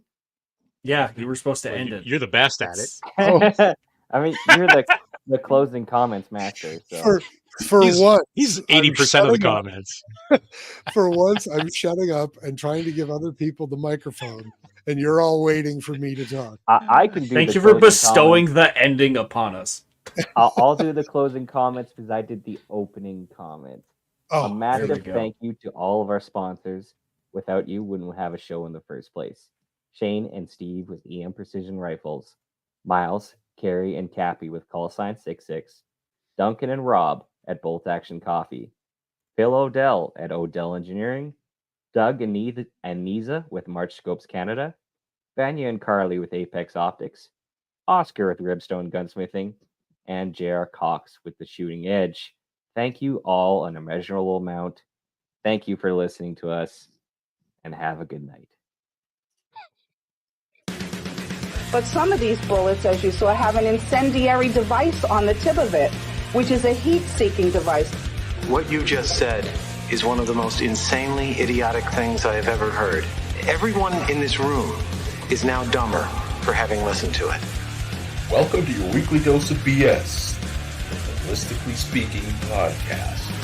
Yeah, you were supposed to end it. You're the best at it. Oh. I mean, you're the closing comments master. So. For once, he's 80% of the comments. For once, I'm shutting up and trying to give other people the microphone, and you're all waiting for me to talk. I can do. Thank you for bestowing the ending upon us. I'll do the closing comments because I did the opening comments. Oh, a massive thank you to all of our sponsors. Without you, wouldn't have a show in the first place. Shane and Steve with EM Precision Rifles, Miles, Carrie, and Cappy with Call Sign 66, Duncan and Rob at Bolt Action Coffee, Phil Odell at Odell Engineering, Doug and Niza with March Scopes Canada, Vanya and Carly with Apex Optics, Oscar with Ribstone Gunsmithing, and J.R. Cox with The Shooting Edge. Thank you all an immeasurable amount. Thank you for listening to us, and have a good night. But some of these bullets, as you saw, have an incendiary device on the tip of it, which is a heat-seeking device. What you just said is one of the most insanely idiotic things I have ever heard. Everyone in this room is now dumber for having listened to it. Welcome to your weekly dose of BS, the Ballistically Speaking podcast.